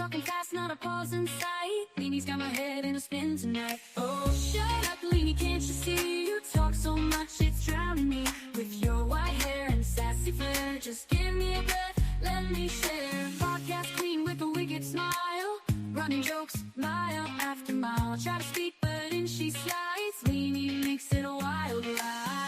talking fast, not a pause in sight. Leanie's got my head in a spin tonight. Oh, shut up, Leanie, can't you see? You talk so much, it's drowning me. With your white hair and sassy flair, just give me a breath, let me share. Podcast queen with a wicked smile, running jokes mile after mile. Try to speak, but in she slides. Leanie makes it a wild ride.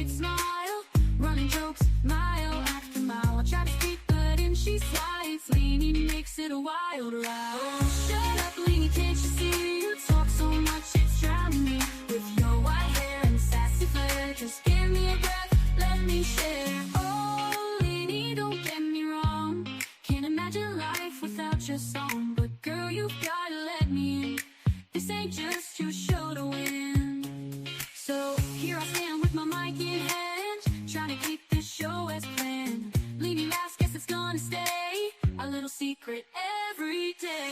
Smile, running jokes mile after mile. Try to speak, but in she slides. Leanie makes it a wild ride. Oh, shut up, Leanie, can't you see? You talk so much, it's drowning me. With your white hair and sassy flair, just give me a breath, let me share. Oh, Leanie, don't get me wrong, can't imagine life without your song. But girl, you've gotta let me in. This ain't just your show to win. So here I stand with my mic in hand, trying to keep this show as planned. Leanie laughs, guess it's gonna stay a little secret every day.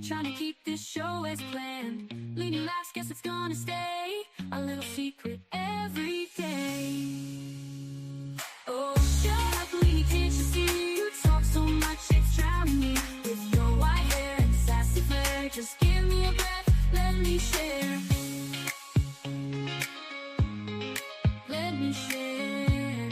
Trying to keep this show as planned. Leanie laughs, guess it's gonna stay a little secret every day. Oh, shut up, Leanie, can't you see? You talk so much, it's drowning me. With your white hair and sassy flair, just give me a breath, let me share. Let me share.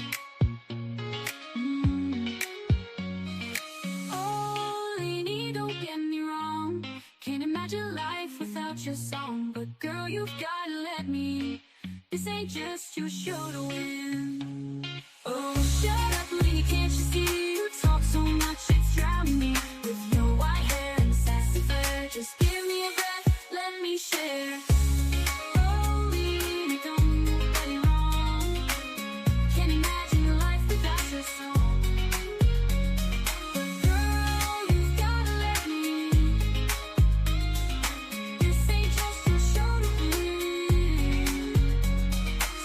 Oh, Leanie, don't get me wrong, can't imagine life without your song. But girl, you've gotta let me. This ain't just your show to win. Oh, shut up, Leanie, can't you see? You talk so much, it's drowning me. With your white hair and sassy flair, just give me a breath, let me share. Oh, Leanie, don't get me wrong, can't imagine your life without your song. But girl, you've gotta let me. This ain't just your show to win.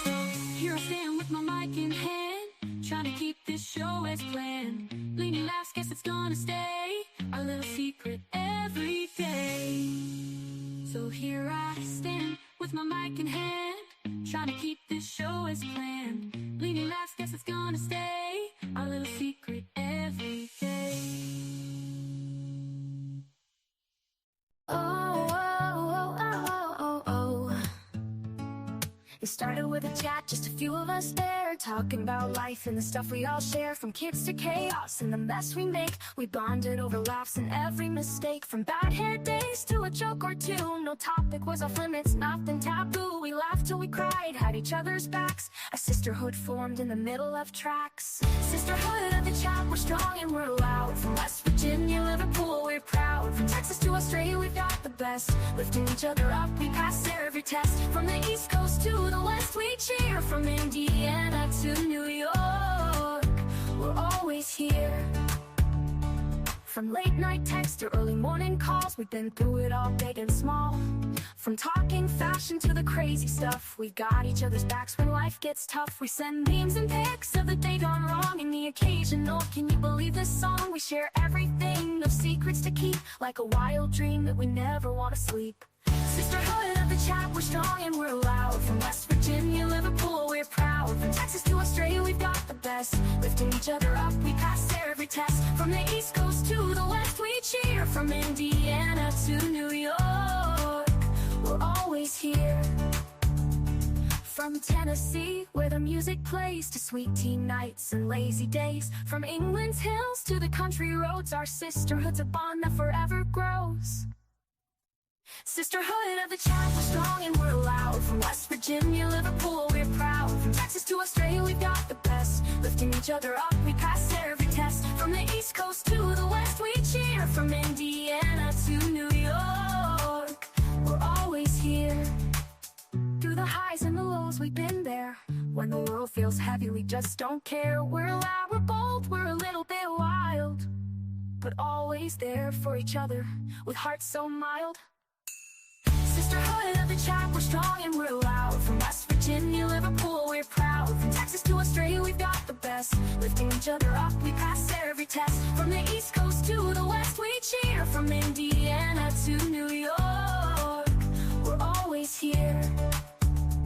So here I stand with my mic in hand, trying to keep this show as planned. Leanie laughs, guess it's gonna stay a little secret every day. So here I stand with my mic in hand, trying to keep this show as planned. Leanie laughs, guess it's gonna stay a little secret every day. Oh, oh, oh, oh, oh, oh. It started with a chat, just a few of us there, talking about life and the stuff we all share. From kids to chaos and the mess we make, we bonded over laughs and every mistake. From bad hair days to a joke or two, no topic was off limits, nothing taboo. We laughed till we cried, had each other's backs. A sisterhood formed in the middle of tracks. Sisterhood of the chat, we're strong and we're loud. From West Virginia, Liverpool, we're proud. From Texas to Australia, we've got the best. Lifting each other up, we pass every test. From the East Coast to the West, we cheer. From Indiana to New York, we're always here. From late night texts to early morning calls, we've been through it all, big and small. From talking fashion to the crazy stuff, we got each other's backs when life gets tough. We send memes and pics of the day gone wrong and the occasional "can you believe this song?" We share everything, no secrets to keep, like a wild dream that we never want to sleep. Sisterhood of the chat, we're strong and we're loud. From West Virginia, Liverpool, we're proud. From Texas to Australia, we've got the best. Lifting each other up, we pass every test. From the East Coast to the West, we cheer. From Indiana to New York, we're always here. From Tennessee, where the music plays, to sweet tea nights and lazy days. From England's hills to the country roads, our sisterhood's a bond that forever grows. Sisterhood of the chat, we're strong and we're loud. From West Virginia, Liverpool, we're proud. From Texas to Australia, we've got the best. Lifting each other up, we pass every test. From the East Coast to the West, we cheer. From Indiana to New York, we're always here. Through the highs and the lows, we've been there. When the world feels heavy, we just don't care. We're loud, we're bold, we're a little bit wild. but always there for each other, with hearts so mild. Sisterhood of the chat, we're strong and we're loud. From West Virginia, Liverpool, we're proud. From Texas to Australia, we've got the best. Lifting each other up, we pass every test. From the East Coast to the West, we cheer. From Indiana to New York, we're always here.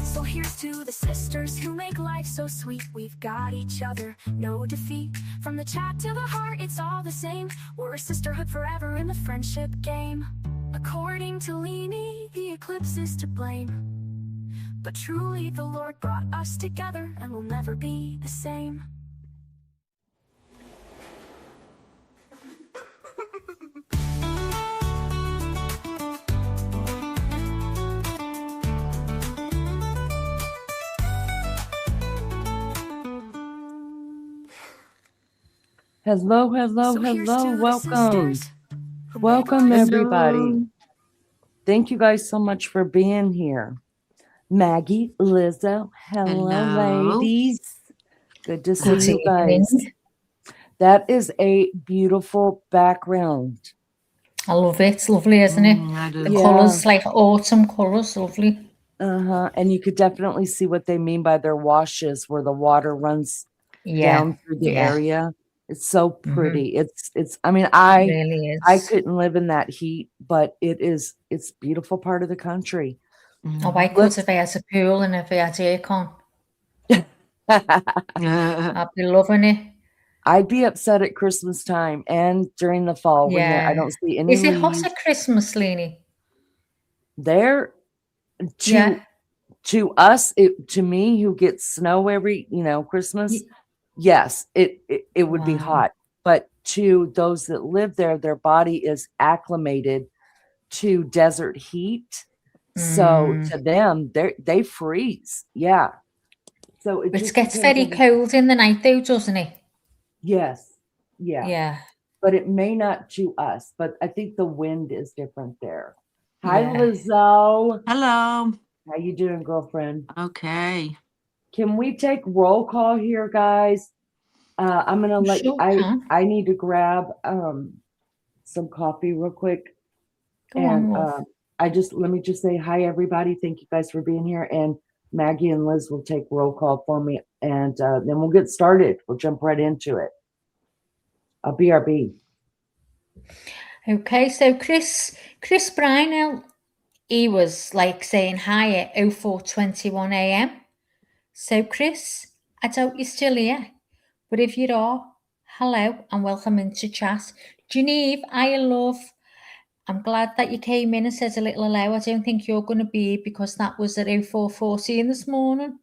So here's to the sisters who make life so sweet. We've got each other, no defeat. From the chat to the heart, it's all the same. We're a sisterhood forever in the friendship game. According to Leanie, the eclipse is to blame. But truly the Lord brought us together, and we'll never be the same. Hello, welcome. Welcome, everybody. Thank you guys so much for being here. Maggie, Lizzo, hello. Ladies. Good to see you guys. That is a beautiful background. I love it. It's lovely, isn't it? The colours, like autumn colours, lovely. And you could definitely see what they mean by their washes, where the water runs down through the area. It's so pretty. It's I mean, it really is. I couldn't live in that heat, but it's a beautiful part of the country. Oh, I could if I had a pool and if I had aircon. I'd be loving it. I'd be upset at Christmas time and during the fall when I don't see any leaves. Is it hot leaves. at Christmas, Leanie? There, to us, to me, who gets snow every, Christmas, yes, it would be hot. But to those that live there, their body is acclimated to desert heat. So to them, they freeze. Yeah. So it gets very cold in the night though, doesn't it? Yes. Yeah. But it may not to us, but I think the wind is different there. Hi, Lizzo. Hello. How you doing, girlfriend? Okay. Can we take roll call here, guys? I'm gonna let you. I need to grab some coffee real quick. Let me just say hi, everybody. Thank you guys for being here. And Maggie and Liz will take roll call for me, and then we'll get started. We'll jump right into it. BRB. Okay, so Chris Brynell, he was like saying hi at 04:21 a.m. So Chris, I doubt you're still here, but if you are, hello and welcome into chat. Genevieve, I'm glad that you came in and said a little hello. I don't think you're going to be, because that was at 04:14 this morning.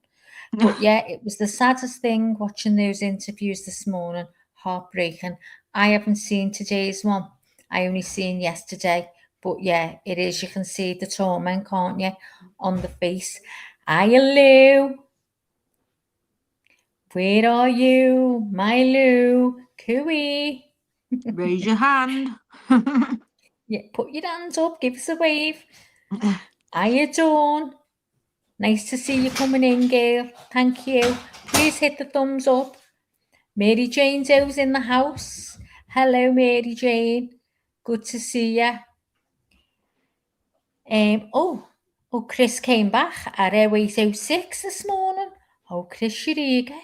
But yeah, it was the saddest thing watching those interviews this morning. Heartbreaking. I haven't seen today's one. I only seen yesterday. But yeah, it is. You can see the torment, can't you, on the face. Hiya, Lou. Where are you, my Lou? Cooey. Raise your hand. Yeah, put your hands up. Give us a wave. Hiya, Dawn. Nice to see you coming in, girl. Thank you. Please hit the thumbs up. Mary Jane Doe's in the house. Hello, Mary Jane. Good to see you. Chris came back at 08:06 this morning. Oh, Chris Shiriga.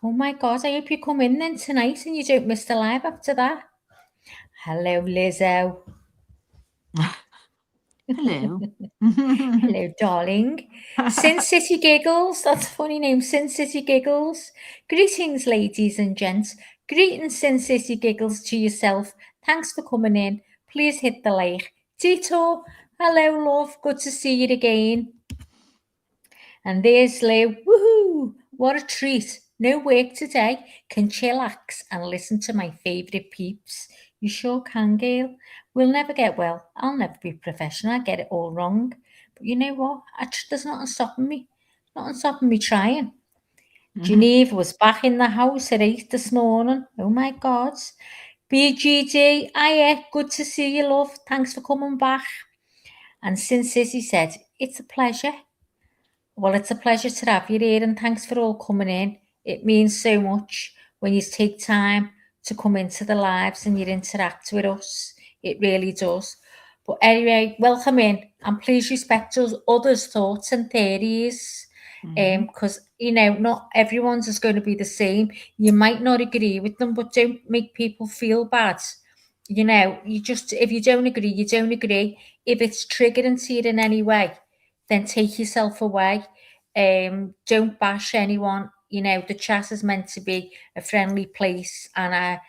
Oh my God, I hope you come in then tonight and you don't miss the live after that. Hello, Lizzo. Hello. Hello, darling. Sin City Giggles. That's a funny name. Sin City Giggles. Greetings, ladies and gents. Greetings, Sin City Giggles, to yourself. Thanks for coming in. Please hit the like. Tito. Hello, love. Good to see you again. And there's Lou. Woohoo! What a treat. No work today. Can chillax and listen to my favourite peeps. You sure can, girl. We'll never get well. I'll never be professional. I get it all wrong. But you know what? There's nothing stopping me. Nothing stopping me trying. Geneva was back in the house at 8 this morning. Oh my God. BGD, hiya. Good to see you, love. Thanks for coming back. And since Sissy said, it's a pleasure. Well, it's a pleasure to have you here, and thanks for all coming in. It means so much when you take time to come into the lives and you interact with us. It really does. But anyway, welcome in and please respect us others' thoughts and theories. Because not everyone's is going to be the same. You might not agree with them, but don't make people feel bad. You just, if you don't agree, you don't agree. If it's triggering to you in any way, then take yourself away. Don't bash anyone. The chat is meant to be a friendly place and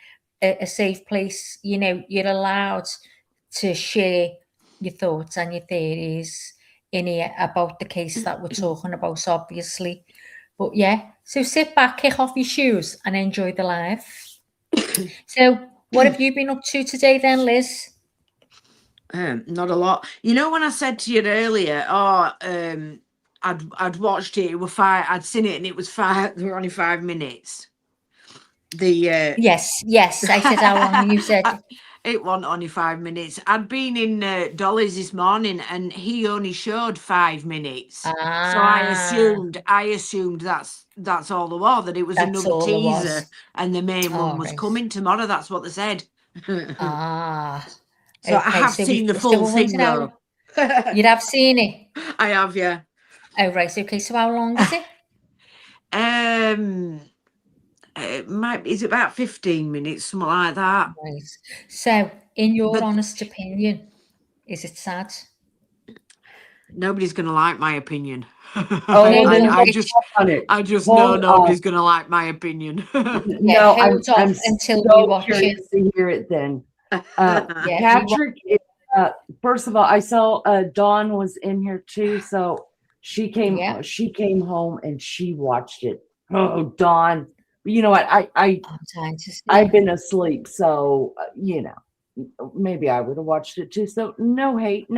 a safe place. You're allowed to share your thoughts and your theories in here about the case that we're talking about, obviously. But yeah, so sit back, kick off your shoes and enjoy the live. So what have you been up to today then, Liz? Not a lot. When I said to you earlier, I'd watched it. It were I'd seen it, and it was 5. There were only 5 minutes. Yes. I said how long you said. It wasn't only 5 minutes. I'd been in Dolly's this morning, and he only showed 5 minutes. So I assumed that's all there was. That it was another teaser, and the main one was coming tomorrow. That's what they said. So I have seen the full thing, though. You have seen it? I have, yeah. Oh, right. Okay, so how long is it? Is it about 15 minutes, something like that? Right. So, in your honest opinion, is it sad? Nobody's going to like my opinion. I just know nobody's going to like my opinion. No, I'm until so we watch curious to hear it then. Patrick, first of all, I saw Dawn was in here too, so she came home and she watched it. Oh, Dawn, you know what? I've been asleep, so maybe I would have watched it too. So no hate.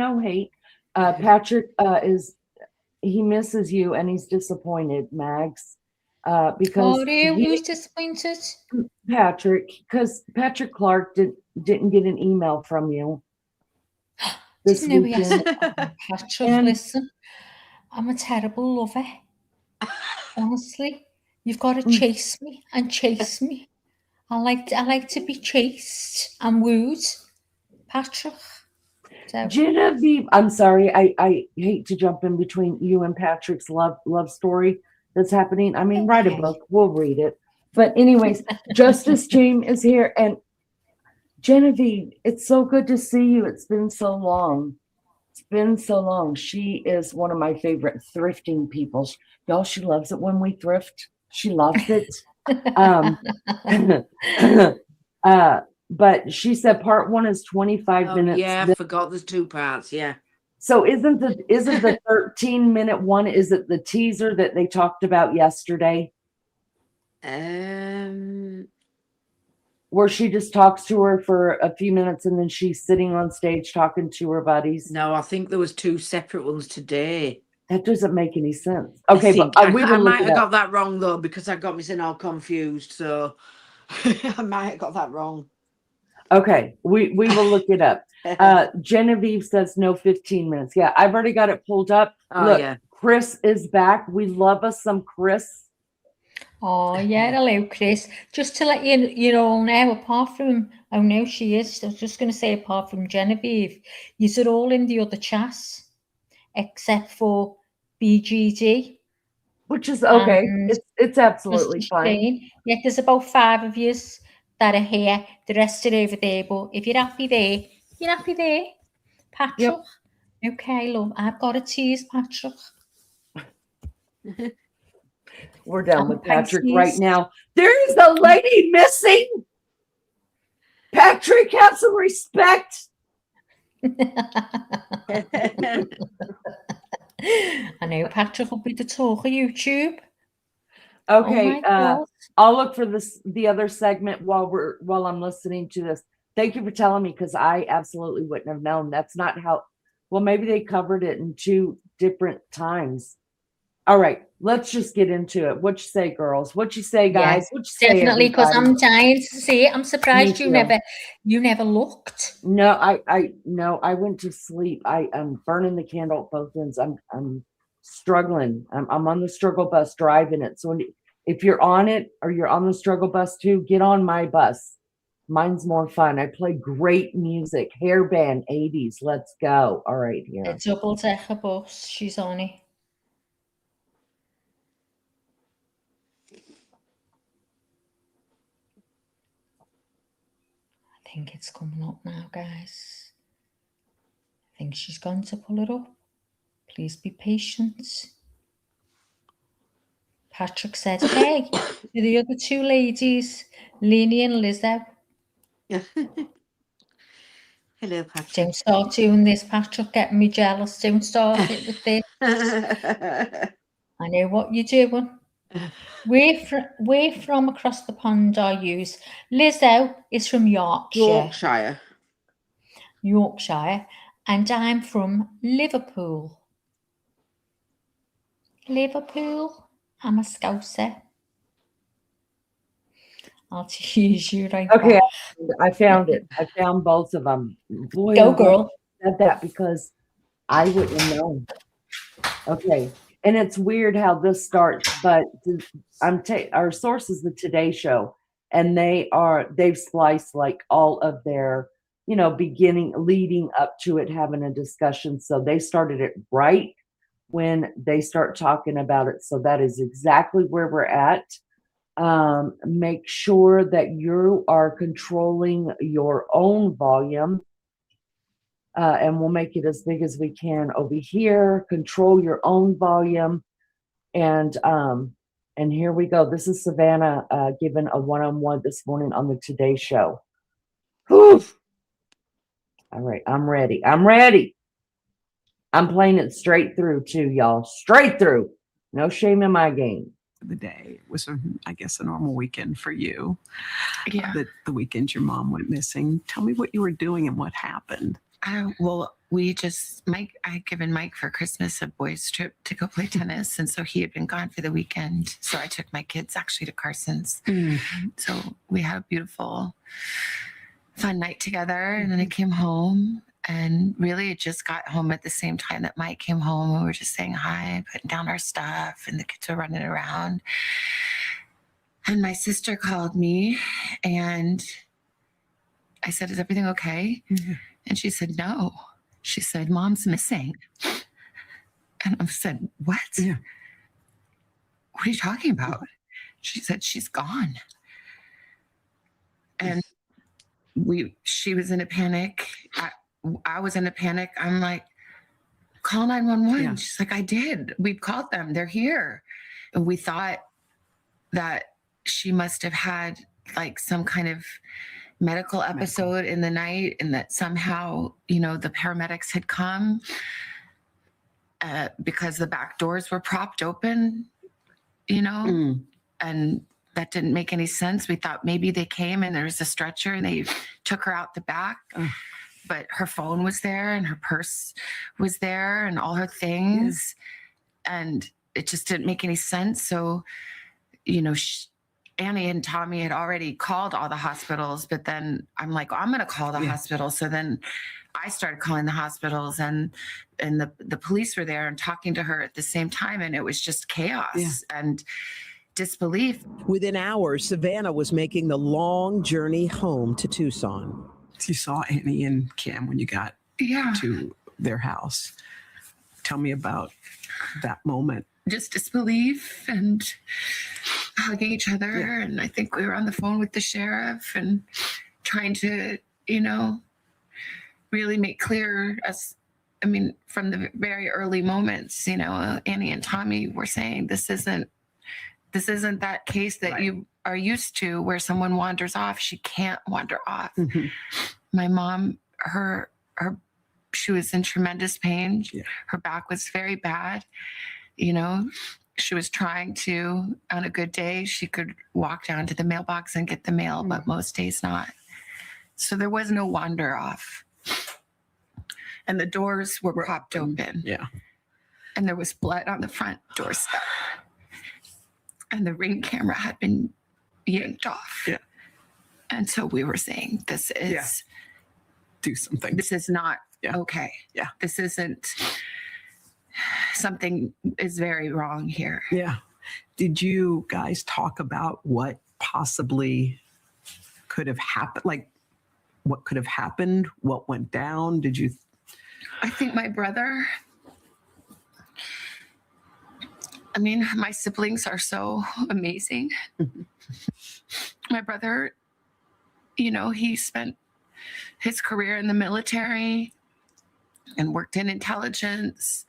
Patrick he misses you and he's disappointed, Mags. Because who's disappointed? Patrick, because Patrick Clark didn't get an email from you this weekend. Patrick, listen, I'm a terrible lover. Honestly, you've got to chase me and chase me. I like to be chased and wooed, Patrick. So. Genevieve, I'm sorry, I hate to jump in between you and Patrick's love story that's happening. I mean, write a book, we'll read it. But anyways, Justice Team is here, and Genevieve, it's so good to see you. It's been so long. She is one of my favorite thrifting people. Y'all, she loves it when we thrift. She loves it. But she said part 1 is 25 minutes. Yeah, I forgot there's 2 parts. Yeah. So isn't the 13-minute one? Is it the teaser that they talked about yesterday? Where she just talks to her for a few minutes and then she's sitting on stage talking to her buddies. No, I think there was 2 separate ones today. That doesn't make any sense. Okay, but I might have got that wrong though, because I got me all confused. So I might have got that wrong. Okay, we will look it up. Genevieve says no 15 minutes. Yeah, I've already got it pulled up. Look, yeah. Chris is back. We love us some Chris. Oh, yeah, hello, Chris. Just to let you all know, apart from, oh no, she is. I was just going to say, apart from Genevieve, you're all in the other chats, except for BGD. Which is okay. It's absolutely fine. Yeah, there's about 5 of you that are here. The rest are over there. But if you're happy there, you're happy there. Patrick. Yep. Okay, love. I've got a tease, Patrick. We're down with Patrick right now. There is a lady missing. Patrick, have some respect. I know Patrick will be the talk of YouTube. Okay, I'll look for the other segment while I'm listening to this. Thank you for telling me, because I absolutely wouldn't have known. That's not how. Well, maybe they covered it in 2 different times. All right, let's just get into it. What you say, girls? What you say, guys? Yeah, what you say, definitely, because I'm dying to see it. I'm surprised you never looked. No, I went to sleep. I'm burning the candle at both ends. I'm struggling. I'm on the struggle bus driving it. So if you're on it or you're on the struggle bus too, get on my bus. Mine's more fun. I play great music. Hairband 80s. Let's go. All right, here. A double-decker bus she's on it. I think it's coming up now, guys. I think she's going to pull it up. Please be patient. Patrick said, hey, to the other two ladies, Lenny and Lizzo. Hello, Patrick. Don't start doing this, Patrick, getting me jealous. Don't start it with this. I know what you're doing. Where from across the pond are you? Lizzo is from Yorkshire. Yorkshire. And I'm from Liverpool. Liverpool. I'm a Scouser. I'll tease you right Okay, back. I found it. I found both of them. Boy, Go, I'm glad girl. I said that because I wouldn't have known. Okay, and it's weird how this starts, but our source is the Today Show, and they've spliced like all of their, leading up to it, having a discussion. So they started it right when they start talking about it. So that is exactly where we're at. Make sure that you are controlling your own volume. And we'll make it as big as we can over here. Control your own volume. And here we go. This is Savannah giving a one-on-one this morning on the Today Show. Whew. All right, I'm ready. I'm playing it straight through too, y'all. Straight through. No shame in my game. The day was, I guess, a normal weekend for you. Yeah. The weekend your mom went missing. Tell me what you were doing and what happened. Well, I had given Mike for Christmas a boys' trip to go play tennis. And so he had been gone for the weekend. So I took my kids actually to Carson's. Mm-hmm. So we had a beautiful, fun night together. And then I came home. And really, it just got home at the same time that Mike came home. We were just saying hi, putting down our stuff, and the kids were running around. And my sister called me, and I said, "Is everything okay?" Mm-hmm. And she said, "No." She said, "Mom's missing." And I said, "What? Yeah. What are you talking about?" She said, "She's gone." And she was in a panic. I was in a panic. I'm like, "Call 911." Yeah. She's like, "I did. We've called them. They're here." And we thought that she must have had like some kind of medical episode in the night, and that somehow, the paramedics had come because the back doors were propped open, and that didn't make any sense. We thought maybe they came and there was a stretcher and they took her out the back. But her phone was there and her purse was there and all her things. And it just didn't make any sense. So, Annie and Tommy had already called all the hospitals, but then I'm like, I'm going to call the hospital. So then I started calling the hospitals, and the police were there and talking to her at the same time. And it was just chaos and disbelief. Within hours, Savannah was making the long journey home to Tucson. You saw Annie and Kim when you got to their house. Tell me about that moment. Just disbelief and hugging each other. Yeah. And I think we were on the phone with the sheriff and trying to, really make clear from the very early moments, Annie and Tommy were saying, this isn't that case that you are used to where someone wanders off. She can't wander off. Mm-hmm. My mom, she was in tremendous pain. Yeah. Her back was very bad. She was trying to, on a good day, she could walk down to the mailbox and get the mail, but most days not. So there was no wander off. And the doors were propped open. Yeah. And there was blood on the front doorstep. And the Ring camera had been yanked off. Yeah. And so we were saying, this is... Do something. This is not okay. Yeah. This isn't... Something is very wrong here. Yeah. Did you guys talk about what possibly could have happened? Like, what could have happened? What went down? Did you? I think my brother, I mean, my siblings are so amazing. My brother, you know, he spent his career in the military and worked in intelligence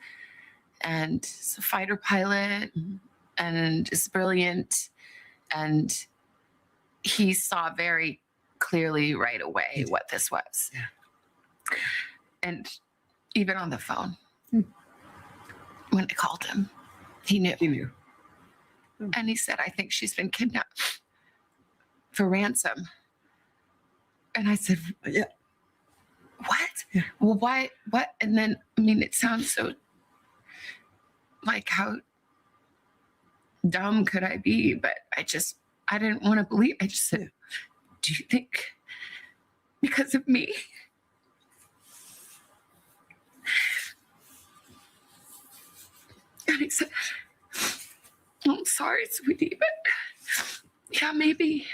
and is a fighter pilot and is brilliant. And he saw very clearly right away what this was. Yeah. And even on the phone, when I called him, he knew. He knew. And he said, I think she's been kidnapped for ransom. And I said, Yeah. what? Yeah. Well, why? What? And then, I mean, it sounds so like, how dumb could I be? But I didn't want to believe. I just said, do you think because of me? And he said, I'm sorry, sweetie, but yeah, maybe.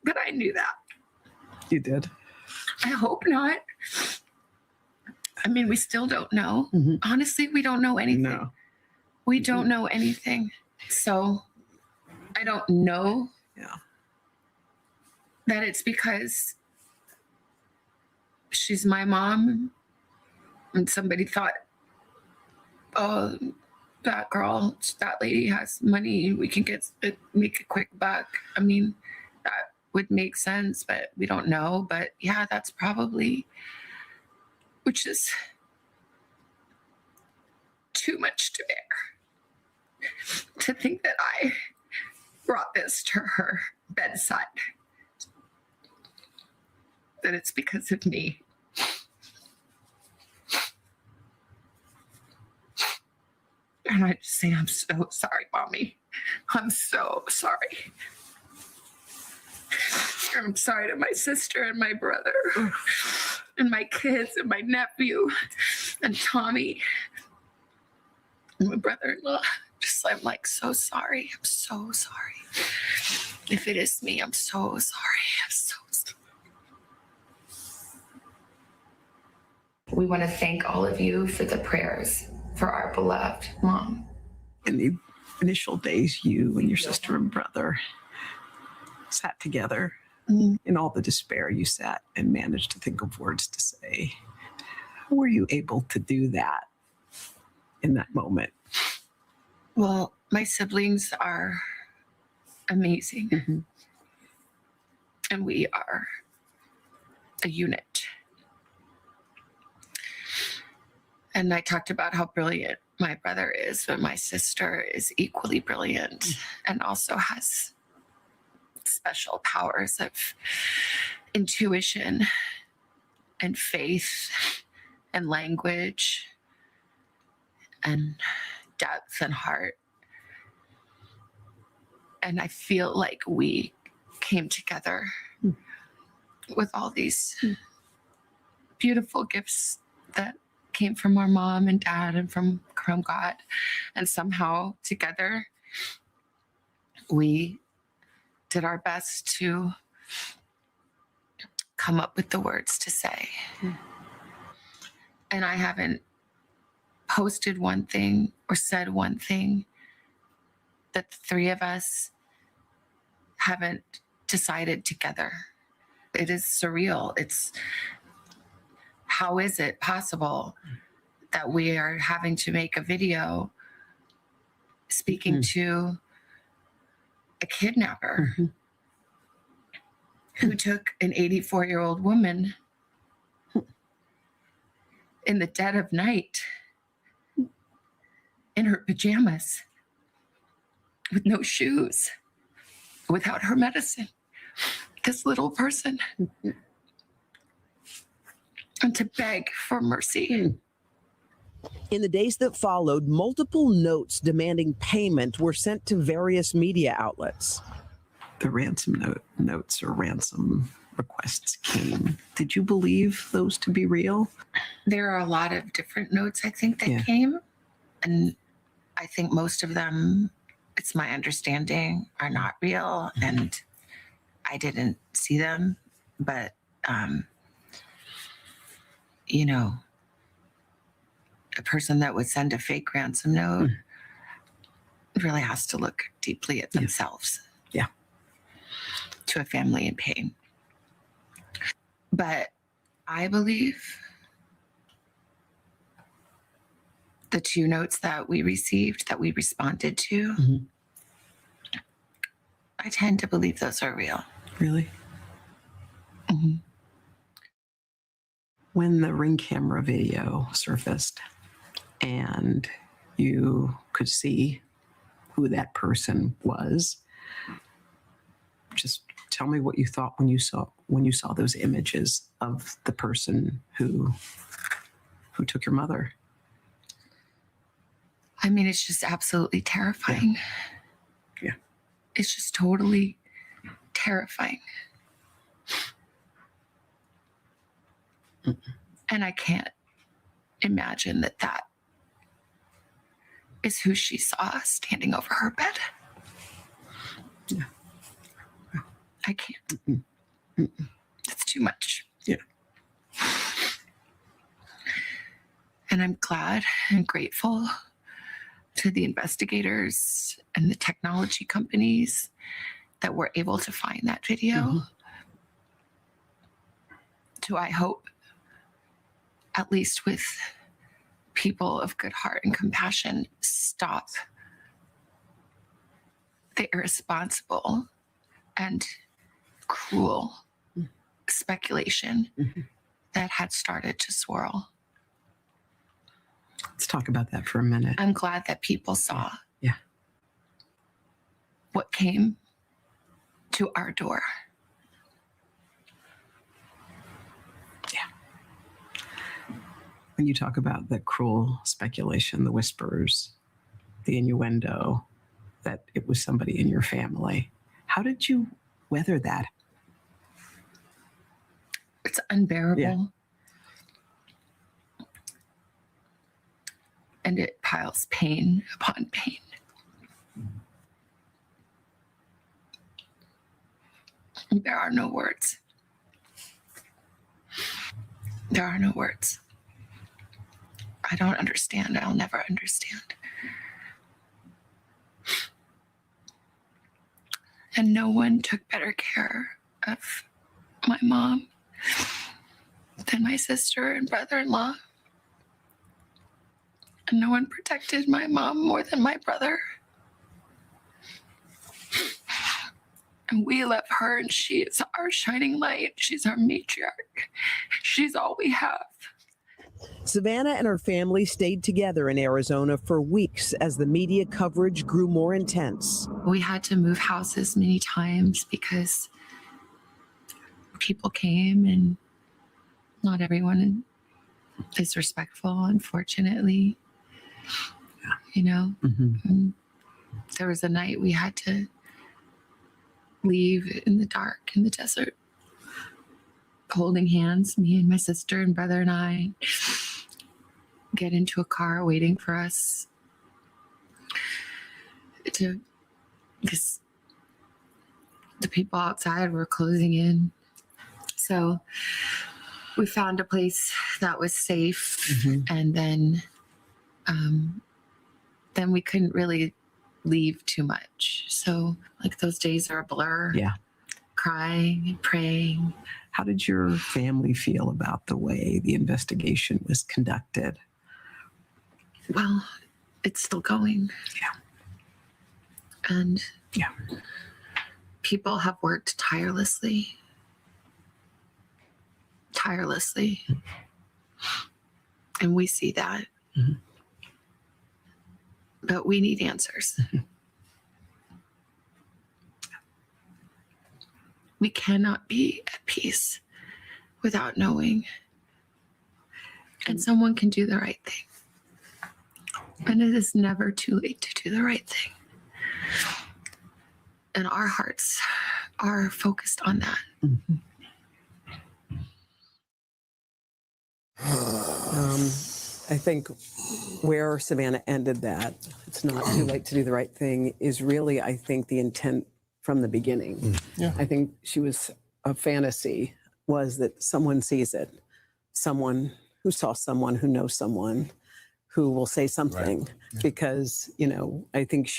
But I knew that. You did. I hope not. I mean, we still don't know. Honestly, we don't know anything. No. We don't know anything. So I don't know that it's because she's my mom and somebody thought, oh, that girl, that lady has money. We can make a quick buck. I mean, that would make sense, but we don't know. But yeah, that's probably, which is too much to bear. To think that I brought this to her bedside, that it's because of me. And I just say, I'm so sorry, Mommy. I'm so sorry. I'm sorry to my sister and my brother and my kids and my nephew and Tommy and my brother-in-law. I'm like, so sorry. I'm so sorry. If it is me, I'm so sorry. I'm so sorry. We want to thank all of you for the prayers for our beloved mom. In the initial days, you and your sister and brother sat together. In all the despair, you sat and managed to think of words to say. How were you able to do that in that moment? Well, my siblings are amazing. And we are a unit. And I talked about how brilliant my brother is, but my sister is equally brilliant and also has special powers of intuition and faith and language and depth and heart. And I feel like we came together with all these beautiful gifts that came from our mom and dad and from God. And somehow together we did our best to come up with the words to say. And I haven't posted one thing or said one thing that the three of us haven't decided together. It is surreal. It's, how is it possible that we are having to make a video speaking to a kidnapper who took an 84-year-old woman in the dead of night in her pajamas with no shoes, without her medicine, this little person, and to beg for mercy. In the days that followed, multiple notes demanding payment were sent to various media outlets. The ransom notes or ransom requests came. Did you believe those to be real? There are a lot of different notes, I think, that came. And I think most of them, it's my understanding, are not real. And I didn't see them, but, you know, a person that would send a fake ransom note really has to look deeply at themselves. Yeah. To a family in pain. But I believe the 2 notes that we received, that we responded to, I tend to believe those are real. Really? When the Ring camera video surfaced and you could see who that person was, just tell me what you thought when you saw those images of the person who took your mother. I mean, it's just absolutely terrifying. Yeah. It's just totally terrifying. And I can't imagine that is who she saw standing over her bed. Yeah. I can't. It's too much. Yeah. And I'm glad and grateful to the investigators and the technology companies that were able to find that video. So I hope, at least with people of good heart and compassion, stop the irresponsible and cruel speculation that had started to swirl. Let's talk about that for a minute. I'm glad that people saw Yeah. what came to our door. Yeah. When you talk about the cruel speculation, the whispers, the innuendo that it was somebody in your family, how did you weather that? It's unbearable. Yeah. And it piles pain upon pain. There are no words. There are no words. I don't understand. I'll never understand. And no one took better care of my mom than my sister and brother-in-law. And no one protected my mom more than my brother. And we love her, and she is our shining light. She's our matriarch. She's all we have. Savannah and her family stayed together in Arizona for weeks as the media coverage grew more intense. We had to move houses many times because people came, and not everyone is respectful, unfortunately. You know, there was a night we had to leave in the dark in the desert, holding hands, me and my sister and brother and I, get into a car waiting for us because the people outside were closing in. So we found a place that was safe, and then we couldn't really leave too much. So like those days are a blur. Yeah. Crying and praying. How did your family feel about the way the investigation was conducted? Well, it's still going. Yeah. And yeah, people have worked tirelessly. And we see that. But we need answers. We cannot be at peace without knowing. And someone can do the right thing. And it is never too late to do the right thing. And our hearts are focused on that. I think where Savannah ended that, it's not too late to do the right thing, is really, I think, the intent from the beginning. Yeah. I think she was a fantasy was that someone sees it, someone who saw someone who knows someone who will say something because, you know, I think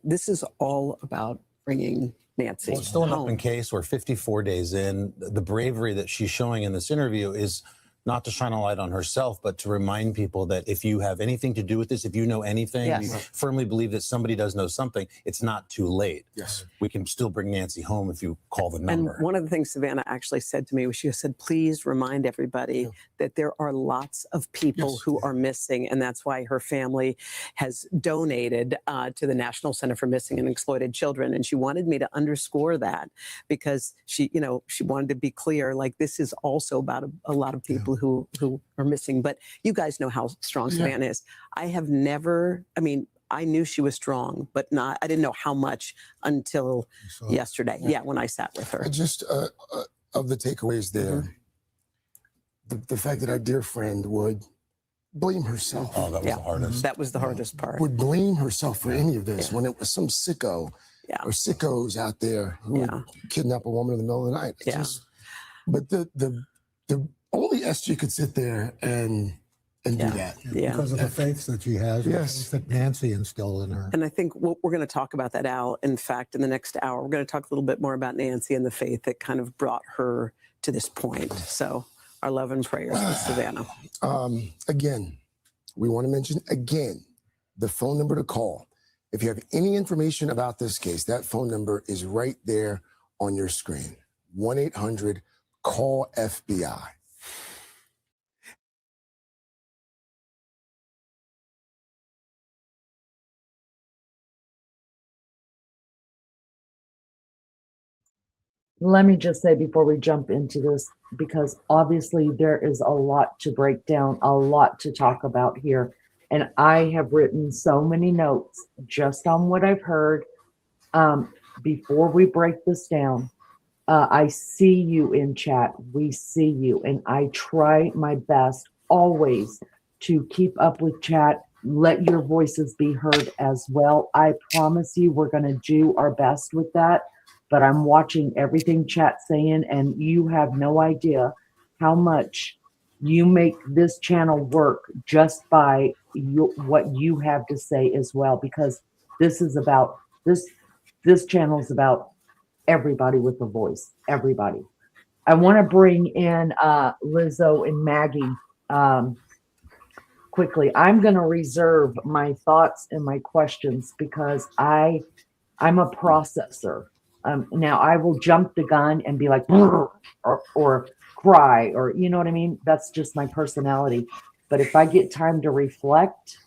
this is all about bringing Nancy Well, it's still an home. open case. We're 54 days in. The bravery that she's showing in this interview is not to shine a light on herself, but to remind people that if you have anything to do with this, if you know anything, we firmly believe that somebody does know something, it's not too late. Yes. We can still bring Nancy home if you call the number. And one of the things Savannah actually said to me was she said, please remind everybody that there are lots of people who are missing. And that's why her family has donated to the National Center for Missing and Exploited Children. And she wanted me to underscore that because she, you know, she wanted to be clear, like this is also about a lot of people who are missing. But you guys know how strong Savannah is. I have never, I mean, I knew she was strong, but I didn't know how much until yesterday. Yeah, when I sat with her. Just of the takeaways there, the fact that our dear friend would blame herself. Oh, that was the hardest. That was the hardest part. Would blame herself for any of this when it was some sicko or sickos out there who would kidnap a woman in the middle of the night. But the only SG could sit there and do that. Because of the faith that she has, that Nancy instilled in her. And I think we're going to talk about that, Al. In fact, in the next hour, we're going to talk a little bit more about Nancy and the faith that kind of brought her to this point. So our love and prayers with Savannah. Again, we want to mention again the phone number to call. If you have any information about this case, that phone number is right there on your screen. 1-800-CALL-FBI. Let me just say before we jump into this, because obviously there is a lot to break down, a lot to talk about here. And I have written so many notes just on what I've heard. Before we break this down, I see you in chat. We see you. And I try my best always to keep up with chat. Let your voices be heard as well. I promise you we're going to do our best with that. But I'm watching everything chat's saying, and you have no idea how much you make this channel work just by what you have to say as well, because this is about this channel is about everybody with a voice, everybody. I want to bring in Lizzo and Maggie quickly. I'm going to reserve my thoughts and my questions because I'm a processor. Now I will jump the gun and be like, or cry, or you know what I mean? That's just my personality. But if I get time to reflect,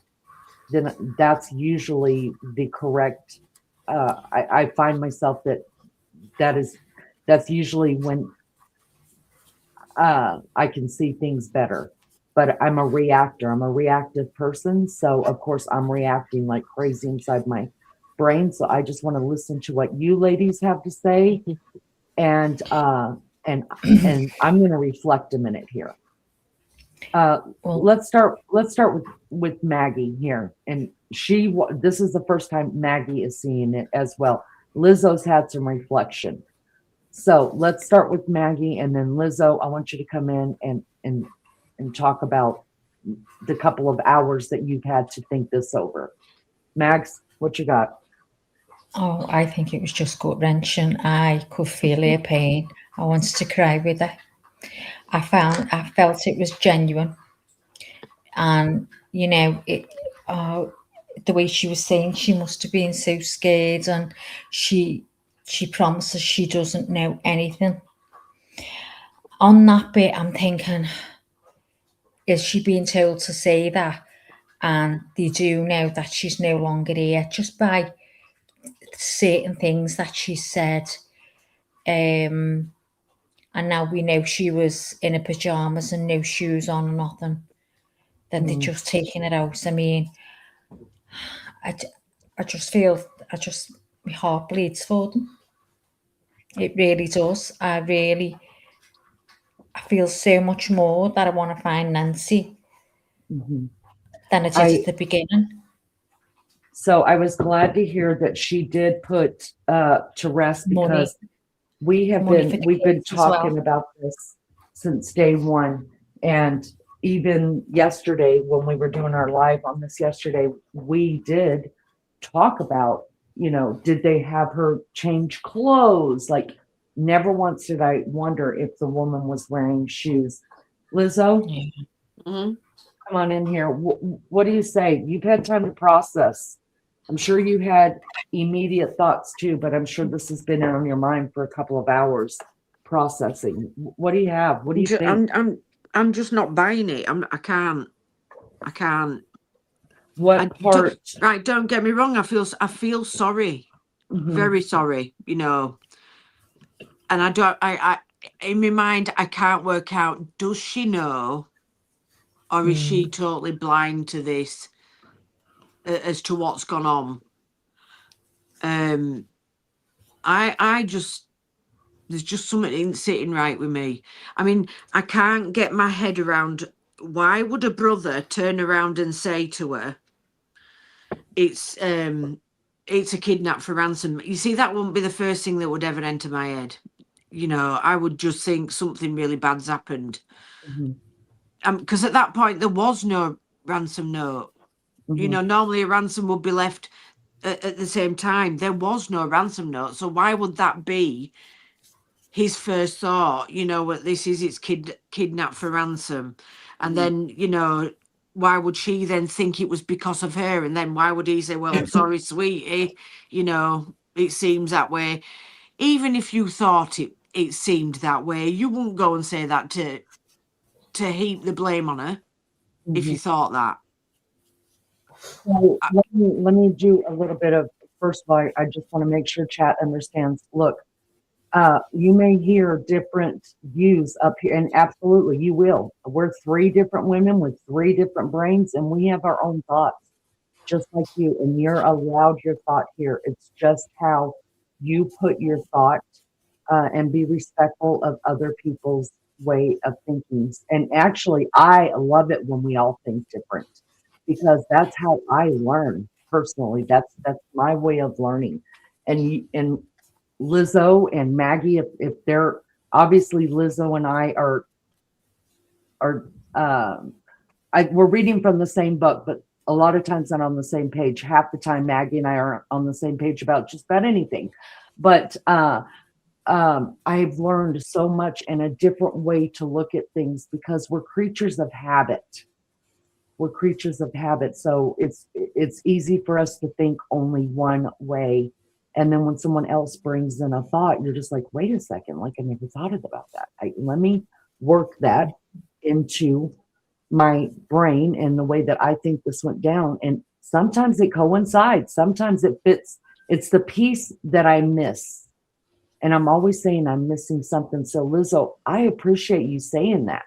then that's usually the correct. I find myself that's usually when I can see things better. But I'm a reactor. I'm a reactive person, so of course I'm reacting like crazy inside my brain. So I just want to listen to what you ladies have to say, and I'm going to reflect a minute here. Let's start with Maggie here, and this is the first time Maggie is seeing it as well. Lizzo's had some reflection, so let's start with Maggie, and then Lizzo, I want you to come in and talk about the couple of hours that you've had to think this over. Mags, what you got? Oh, I think it was just gut-wrenching. I could feel her pain. I wanted to cry with her. I felt it was genuine. And, you know, the way she was saying she must have been so scared, and she promises she doesn't know anything. On that bit, I'm thinking, is she being told to say that? And they do know that she's no longer here just by certain things that she said, and now we know she was in her pajamas and no shoes on or nothing. Then they're just taking it out. I mean, I just feel my heart bleeds for them. It really does. I feel so much more that I want to find Nancy than I did at the beginning. So I was glad to hear that she did put to rest, because we've been talking about this since day one. And even yesterday, when we were doing our live on this yesterday, we did talk about, did they have her change clothes? Like, never once did I wonder if the woman was wearing shoes. Lizzo, come on in here. What do you say? You've had time to process. I'm sure you had immediate thoughts too, but I'm sure this has been on your mind for a couple of hours processing. What do you have? What do you think? I'm just not buying it. I can't. What part? Right, don't get me wrong. I feel sorry, very sorry. And I in my mind, I can't work out. Does she know, or is she totally blind to this, as to what's gone on? I just, there's just something ain't sitting right with me. I mean, I can't get my head around, why would a brother turn around and say to her, it's a kidnap for ransom? You see, that wouldn't be the first thing that would ever enter my head. I would just think something really bad's happened. Because at that point there was no ransom note. Normally a ransom would be left at the same time. There was no ransom note, so why would that be his first thought? What this is, it's kidnapped for ransom. And then why would she then think it was because of her? And then why would he say, well, I'm sorry, sweetie, it seems that way. Even if you thought it seemed that way, you wouldn't go and say that to heap the blame on her if you thought that. So let me do a little bit of, first of all, I just want to make sure chat understands. Look, you may hear different views up here, and absolutely you will. We're three different women with three different brains, and we have our own thoughts, just like you, and you're allowed your thought here. It's just how you put your thought, and be respectful of other people's way of thinking. And actually, I love it when we all think different, because that's how I learn personally. That's my way of learning. And Lizzo and Maggie, if they're, obviously Lizzo and I we're reading from the same book, but a lot of times not on the same page. Half the time Maggie and I are on the same page about just about anything. But I've learned so much and a different way to look at things, because we're creatures of habit. We're creatures of habit. So it's easy for us to think only one way. And then when someone else brings in a thought, you're just like, wait a second, like I never thought about that. Let me work that into my brain and the way that I think this went down. And sometimes it coincides. Sometimes it fits. It's the piece that I miss. And I'm always saying I'm missing something. So Lizzo, I appreciate you saying that.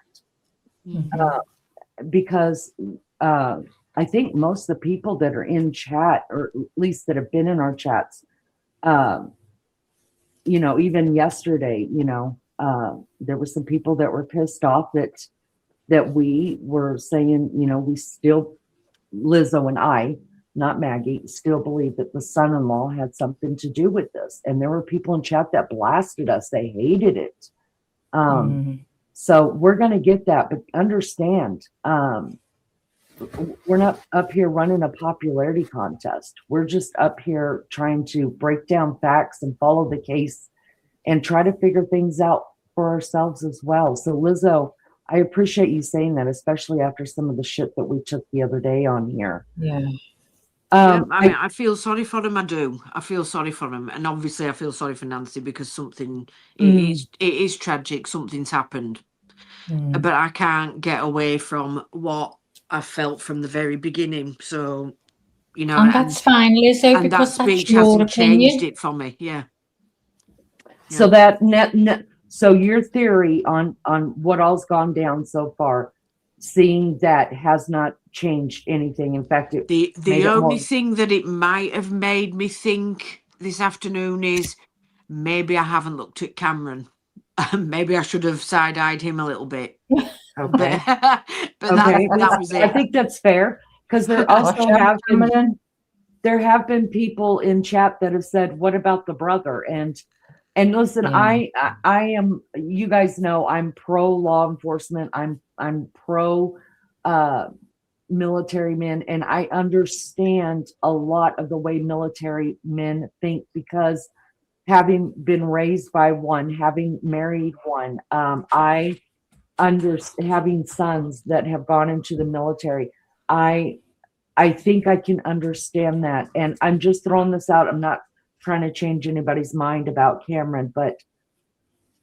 Because I think most of the people that are in chat, or at least that have been in our chats, even yesterday, there were some people that were pissed off that we were saying, we still, Lizzo and I, not Maggie, still believe that the son-in-law had something to do with this. And there were people in chat that blasted us. They hated it. So we're going to get that, but understand, we're not up here running a popularity contest. We're just up here trying to break down facts and follow the case and try to figure things out for ourselves as well. So Lizzo, I appreciate you saying that, especially after some of the shit that we took the other day on here. I feel sorry for him. I do. I feel sorry for him, and obviously I feel sorry for Nancy, because something it is tragic. Something's happened, but I can't get away from what I felt from the very beginning. So, and that's fine, Lizzo, and that speech hasn't changed it for me. Yeah. So so your theory on what all's gone down so far, seeing that has not changed anything. In fact, the only thing that it might have made me think this afternoon is maybe I haven't looked at Cameron. Maybe I should have side-eyed him a little bit. Okay. But that was it. I think that's fair, because there also have been, there have been people in chat that have said, what about the brother? And listen, I am, you guys know, I'm pro law enforcement. I'm pro military men, and I understand a lot of the way military men think, because having been raised by one, having married one, I having sons that have gone into the military, I think I can understand that. And I'm just throwing this out. I'm not trying to change anybody's mind about Cameron, but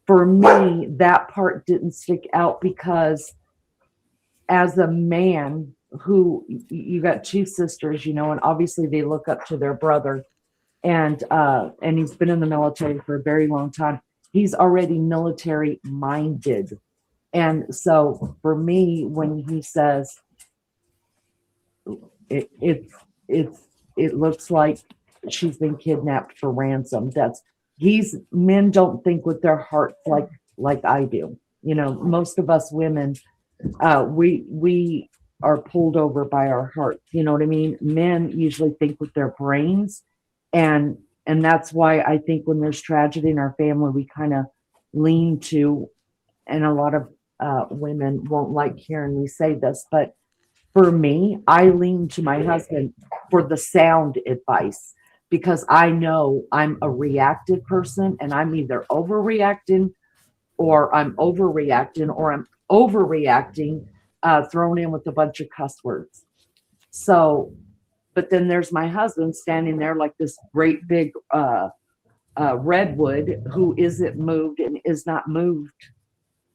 for me, that part didn't stick out, because as a man who, you got two sisters, you know, and obviously they look up to their brother, and he's been in the military for a very long time. He's already military minded. And so for me, when he says it looks like she's been kidnapped for ransom, men don't think with their hearts like I do. You know, most of us women, we are pulled over by our hearts. You know what I mean? Men usually think with their brains, and that's why I think when there's tragedy in our family, we kind of lean to, and a lot of women won't like hearing me say this, but for me, I lean to my husband for the sound advice, because I know I'm a reactive person, and I'm either overreacting or I'm overreacting, thrown in with a bunch of cuss words. So, but then there's my husband standing there like this great big redwood who isn't moved and is not moved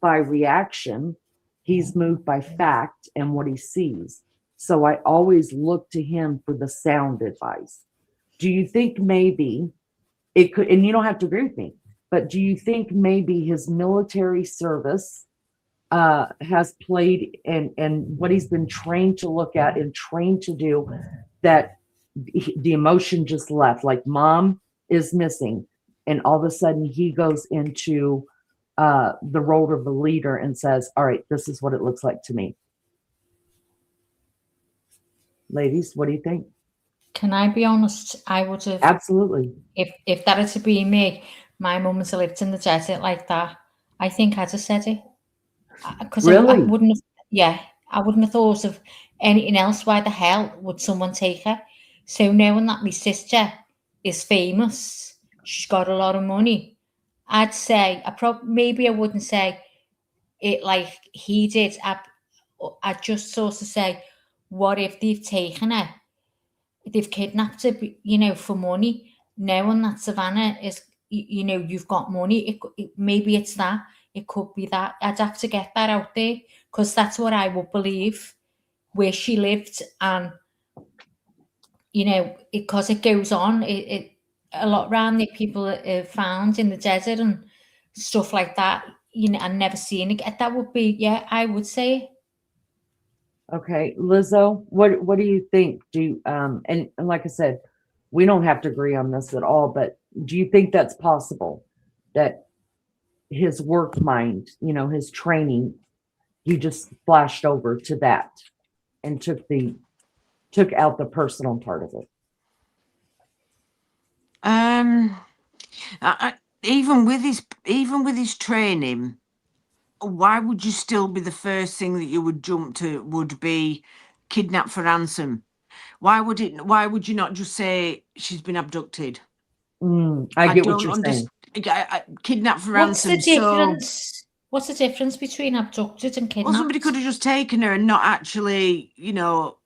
by reaction. He's moved by fact and what he sees. So I always look to him for the sound advice. Do you think maybe it could, and you don't have to agree with me, but do you think maybe his military service has played, and what he's been trained to look at and trained to do, that the emotion just left, like mom is missing, and all of a sudden he goes into the role of the leader and says, all right, this is what it looks like to me. Ladies, what do you think? Can I be honest? I would have, absolutely, if that had to be me, my mum has lived in the desert like that, I think I'd have said it. Because really? I wouldn't have, I wouldn't have thought of anything else. Why the hell would someone take her? So knowing that my sister is famous, she's got a lot of money, I'd say, maybe I wouldn't say it like he did. I'd just sort of say, what if they've taken her? They've kidnapped her, you know, for money, knowing that Savannah is, you know, you've got money. Maybe it's that. It could be that. I'd have to get that out there, because that's what I would believe, where she lived. And, you know, because it goes on, a lot around there, people are found in the desert and stuff like that, you know, and never seen it. That would be, I would say. Okay, Lizzo, what do you think? And like I said, we don't have to agree on this at all, but do you think that's possible, that his work mind, you know, his training, he just flashed over to that and took out the personal part of it? Even with his training, why would you still be the first thing that you would jump to would be kidnapped for ransom? Why would you not just say she's been abducted? I get what you're saying. Kidnapped for ransom. What's the difference? What's the difference between abducted and kidnapped? Well, somebody could have just taken her and not actually, you know,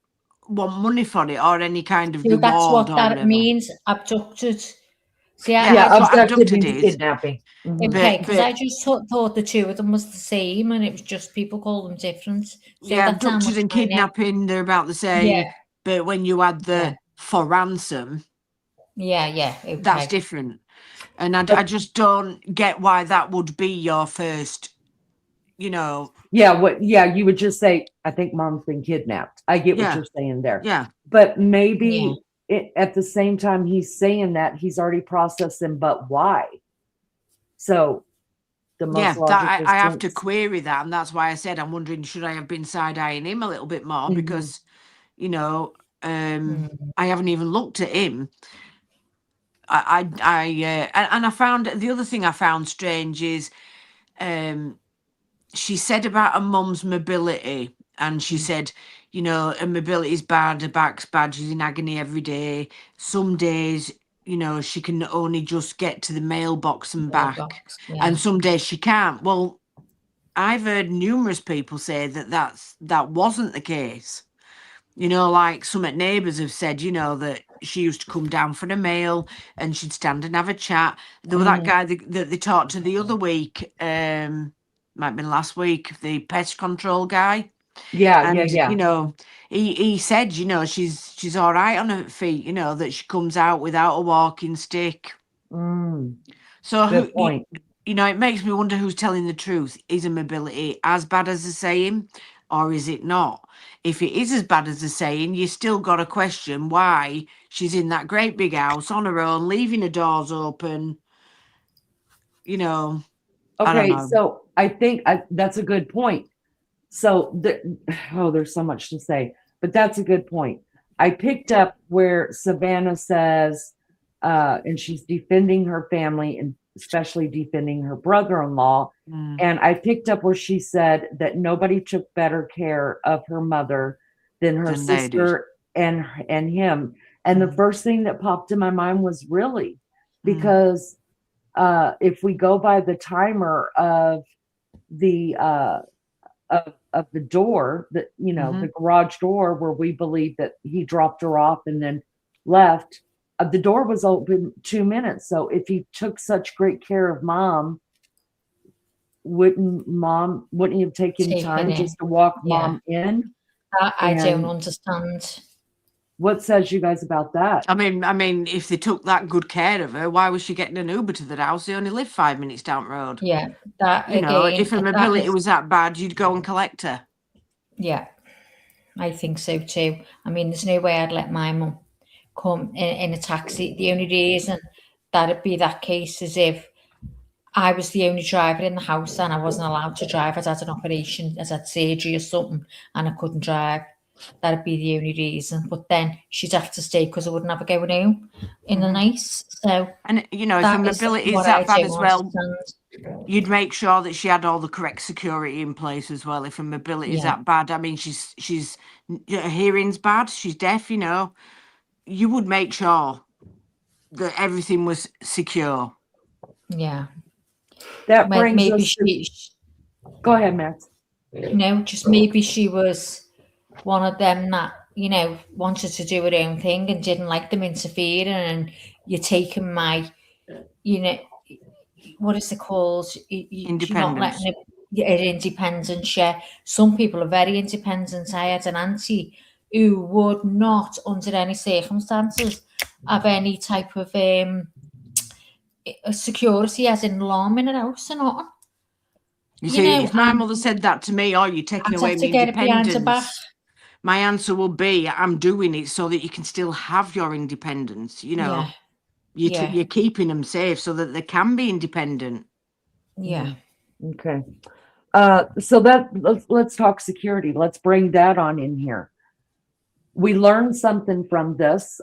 want money for it or any kind of reward. That's what or that whatever. means, abducted. See, abducted means kidnapping. Okay, because I just thought the two of them was the same, and it was just people call them different. So abducted and kidnapping, they're about the same. Yeah. But when you add the for ransom, okay. That's different. And I just don't get why that would be your first, you know. You would just say, I think mom's been kidnapped. I get what you're saying there. Yeah. But maybe at the same time he's saying that, he's already processing, but why? So the most logical I have to query that, and that's why I said I'm wondering, should I have been side-eyeing him a little bit more? Because, you know, I haven't even looked at him. And I found the other thing I found strange is she said about her mum's mobility, and she said, you know, her mobility is bad, her back's bad, she's in agony every day. Some days, you know, she can only just get to the mailbox and back, and some days she can't. Well, I've heard numerous people say that wasn't the case. You know, like some neighbours have said, you know, that she used to come down for the mail and she'd stand and have a chat. There was that guy that they talked to the other week, might have been last week, the pest control guy. Yeah. You know, he said, you know, she's all right on her feet, you know, that she comes out without a walking stick. So Good point. You know, it makes me wonder who's telling the truth. Is her mobility as bad as they're saying, or is it not? If it is as bad as they're saying, you still got to question why she's in that great big house on her own, leaving her doors open. You know, I don't Okay, know. so I think that's a good point. So there's so much to say, but that's a good point. I picked up where Savannah says, and she's defending her family and especially defending her brother-in-law. And I picked up where she said that nobody took better care of her mother than her sister and him. And the first thing that popped in my mind was really, because if we go by the timer of the of the door, that you know, the garage door where we believe that he dropped her off and then left, the door was open 2 minutes. So if he took such great care of mom, wouldn't he have taken time just to walk mom in? I don't understand. What says you guys about that? I mean, if they took that good care of her, why was she getting an Uber to the house? They only live 5 minutes down the road. Yeah, that you know, again, if her mobility was that bad, you'd go and collect her. Yeah, I think so too. I mean, there's no way I'd let my mum come in a taxi. The only reason that'd be that case is if I was the only driver in the house and I wasn't allowed to drive. I'd had an operation, I'd had surgery or something, and I couldn't drive. That'd be the only reason. But then she'd have to stay because I wouldn't have her going home in the night. So, and you know, if her mobility is that bad as well, you'd make sure that she had all the correct security in place as well. If her mobility is that bad, I mean, she's her hearing's bad, she's deaf. You know, you would make sure that everything was secure. Yeah. That brings maybe us to... Go ahead, Max. No, just maybe she was one of them that, you know, wanted to do her own thing and didn't like them interfering, and you're taking my, you know, what is it called? Independence. You're not letting her independence. Yeah. Some people are very independent. I had an auntie who would not, under any circumstances, have any type of security, as in alarm in her house and all. You see, if my mother said that to me, "Oh, you're taking away my independence," my answer will be, "I'm doing it so that you can still have your independence." You know, you're keeping them safe so that they can be independent. Yeah. Okay. So let's talk security. Let's bring that on in here. We learned something from this.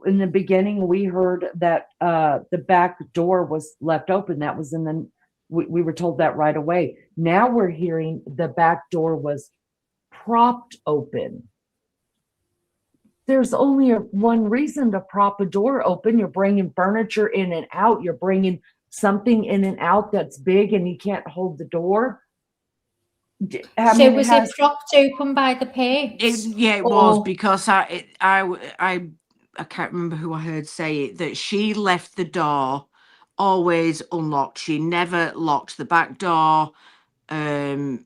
In the beginning, we heard that the back door was left open. That was in the, we were told that right away. Now we're hearing the back door was propped open. There's only one reason to prop a door open. You're bringing furniture in and out. You're bringing something in and out that's big and you can't hold the door. So was it propped open by the pigs? It was, because I can't remember who I heard say it, that she left the door always unlocked. She never locked the back door, the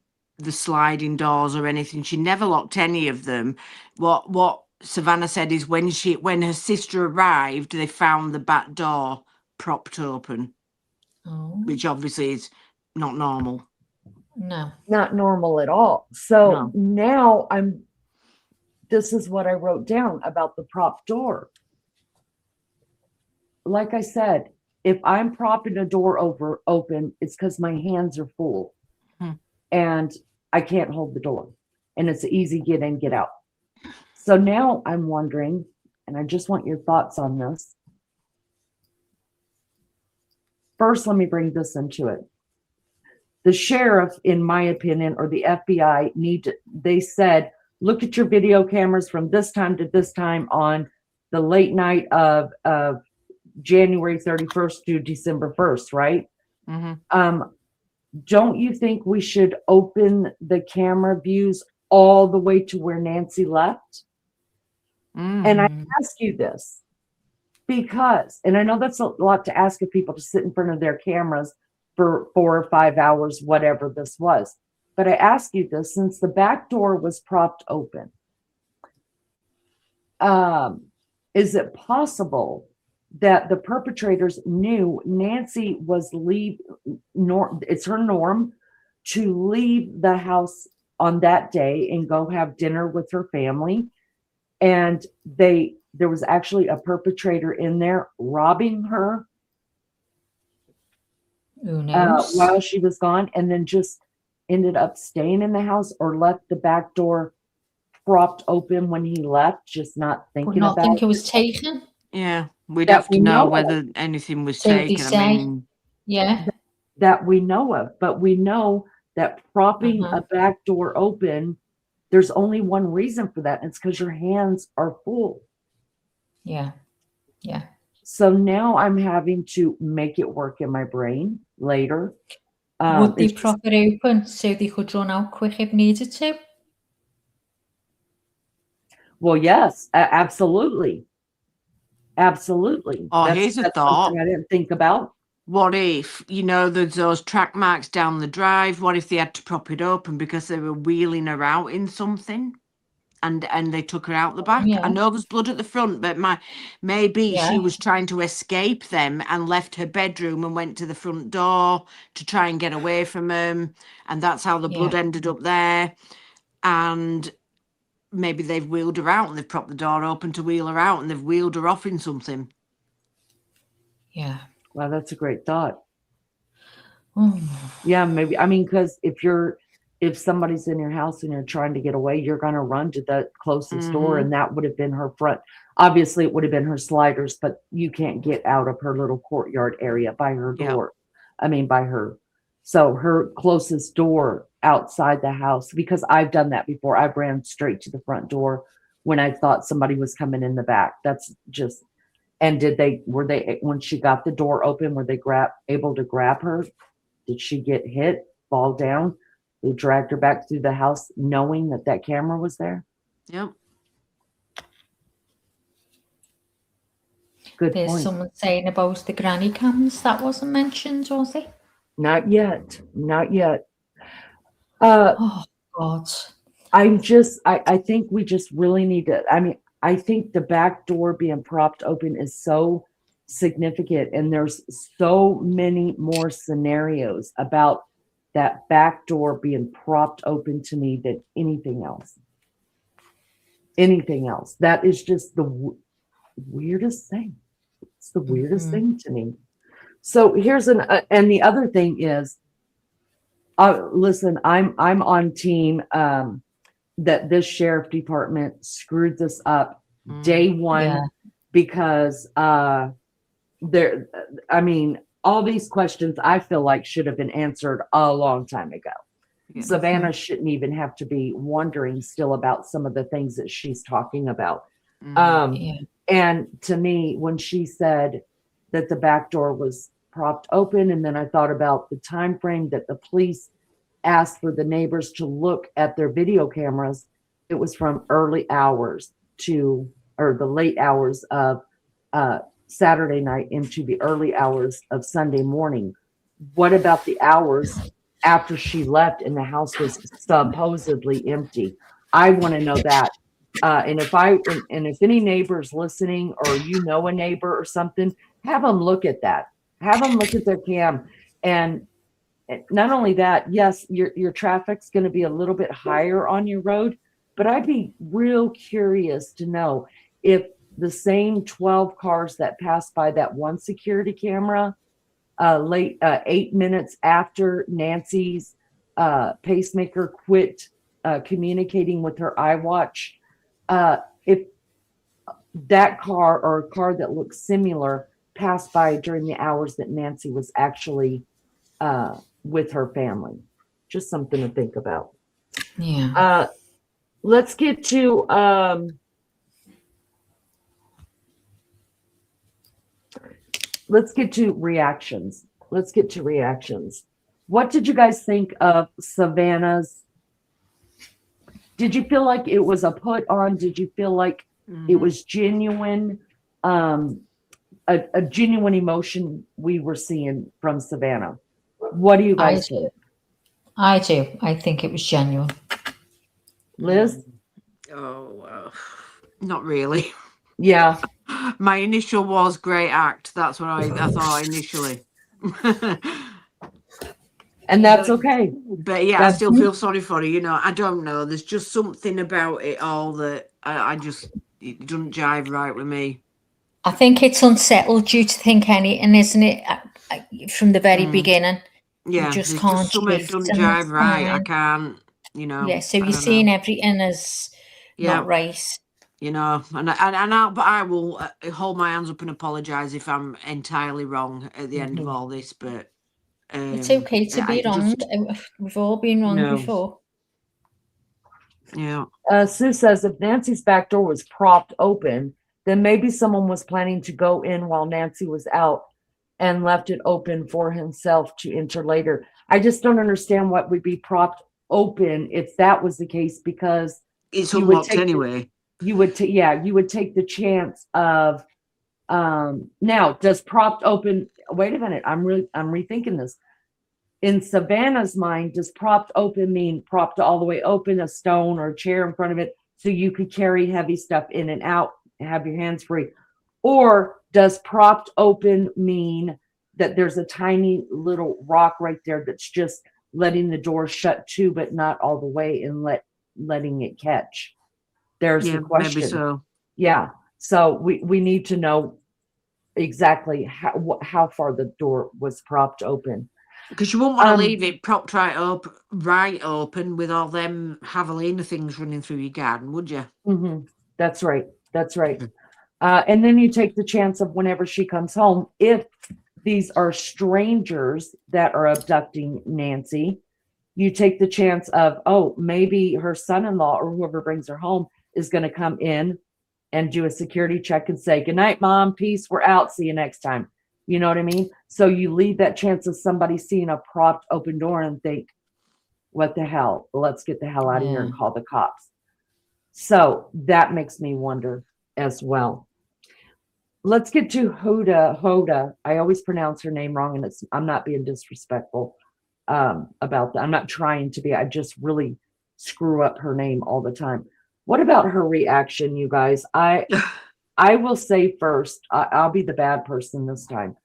sliding doors or anything. She never locked any of them. What Savannah said is when her sister arrived, they found the back door propped open, which obviously is not normal. No, not normal at all. So now this is what I wrote down about the prop door. Like I said, if I'm propping a door open, it's because my hands are full and I can't hold the door, and it's an easy get in, get out. So now I'm wondering, and I just want your thoughts on this. First, let me bring this into it. The sheriff, in my opinion, or the FBI they said, look at your video cameras from this time to this time on the late night of January 31st to December 1st, right? Mm-hmm. Don't you think we should open the camera views all the way to where Nancy left? Mm-hmm. And I ask you this because, and I know that's a lot to ask of people to sit in front of their cameras for 4 or 5 hours, whatever this was. But I ask you this, since the back door was propped open, is it possible that the perpetrators knew Nancy was it's her norm to leave the house on that day and go have dinner with her family, and there was actually a perpetrator in there robbing her while she was gone, and then just ended up staying in the house, or left the back door propped open when he left, just not thinking about it? Think it was taken. Yeah, we'd have to know whether anything was taken. I mean, yeah, that we know of, but we know that propping a back door open, there's only one reason for that, and it's because your hands are full. Yeah. So now I'm having to make it work in my brain later. Would they prop it open so they could run out quick if needed to? Well, yes, absolutely. Absolutely. Oh, here's a thought. I didn't think about. What if, there's those track marks down the drive? What if they had to prop it open because they were wheeling her out in something? And they took her out the back. Yeah. I know there's blood at the front, but maybe she was trying to escape them and left her bedroom and went to the front door to try and get away from them. And that's how the blood ended up there. And maybe they've wheeled her out and they've propped the door open to wheel her out and they've wheeled her off in something. Yeah. Wow, that's a great thought. Oh. Yeah, maybe. I mean, because if somebody's in your house and you're trying to get away, you're going to run to the closest door, and that would have been her front. Obviously, it would have been her sliders, but you can't get out of her little courtyard area by her door. I mean, by her. So her closest door outside the house, because I've done that before. I ran straight to the front door when I thought somebody was coming in the back. That's just. And were they when she got the door open, were they able to grab her? Did she get hit, fall down? They dragged her back through the house knowing that camera was there? Yep. Good There's point. someone saying about the granny cams. That wasn't mentioned, was it? Not yet. Oh, God. I think we just really need to, I think the back door being propped open is so significant, and there's so many more scenarios about that back door being propped open to me than anything else. That is just the weirdest thing. It's the weirdest thing to me. So here's and the other thing is, listen, I'm on team that this sheriff department screwed this up day one, because all these questions I feel like should have been answered a long time ago. Savannah shouldn't even have to be wondering still about some of the things that she's talking about. And to me, when she said that the back door was propped open, and then I thought about the time frame that the police asked for the neighbors to look at their video cameras, it was from early hours or the late hours of Saturday night into the early hours of Sunday morning. What about the hours after she left and the house was supposedly empty? I want to know that. And if any neighbors listening, or a neighbor or something, have them look at that. Have them look at their cam. And not only that, yes, your traffic's going to be a little bit higher on your road, but I'd be real curious to know if the same 12 cars that passed by that one security camera 8 minutes after Nancy's pacemaker quit communicating with her iWatch if that car or a car that looks similar passed by during the hours that Nancy was actually with her family. Just something to think about. Yeah. Let's get to reactions. What did you guys think of Savannah's? Did you feel like it was a put on? Did you feel like it was genuine? A genuine emotion we were seeing from Savannah. What do you guys think? I do. I think it was genuine. Liz? Oh, not really. Yeah. My initial was great act. That's what I thought initially. And that's okay. But yeah, I still feel sorry for her. You know, I don't know. There's just something about it all that it doesn't jive right with me. I think it's unsettled you to think anything, isn't it? From the very beginning. Yeah, you just can't. Something doesn't jive right. I can't, you know. Yeah, so you're seeing everything as not right. You know, but I will hold my hands up and apologise if I'm entirely wrong at the end of all this. But it's okay to be wrong. We've all been wrong before. Yeah. Sue says if Nancy's back door was propped open, then maybe someone was planning to go in while Nancy was out and left it open for himself to enter later. I just don't understand what would be propped open if that was the case, because it's unlocked anyway. You would take the chance of now does propped open, wait a minute, I'm rethinking this. In Savannah's mind, does propped open mean propped all the way open, a stone or a chair in front of it so you could carry heavy stuff in and out and have your hands free? Or does propped open mean that there's a tiny little rock right there that's just letting the door shut too, but not all the way, and letting it catch? There's the question. Maybe so. Yeah. So we need to know exactly how far the door was propped open. Because you wouldn't want to leave it propped right open with all them javelina things running through your garden, would you? Mm-hmm. That's right. And then you take the chance of whenever she comes home, if these are strangers that are abducting Nancy, you take the chance of, maybe her son-in-law or whoever brings her home is going to come in and do a security check and say, good night, Mom, peace, we're out, see you next time. You know what I mean? So you leave that chance of somebody seeing a propped open door and think, what the hell? Let's get the hell out of here and call the cops. So that makes me wonder as well. Let's get to Hoda. I always pronounce her name wrong, and I'm not being disrespectful about that. I'm not trying to be. I just really screw up her name all the time. What about her reaction, you guys? I will say first, I'll be the bad person this time.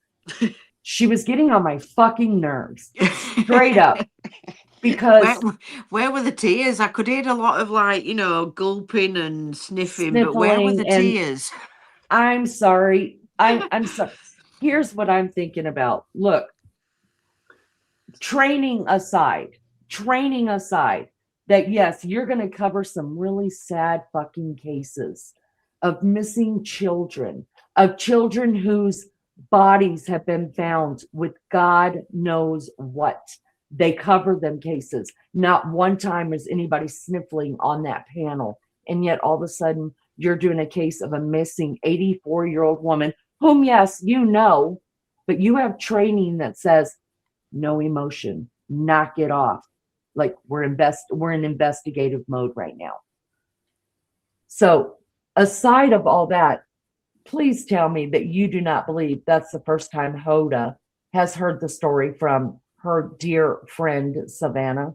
She was getting on my fucking nerves, straight up. Because where were the tears? I could hear a lot of gulping and sniffing, but where were the tears? I'm sorry. I'm sorry. Here's what I'm thinking about. Look, training aside, that yes, you're going to cover some really sad fucking cases of missing children, of children whose bodies have been found with God knows what. They cover them cases. Not one time is anybody sniffling on that panel. And yet all of a sudden you're doing a case of a missing 84-year-old woman whom, yes, you know, but you have training that says no emotion, knock it off. Like we're in investigative mode right now. So aside of all that, please tell me that you do not believe that's the first time Hoda has heard the story from her dear friend, Savannah.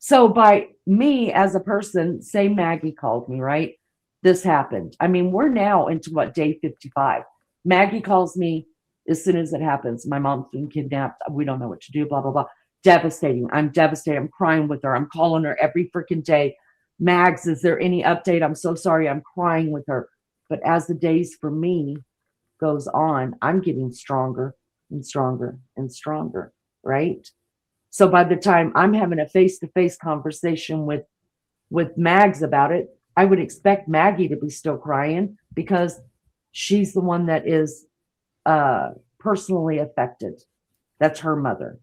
So by me as a person, say Maggie called me, right? This happened. I mean, we're now into day 55. Maggie calls me as soon as it happens. My mom's been kidnapped. We don't know what to do, blah, blah, blah. Devastating. I'm devastated. I'm crying with her. I'm calling her every freaking day. Mags, is there any update? I'm so sorry. I'm crying with her. But as the days for me goes on, I'm getting stronger and stronger and stronger, right? So by the time I'm having a face-to-face conversation with Mags about it, I would expect Maggie to be still crying because she's the one that is personally affected. That's her mother.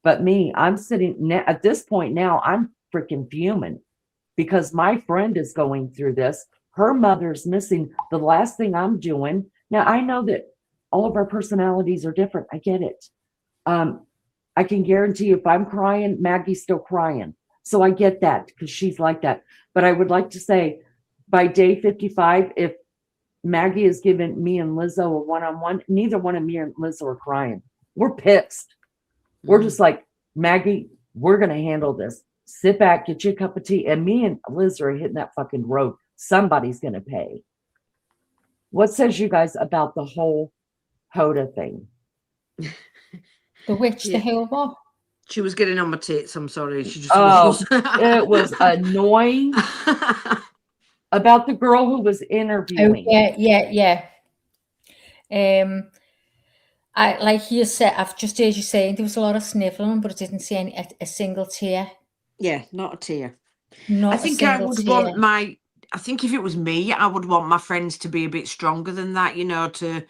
But me, I'm sitting at this point now, I'm freaking fuming because my friend is going through this. Her mother's missing. The last thing I'm doing. Now, I know that all of our personalities are different. I get it. I can guarantee you if I'm crying, Maggie's still crying. So I get that because she's like that. But I would like to say by day 55, if Maggie has given me and Lizzo a one-on-one, neither one of me and Lizzo are crying. We're pissed. We're just like, Maggie, we're going to handle this. Sit back, get you a cup of tea. And me and Liz are hitting that fucking road. Somebody's going to pay. What says you guys about the whole Hoda thing? The witch, the whole what? She was getting on my tits. I'm sorry. She just was. It was annoying. About the girl who was interviewing. Oh, yeah. I like you said. I've just heard you saying there was a lot of sniffling, but I didn't see a single tear. Yeah, not a tear. Not I think a I single would tear. want my. I think if it was me, I would want my friends to be a bit stronger than that. You know, to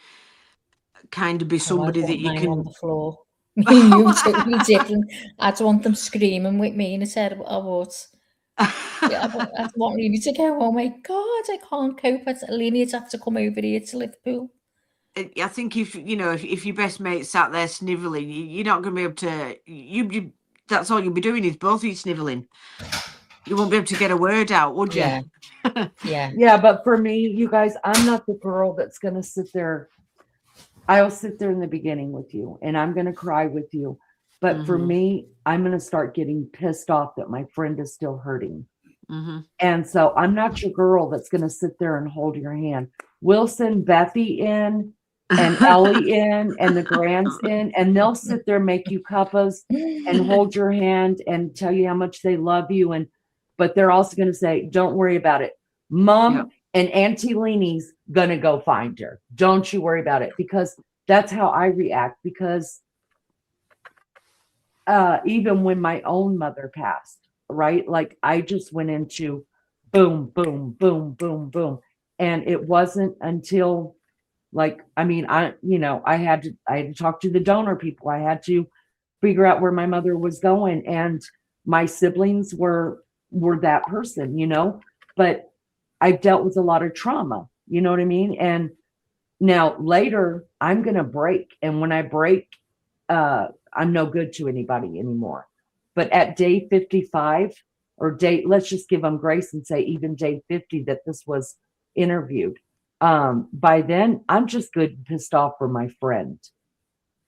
kind of be somebody that you can. On the floor. You totally didn't. I'd want them screaming with me in a set of awards. I want Lily to go, oh my God, I can't cope. Lily'd have to come over here to Liverpool. I think if your best mate sat there snivelling, you're not going to be able to. You that's all you'll be doing is both of you snivelling. You won't be able to get a word out, would you? Yeah. But for me, you guys, I'm not the girl that's going to sit there. I'll sit there in the beginning with you and I'm going to cry with you. But for me, I'm going to start getting pissed off that my friend is still hurting. And so I'm not your girl that's going to sit there and hold your hand. We'll send Bethany in and Ellie in and the Grands in, and they'll sit there, make you cuppas and hold your hand and tell you how much they love you. But they're also going to say, don't worry about it. Mom and Auntie Leanie's going to go find her. Don't you worry about it. Because that's how I react. Because even when my own mother passed, right? Like I just went into boom, boom, boom, boom, boom. And it wasn't until I had to talk to the donor people. I had to figure out where my mother was going. And my siblings were that person, but I've dealt with a lot of trauma, you know what I mean? And now later I'm going to break. And when I break, I'm no good to anybody anymore. But at day 55 or let's just give them grace and say even day 50 that this was interviewed. By then I'm just good and pissed off for my friend.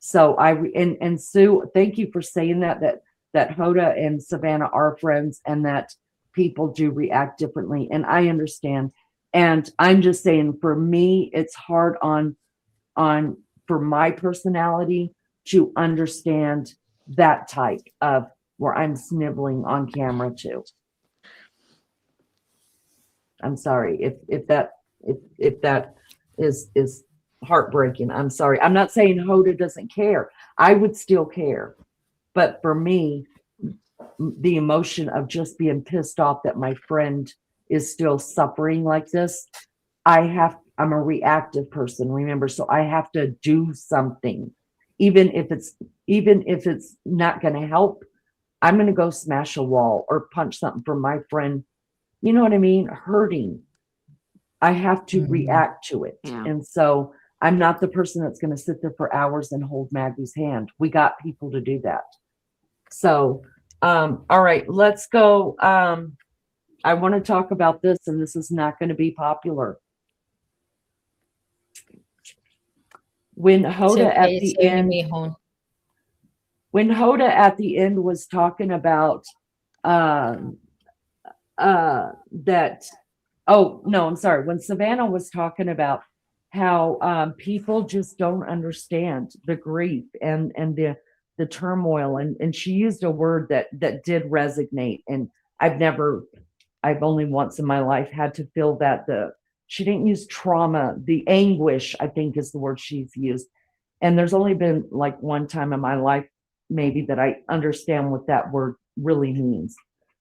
So and Sue, thank you for saying that Hoda and Savannah are friends and that people do react differently. And I understand. And I'm just saying for me, it's hard for my personality to understand that type of where I'm sniveling on camera too. I'm sorry if that is heartbreaking. I'm sorry. I'm not saying Hoda doesn't care. I would still care. But for me, the emotion of just being pissed off that my friend is still suffering like this, I'm a reactive person, remember, so I have to do something. Even if it's not going to help, I'm going to go smash a wall or punch something for my friend. You know what I mean? Hurting. I have to react to it. Yeah. And so I'm not the person that's going to sit there for hours and hold Maggie's hand. We got people to do that. So, all right, let's go. I want to talk about this, and this is not going to be popular. When Hoda at the end was talking about that. Oh no, I'm sorry. When Savannah was talking about how people just don't understand the grief and the turmoil, and she used a word that did resonate. And I've only once in my life had to feel that she didn't use trauma, the anguish, I think is the word she's used. And there's only been like one time in my life, maybe, that I understand what that word really means.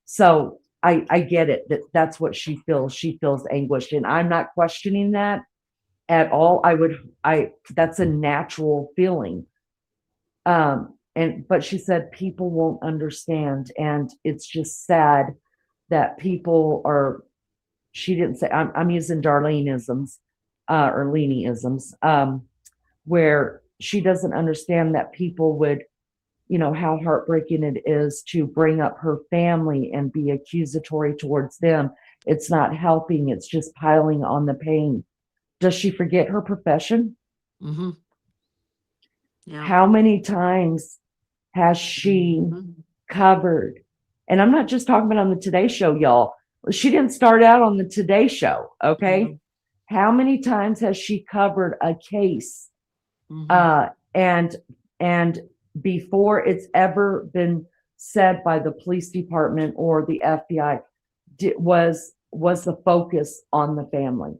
So I get it that's what she feels. She feels anguished, and I'm not questioning that at all. That's a natural feeling. But she said people won't understand, and it's just sad that people are. She didn't say. I'm using Darleneisms, or Leanieisms, where she doesn't understand that people would, how heartbreaking it is to bring up her family and be accusatory towards them. It's not helping. It's just piling on the pain. Does she forget her profession? Mm-hmm. Yeah. How many times has she covered? And I'm not just talking about on the Today Show, y'all. She didn't start out on the Today Show, okay? Mm-hmm. How many times has she covered a case? And before it's ever been said by the police department or the FBI, was the focus on the family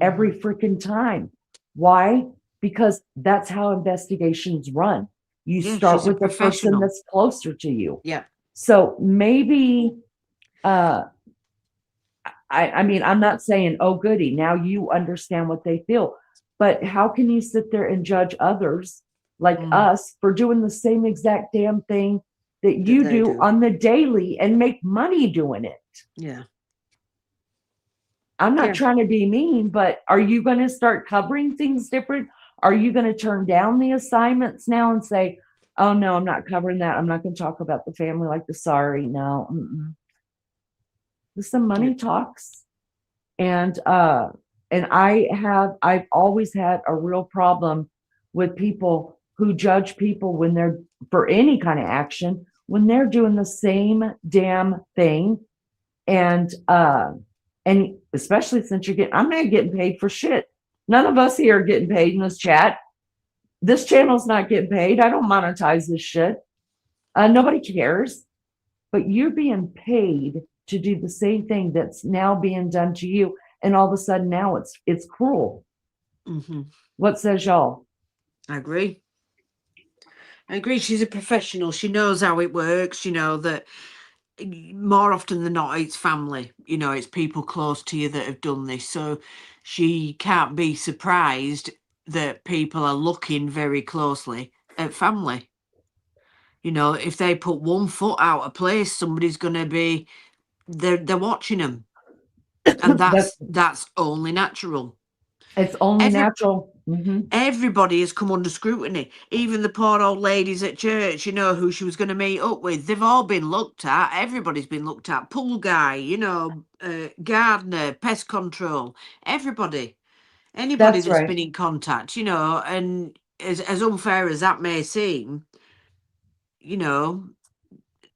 every freaking time. Why? Because that's how investigations run. You start with the person that's closer to you. Yeah. So maybe, I mean, I'm not saying, oh, goody, now you understand what they feel. But how can you sit there and judge others like us for doing the same exact damn thing that you do on the daily and make money doing it? Yeah. I'm not trying to be mean, but are you going to start covering things different? Are you going to turn down the assignments now and say, oh, no, I'm not covering that. I'm not going to talk about the family like the sorry. No. Some money talks. And I've always had a real problem with people who judge people when they're for any kind of action, when they're doing the same damn thing. And especially since I'm not getting paid for shit. None of us here are getting paid in this chat. This channel's not getting paid. I don't monetize this shit. Nobody cares. But you're being paid to do the same thing that's now being done to you. And all of a sudden now it's cruel. Mm-hmm. What says y'all? I agree. She's a professional. She knows how it works. That more often than not, it's family. It's people close to you that have done this. So she can't be surprised that people are looking very closely at family. If they put one foot out of place, somebody's going to be, they're watching them. And that's only natural. It's only natural. Mm-hmm. Everybody has come under scrutiny. Even the poor old ladies at church, who she was going to meet up with. They've all been looked at. Everybody's been looked at. Pool guy, gardener, pest control. Everybody. Anybody that's been in contact, and as unfair as that may seem,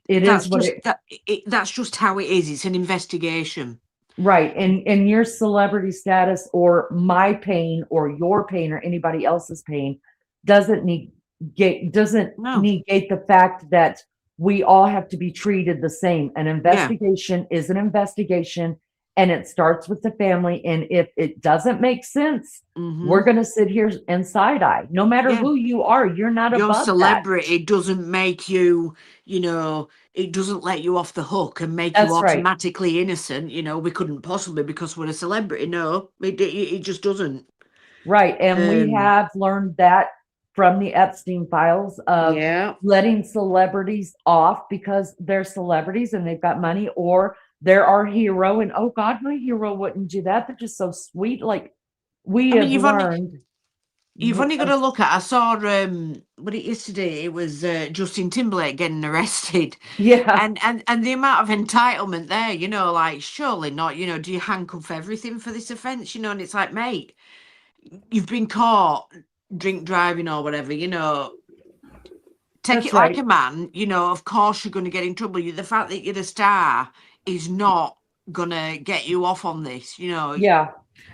that's just how it is. It's an investigation. Right. And your celebrity status or my pain or your pain or anybody else's pain doesn't negate the fact that we all have to be treated the same. An investigation is an investigation, and it starts with the family. And if it doesn't make sense, we're going to sit here and side eye. No matter who you are, you're not above that. Your celebrity doesn't make you, it doesn't let you off the hook and make you automatically innocent. We couldn't possibly because we're a celebrity. No, it just doesn't. Right. And we have learned that from the Epstein files of letting celebrities off because they're celebrities and they've got money, or they're our hero. And oh God, my hero wouldn't do that. They're just so sweet. Like you've learned. You've only got to look at, I saw, yesterday, it was Justin Timberlake getting arrested. Yeah. And the amount of entitlement there, surely not, do you handcuff everything for this offence, and it's like, mate, you've been caught drink driving or whatever, take it like a man, of course you're going to get in trouble. The fact that you're a star is not going to get you off on this, Yeah.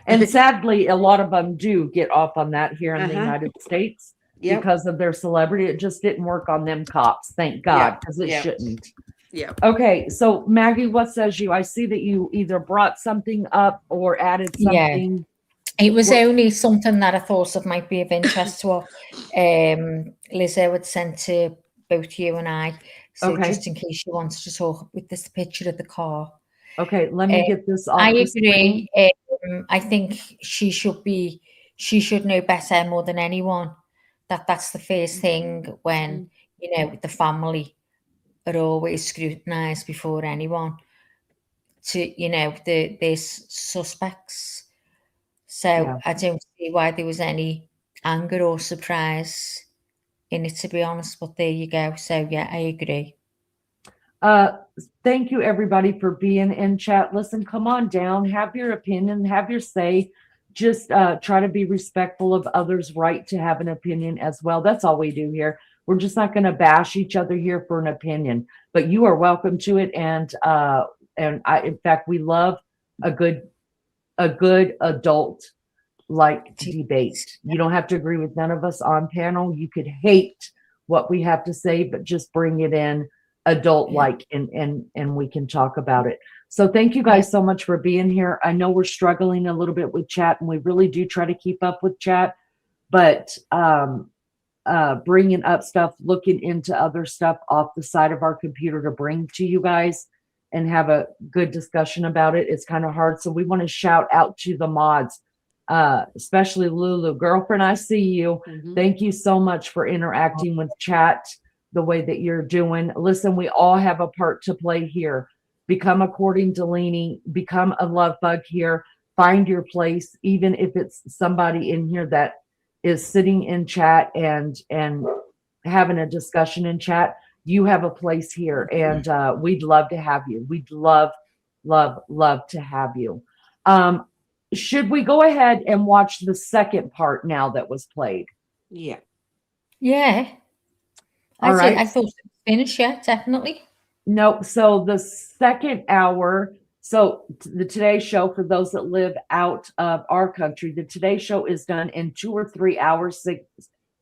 And sadly, a lot of them do get off on that here in the United States because of their celebrity. It just didn't work on them cops, thank God, because it shouldn't. Yeah. Okay, so Maggie, what says you? I see that you either brought something up or added something. Yeah. It was only something that I thought of might be of interest to what Lizzo had sent to both you and I. So just in case you wanted to talk with this picture of the car. Okay, let me get this off. I the agree. screen. I think she should know better more than anyone. That's the first thing when, the family are always scrutinised before anyone to, their suspects. So I don't see why there was any anger or surprise in it, to be honest, but there you go. So yeah, I agree. Thank you everybody for being in chat. Listen, come on down, have your opinion, have your say. Just try to be respectful of others' right to have an opinion as well. That's all we do here. We're just not going to bash each other here for an opinion, but you are welcome to it. And in fact, we love a good adult like debate. You don't have to agree with none of us on panel. You could hate what we have to say, but just bring it in adult like, and we can talk about it. So thank you guys so much for being here. I know we're struggling a little bit with chat, and we really do try to keep up with chat, but bringing up stuff, looking into other stuff off the side of our computer to bring to you guys and have a good discussion about it, it's kind of hard. So we want to shout out to the mods, especially Lulu. Girlfriend, I see you. Thank you so much for interacting with chat the way that you're doing. Listen, we all have a part to play here. Become according to Leanie, become a love bug here, find your place, even if it's somebody in here that is sitting in chat and having a discussion in chat. You have a place here, and we'd love to have you. We'd love to have you. Should we go ahead and watch the second part now that was played? Yeah. All right. I thought it was finished. Yeah, definitely. No, so the second hour, so the Today Show, for those that live out of our country, the Today Show is done in 2 or 3 hour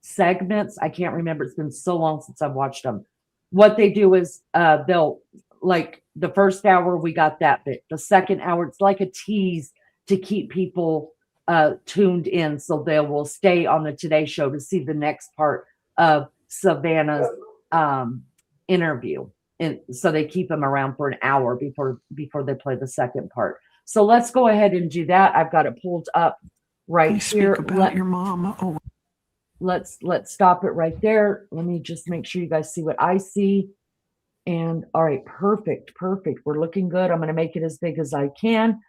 segments. I can't remember. It's been so long since I've watched them. What they do is they'll, like the first hour, we got that bit. The second hour, it's like a tease to keep people tuned in, so they will stay on the Today Show to see the next part of Savannah's interview. And so they keep them around for an hour before they play the second part. So let's go ahead and do that. I've got it pulled up right here. Speak about your mom. Oh, let's stop it right there. Let me just make sure you guys see what I see. And all right, perfect. We're looking good. I'm going to make it as big as I can.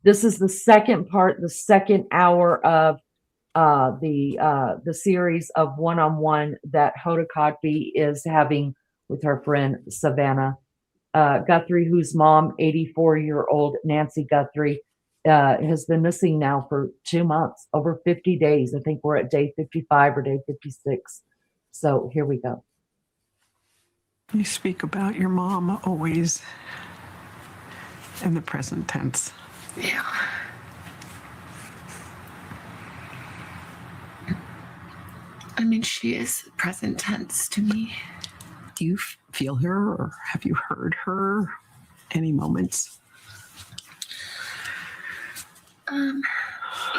This is the second part, the second hour of the series of one-on-one that Hoda Kotb is having with her friend Savannah Guthrie, whose mom, 84-year-old Nancy Guthrie, has been missing now for 2 months, over 50 days. I think we're at day 55 or day 56. So here we go. You speak about your mom always in the present tense. Yeah. I mean, she is present tense to me. Do you feel her, or have you heard her any moments?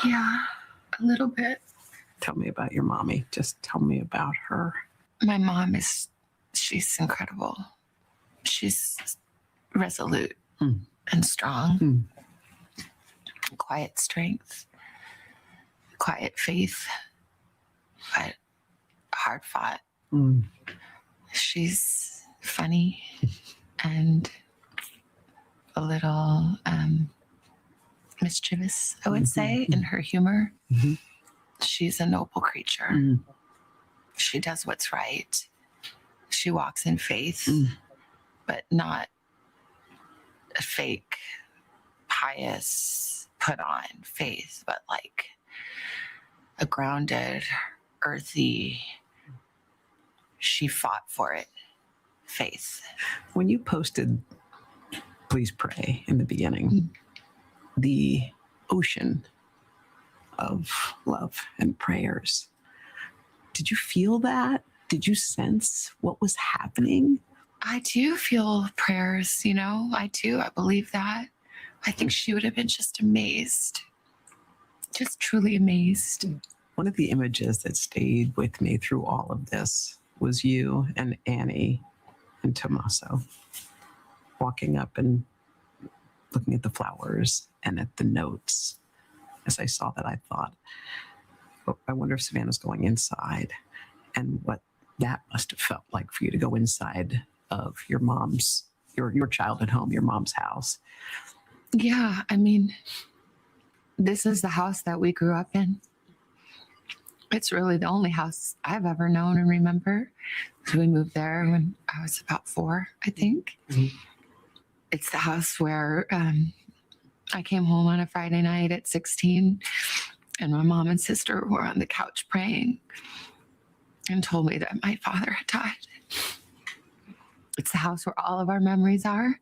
Yeah, a little bit. Tell me about your mommy. Just tell me about her. My mom she's incredible. She's resolute and strong. Quiet strength, quiet faith, but hard fought. She's funny and a little mischievous, I would say, in her humor. She's a noble creature. She does what's right. She walks in faith, but not a fake, pious, put on faith, but like a grounded, earthy, she fought for it faith. When you posted Please Pray in the beginning, the ocean of love and prayers, did you feel that? Did you sense what was happening? I do feel prayers, I do. I believe that. I think she would have been just amazed, just truly amazed. One of the images that stayed with me through all of this was you and Annie and Tommaso walking up and looking at the flowers and at the notes. As I saw that, I thought, oh, I wonder if Savannah's going inside, and what that must have felt like for you to go inside of your mom's, your childhood home, your mom's house. Yeah, I mean, this is the house that we grew up in. It's really the only house I've ever known and remember. So we moved there when I was about 4, I think. Mm-hmm. It's the house where I came home on a Friday night at 16, and my mom and sister were on the couch praying and told me that my father had died. It's the house where all of our memories are,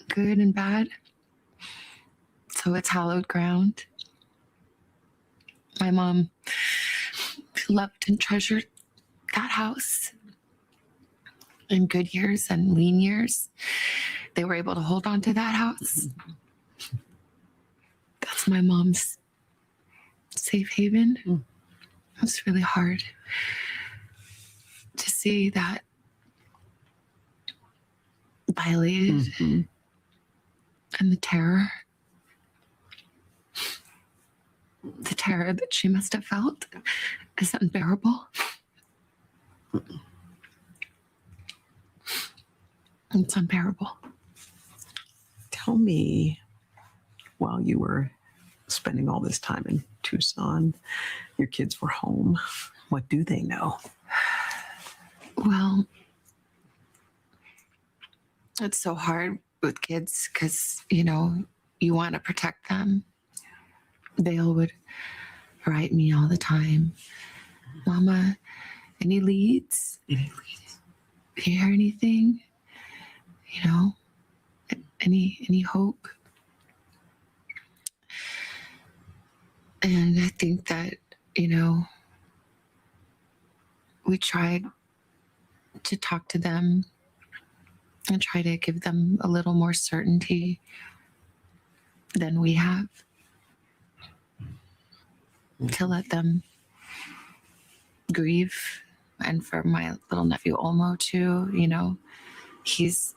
good and bad. So it's hallowed ground. My mom loved and treasured that house. In good years and lean years, they were able to hold on to that house. That's my mom's safe haven. It was really hard to see that violated, and the terror that she must have felt is unbearable. It's unbearable. Tell me, while you were spending all this time in Tucson, your kids were home, what do they know? Well, it's so hard with kids because, you know, you want to protect them. Dale would write me all the time, Mama, any leads? Do you hear anything? You know, any hope? And I think that, you know, we tried to talk to them and try to give them a little more certainty than we have, to let them grieve. And for my little nephew Olmo too, you know, there's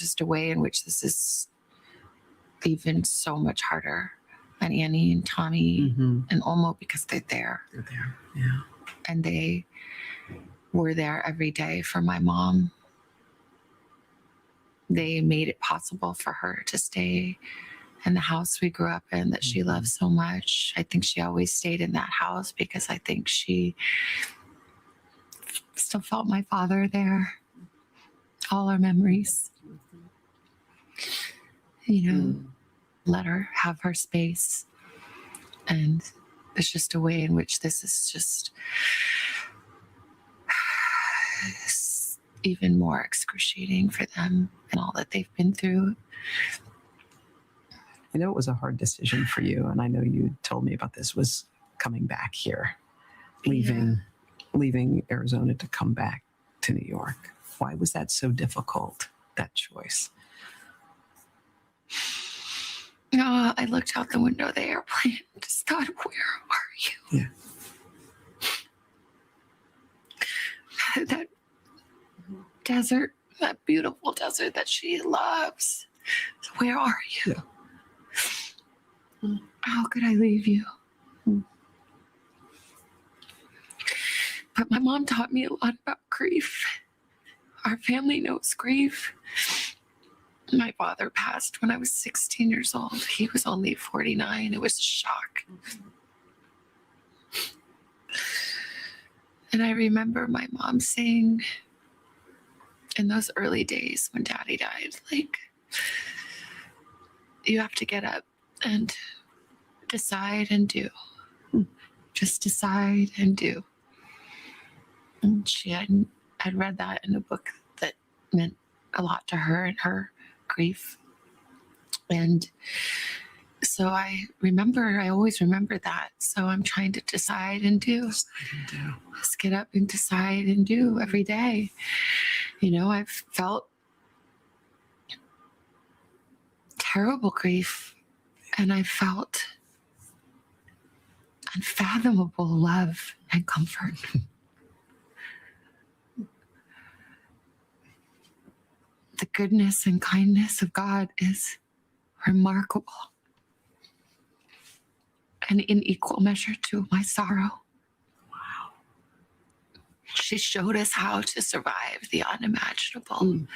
just a way in which this is even so much harder on Annie and Tommy and Olmo, because they're there. They're there, yeah. And they were there every day for my mom. They made it possible for her to stay in the house we grew up in that she loved so much. I think she always stayed in that house because I think she still felt my father there. All our memories. You know, let her have her space. And it's just a way in which this is just even more excruciating for them and all that they've been through. I know it was a hard decision for you, and I know you told me about this, was coming back here, leaving Arizona to come back to New York. Why was that so difficult, that choice? I looked out the window of the airplane and just thought, where are you? Yeah. That desert, that beautiful desert that she loves. Where are you? Yeah. How could I leave you? But my mom taught me a lot about grief. Our family knows grief. My father passed when I was 16 years old. He was only 49. It was a shock. And I remember my mom saying in those early days when Daddy died, like, you have to get up and decide and do. Just decide and do. And she had read that in a book that meant a lot to her and her grief. And so I always remember that. So I'm trying to decide and do. Just get up and decide and do every day. You know, I've felt terrible grief, and I felt unfathomable love and comfort. the goodness and kindness of God is remarkable and in equal measure to my sorrow. Wow. She showed us how to survive the unimaginable.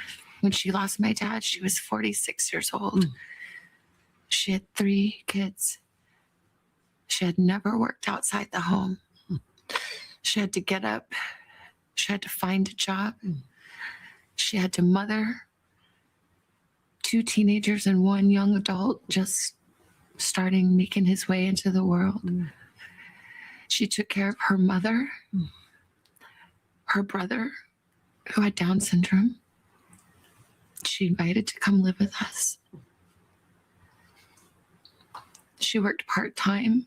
When she lost my dad, she was 46 years old. She had 3 kids. She had never worked outside the home. She had to get up. She had to find a job. She had to mother 2 teenagers and 1 young adult just starting making his way into the world. She took care of her mother, her brother, who had Down syndrome. She invited to come live with us. She worked part-time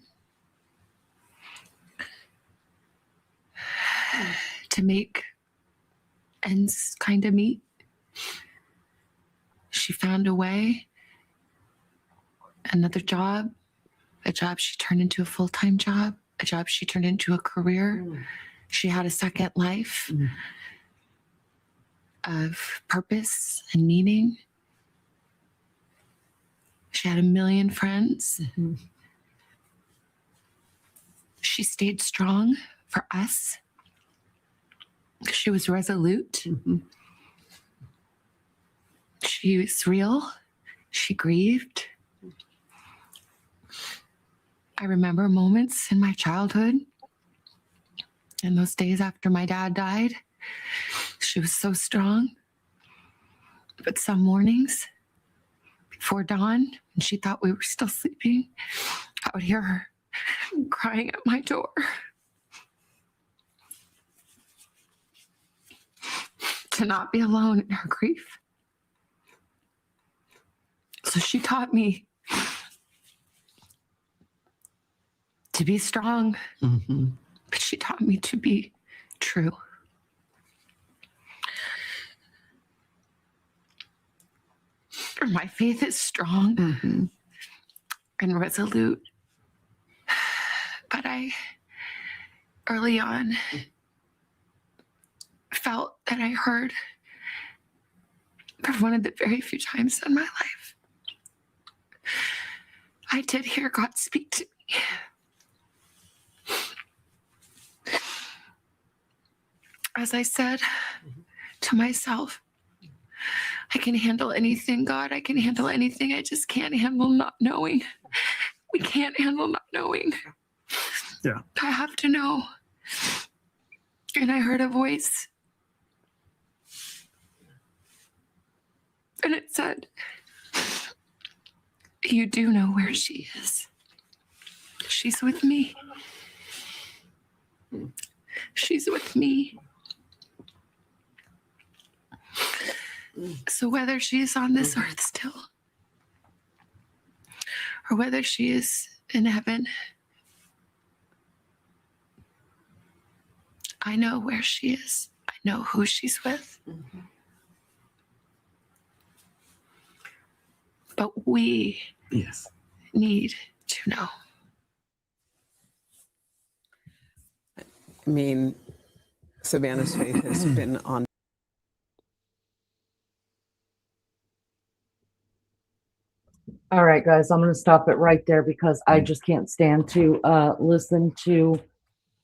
to make ends kind of meet. She found a way, another job, a job she turned into a full-time job, a job she turned into a career. She had a second life of purpose and meaning. She had a million friends. She stayed strong for us. She was resolute. She was real. She grieved. I remember moments in my childhood and those days after my dad died. She was so strong. But some mornings before dawn, when she thought we were still sleeping, I would hear her crying at my door. To not be alone in her grief. So she taught me to be strong, but she taught me to be true. My faith is strong and resolute, but I early on felt that I heard, for one of the very few times in my life, I did hear God speak to me. As I said to myself, I can handle anything, God. I can handle anything. I just can't handle not knowing. We can't handle not knowing. Yeah. I have to know. And I heard a voice. And it said, you do know where she is. She's with me. She's with me. So whether she is on this earth still, or whether she is in heaven, I know where she is. I know who she's with. But we need to know. I mean, Savannah's faith has been on. All right, guys, I'm going to stop it right there because I just can't stand to listen to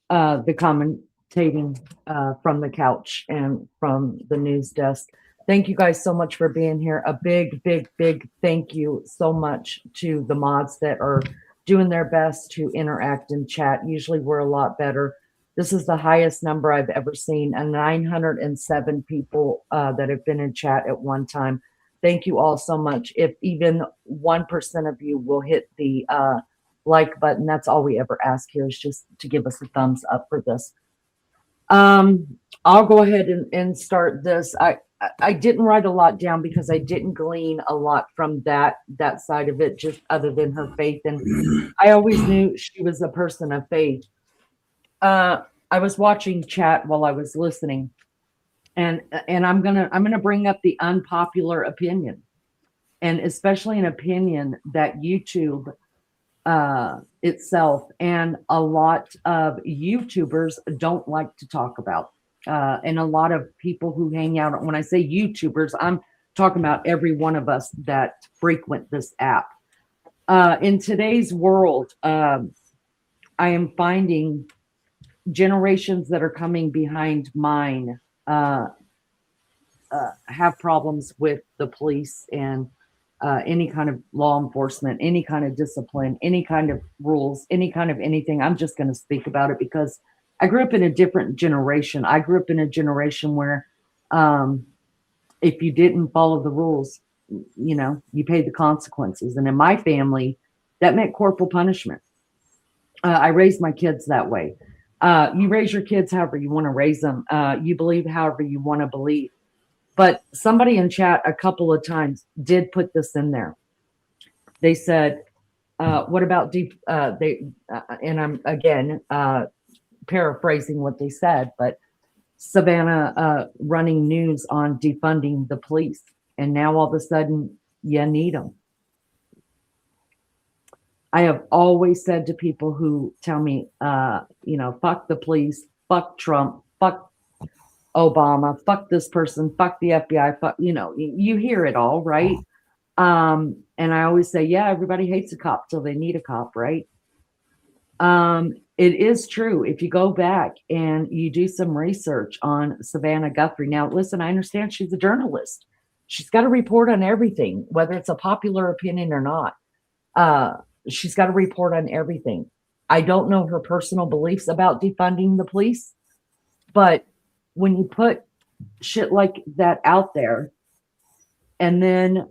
the commentating from the couch and from the news desk. Thank you guys so much for being here. A big, big, big thank you so much to the mods that are doing their best to interact in chat. Usually we're a lot better. This is the highest number I've ever seen, and 907 people that have been in chat at one time. Thank you all so much. If even 1% of you will hit the like button, that's all we ever ask here, is just to give us a thumbs up for this. I'll go ahead and start this. I didn't write a lot down because I didn't glean a lot from that side of it, just other than her faith. And I always knew she was a person of faith. I was watching chat while I was listening. And I'm gonna bring up the unpopular opinion, and especially an opinion that YouTube itself and a lot of YouTubers don't like to talk about, and a lot of people who hang out. When I say YouTubers, I'm talking about every one of us that frequent this app. In today's world, I am finding generations that are coming behind mine have problems with the police and any kind of law enforcement, any kind of discipline, any kind of rules, any kind of anything. I'm just going to speak about it because I grew up in a different generation. I grew up in a generation where if you didn't follow the rules, you know, you paid the consequences. And in my family, that meant corporal punishment. I raised my kids that way. You raise your kids however you want to raise them. You believe however you want to believe. But somebody in chat a couple of times did put this in there. They said, what about and I'm again paraphrasing what they said, but Savannah running news on defunding the police. And now all of a sudden you need them. I have always said to people who tell me, you know, fuck the police, fuck Trump, fuck Obama, fuck this person, fuck the FBI, fuck, you know, you hear it all, right? And I always say, yeah, everybody hates a cop till they need a cop, right? It is true. If you go back and you do some research on Savannah Guthrie. Now, listen, I understand she's a journalist. She's got to report on everything, whether it's a popular opinion or not. She's got to report on everything. I don't know her personal beliefs about defunding the police, but when you put shit like that out there, and then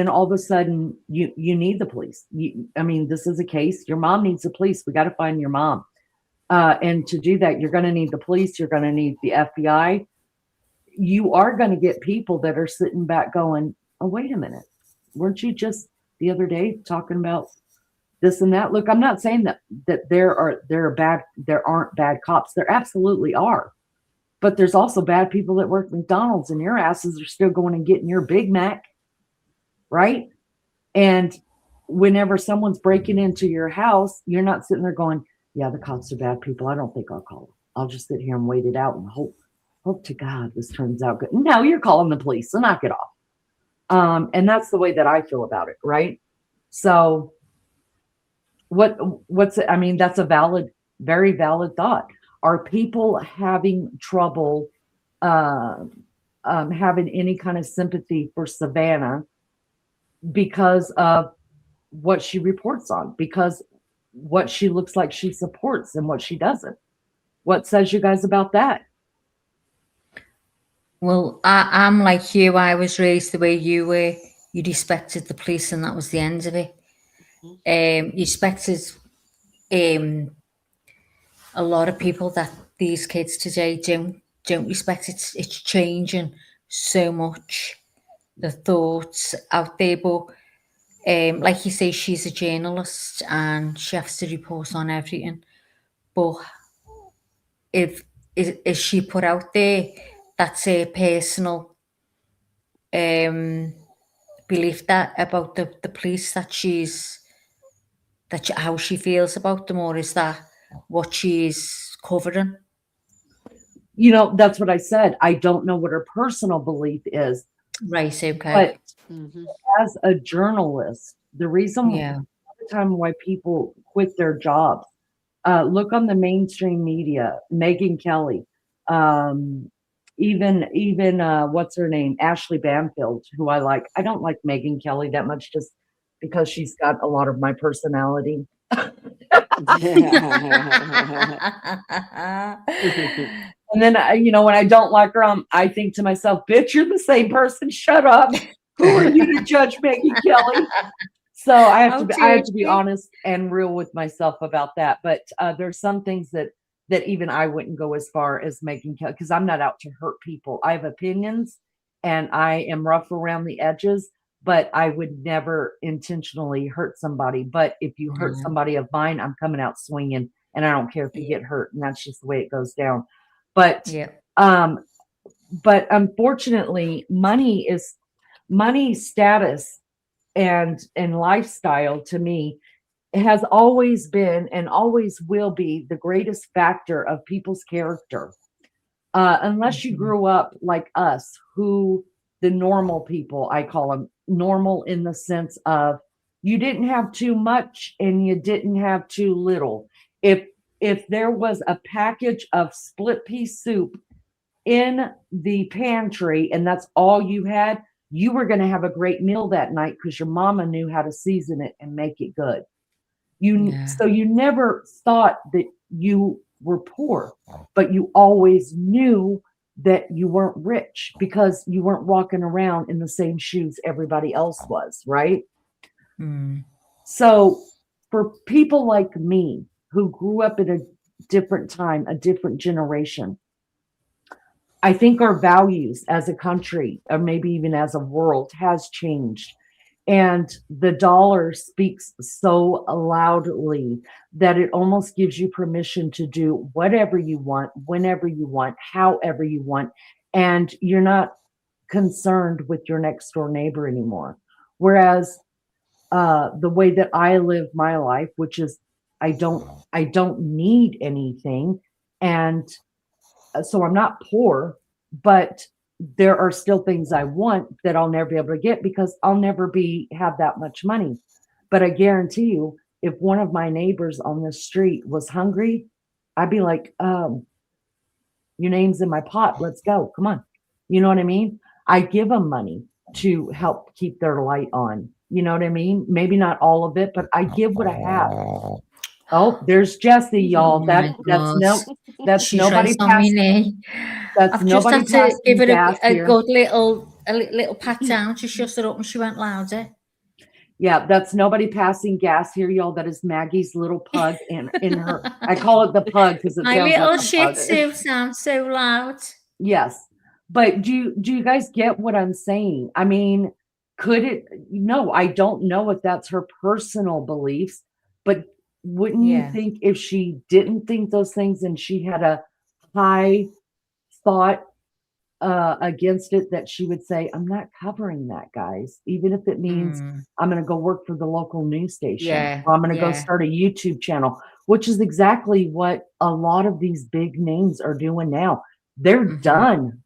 all of a sudden you need the police. I mean, this is a case. Your mom needs the police. We got to find your mom. And to do that, you're going to need the police. You're going to need the FBI. You are going to get people that are sitting back going, oh, wait a minute. Weren't you just the other day talking about this and that? Look, I'm not saying that there aren't bad cops. There absolutely are. But there's also bad people that work at McDonald's, and your asses are still going and getting your Big Mac, right? And whenever someone's breaking into your house, you're not sitting there going, yeah, the cops are bad people. I don't think I'll call them. I'll just sit here and wait it out and hope to God this turns out good. No, you're calling the police, so knock it off. And that's the way that I feel about it, right? So I mean, that's a very valid thought. Are people having trouble having any kind of sympathy for Savannah because of what she reports on, because what she looks like she supports and what she doesn't? What says you guys about that? Well, I'm like you. I was raised the way you were. You respected the police, and that was the end of it. You respected a lot of people that these kids today don't respect. It's changing so much, the thoughts out there. But like you say, she's a journalist and she has to report on everything. But if she put out there, that's a personal belief that about the police, how she feels about them, or is that what she's covering? You know, that's what I said. I don't know what her personal belief is. Right. Okay. But as a journalist, the reason all the time why people quit their jobs, look on the mainstream media, Megyn Kelly, even what's her name, Ashley Banfield, who I like. I don't like Megyn Kelly that much just because she's got a lot of my personality. And then, you know, when I don't like her, I think to myself, bitch, you're the same person. Shut up. Who are you to judge Megyn Kelly? So I have to be honest and real with myself about that. But there's some things that even I wouldn't go as far as Megyn Kelly, because I'm not out to hurt people. I have opinions and I am rough around the edges, but I would never intentionally hurt somebody. But if you hurt somebody of mine, I'm coming out swinging, and I don't care if you get hurt. And that's just the way it goes down. But but unfortunately, money, status, and lifestyle, to me, has always been and always will be the greatest factor of people's character. Unless you grew up like us, who the normal people, I call them normal in the sense of you didn't have too much and you didn't have too little. If there was a package of split pea soup in the pantry and that's all you had, you were going to have a great meal that night because your mama knew how to season it and make it good. So you never thought that you were poor, but you always knew that you weren't rich because you weren't walking around in the same shoes everybody else was, right? So for people like me who grew up in a different time, a different generation, I think our values as a country, or maybe even as a world, has changed. And the dollar speaks so loudly that it almost gives you permission to do whatever you want, whenever you want, however you want. And you're not concerned with your next door neighbor anymore. Whereas the way that I live my life, which is I don't need anything. And so I'm not poor, but there are still things I want that I'll never be able to get because I'll never have that much money. But I guarantee you, if one of my neighbors on the street was hungry, I'd be like, your name's in my pot. Let's go. Come on. You know what I mean? I give them money to help keep their light on. You know what I mean? Maybe not all of it, but I give what I have. Oh, there's Jessie, y'all. That's She's nobody right on me knee. I've just had to give it a good little pat down to shut her up and she went louder. Yeah, that's nobody passing gas here, y'all. That is Maggie's little pug in her. I call it the pug because it my sounds little like shih tzu sounds so loud. Yes, but do you guys get what I'm saying? I mean, could it? No, I don't know if that's her personal beliefs, but wouldn't you think if she didn't think those things and she had a high thought against it, that she would say, I'm not covering that, guys, even if it means I'm going to go work for the local news station, or I'm going to go start a YouTube channel, which is exactly what a lot of these big names are doing now. They're done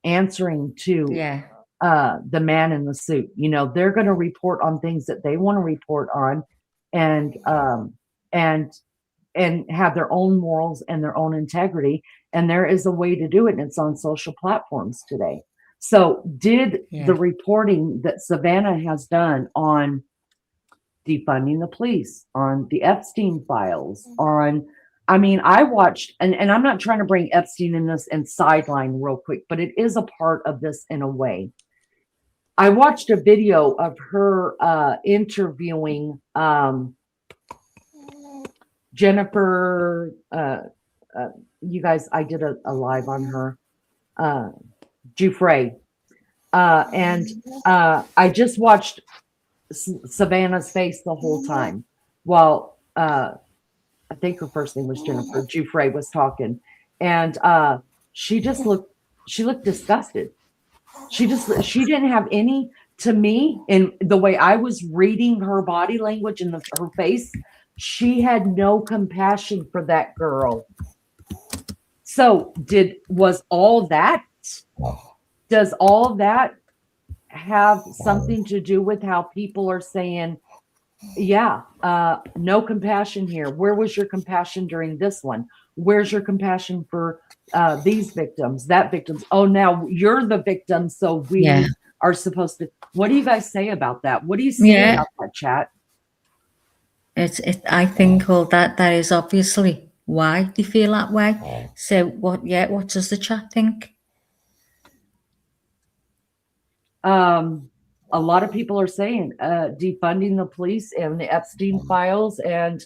answering to the man in the suit. You know, they're going to report on things that they want to report on, and have their own morals and their own integrity. And there is a way to do it, and it's on social platforms today. So did the reporting that Savannah has done on defunding the police, on the Epstein files, I watched, and I'm not trying to bring Epstein in this and sideline real quick, but it is a part of this in a way. I watched a video of her interviewing Jennifer, you guys, I did a live on her, Guthrie. And I just watched Savannah's face the whole time while I think her first name was Jennifer. Guthrie was talking, and she looked disgusted. She didn't have any, to me, in the way I was reading her body language and her face, she had no compassion for that girl. So does all that have something to do with how people are saying, no compassion here? Where was your compassion during this one? Where's your compassion for these victims, that victims? Oh, now you're the victim, so we are supposed to. What do you guys say about that? What do you say about that, chat? I think that is obviously why they feel that way. So what does the chat think? A lot of people are saying defunding the police and the Epstein files, and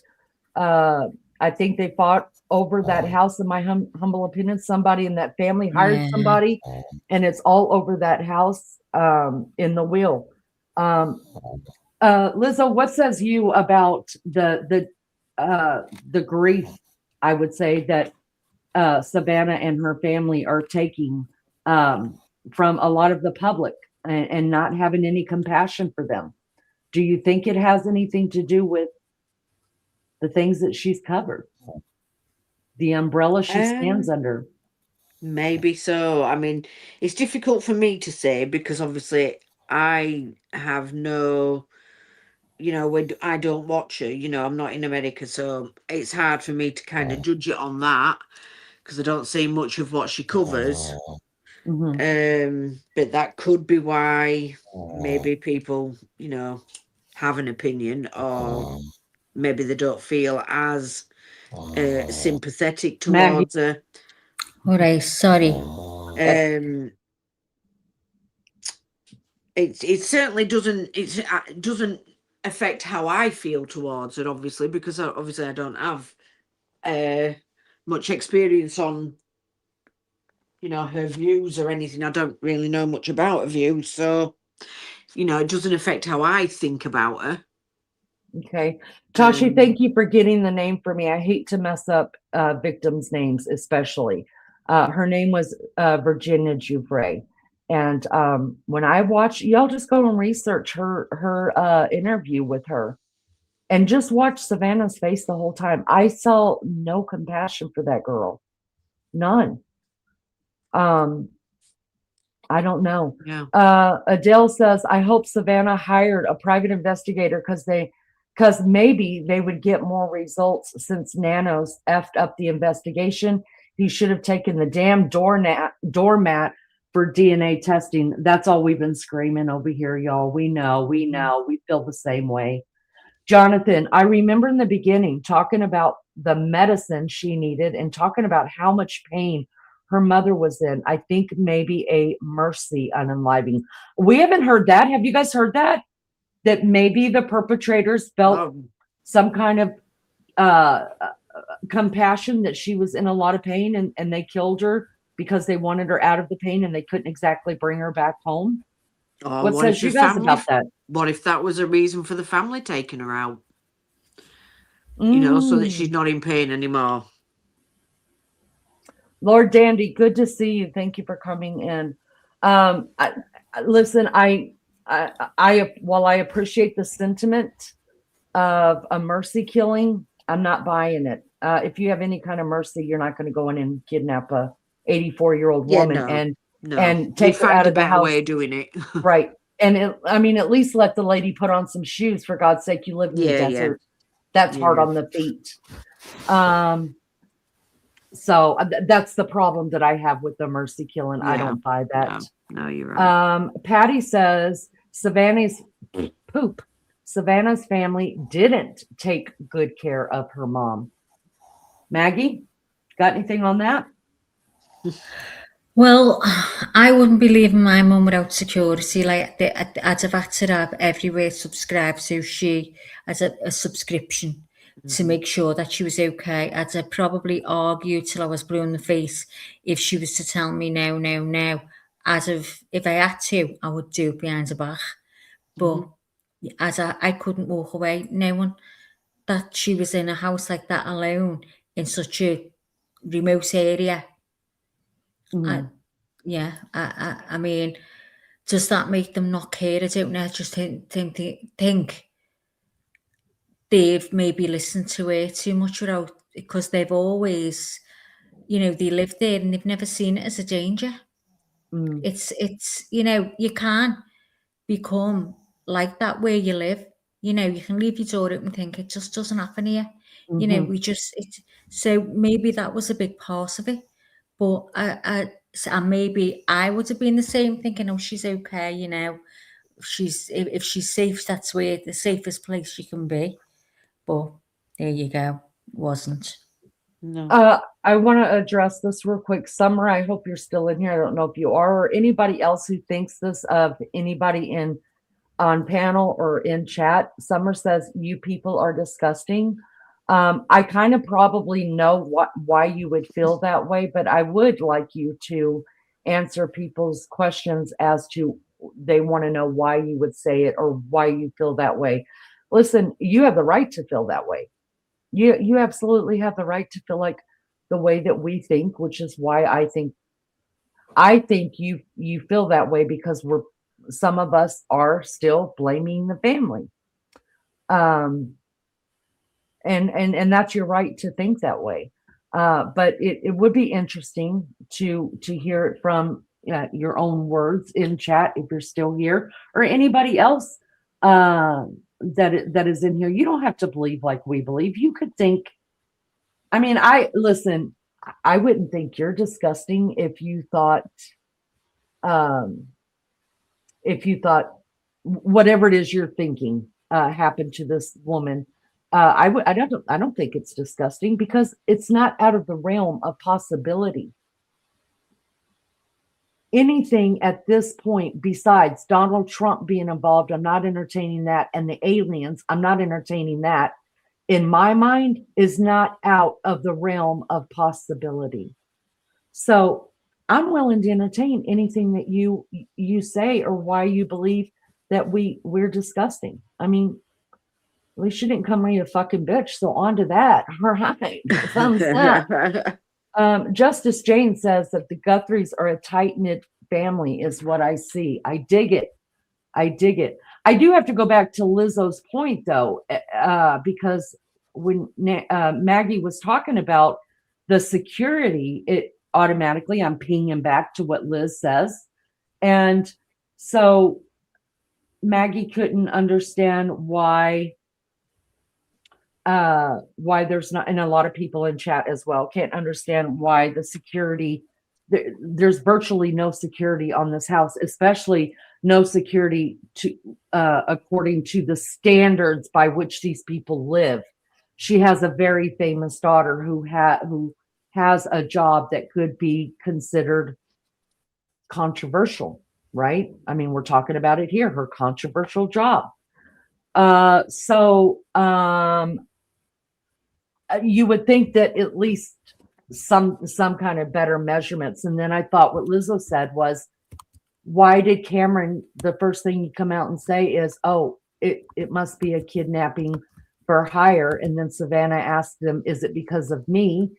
I think they fought over that house. In my humble opinion, somebody in that family hired somebody, and it's all over that house in the will. Lizzo, what says you about the grief, I would say, that Savannah and her family are taking from a lot of the public and not having any compassion for them? Do you think it has anything to do with the things that she's covered, the umbrella she stands under? Maybe so. I mean, it's difficult for me to say because obviously I have no, I don't watch her, I'm not in America, so it's hard for me to kind of judge it on that because I don't see much of what she covers. But that could be why maybe people, have an opinion, or maybe they don't feel as sympathetic towards her. All right, sorry. It certainly doesn't affect how I feel towards it, obviously, because obviously I don't have much experience on her views or anything. I don't really know much about her views, so it doesn't affect how I think about her. Okay. Tashi, thank you for getting the name for me. I hate to mess up victims' names, especially. Her name was Virginia Guthrie. And when I watch, y'all just go and research her interview with her and just watch Savannah's face the whole time. I saw no compassion for that girl. None. I don't know. Yeah. Adele says, I hope Savannah hired a private investigator because maybe they would get more results since Nanos effed up the investigation. He should have taken the damn doormat for DNA testing. That's all we've been screaming over here, y'all. We know. We feel the same way. Jonathan, I remember in the beginning talking about the medicine she needed and talking about how much pain her mother was in. I think maybe a mercy unaliving. We haven't heard that. Have you guys heard that? That maybe the perpetrators felt some kind of compassion that she was in a lot of pain and they killed her because they wanted her out of the pain and they couldn't exactly bring her back home. What says you guys about that? What if that was a reason for the family taking her out? So that she's not in pain anymore. Lord Dandy, good to see you. Thank you for coming in. Listen, while I appreciate the sentiment of a mercy killing, I'm not buying it. If you have any kind of mercy, you're not going to go in and kidnap a 84-year-old woman and take her out of the house. Way of doing it. Right. And at least let the lady put on some shoes, for God's sake. You live in the desert. That's hard on the feet. So that's the problem that I have with the mercy killing. I don't buy that. No, you're right. Patty says Savannah's family didn't take good care of her mom. Maggie, got anything on that? Well, I wouldn't be leaving my mum without security. Like I'd have had to have everywhere subscribed to she as a subscription to make sure that she was okay. I'd have probably argued till I was blue in the face if she was to tell me no. If I had to, I would do it behind her back. But as I couldn't walk away knowing that she was in a house like that alone in such a remote area. I mean, does that make them not care? I don't know. I just think they've maybe listened to her too much because they've always, they live there and they've never seen it as a danger. It's you can't become like that where you live. You can leave your door open and think it just doesn't happen here. So maybe that was a big part of it. But and maybe I would have been the same, thinking, oh, she's okay, if she's safe, that's where the safest place she can be. But there you go, wasn't. No. I want to address this real quick. Summer, I hope you're still in here. I don't know if you are, or anybody else who thinks this of anybody on panel or in chat. Summer says, you people are disgusting. I kind of probably know why you would feel that way, but I would like you to answer people's questions as to they want to know why you would say it or why you feel that way. Listen, you have the right to feel that way. You absolutely have the right to feel like the way that we think, which is why I think you feel that way, because some of us are still blaming the family. And that's your right to think that way. But it would be interesting to hear it from your own words in chat if you're still here, or anybody else that is in here. You don't have to believe like we believe. You could think. I mean, I wouldn't think you're disgusting if you thought whatever it is you're thinking happened to this woman. I don't think it's disgusting because it's not out of the realm of possibility. Anything at this point besides Donald Trump being involved, I'm not entertaining that, and the aliens, I'm not entertaining that. In my mind, is not out of the realm of possibility. So I'm willing to entertain anything that you say or why you believe that we're disgusting. I mean, at least you didn't come me a fucking bitch. So on to that. All right. Thumbs up. Justice Jane says that the Guthries are a tight-knit family is what I see. I dig it. I do have to go back to Lizzo's point, though, because when Maggie was talking about the security, it automatically, I'm pinging back to what Liz says. And so Maggie couldn't understand why there's not, and a lot of people in chat as well can't understand why the security, there's virtually no security on this house, especially no security to according to the standards by which these people live. She has a very famous daughter who has a job that could be considered controversial, right? I mean, we're talking about it here, her controversial job. You would think that at least some kind of better measurements. And then I thought what Lizzo said was, why did Cameron, the first thing you come out and say is, oh, it must be a kidnapping for hire. And then Savannah asked him, is it because of me?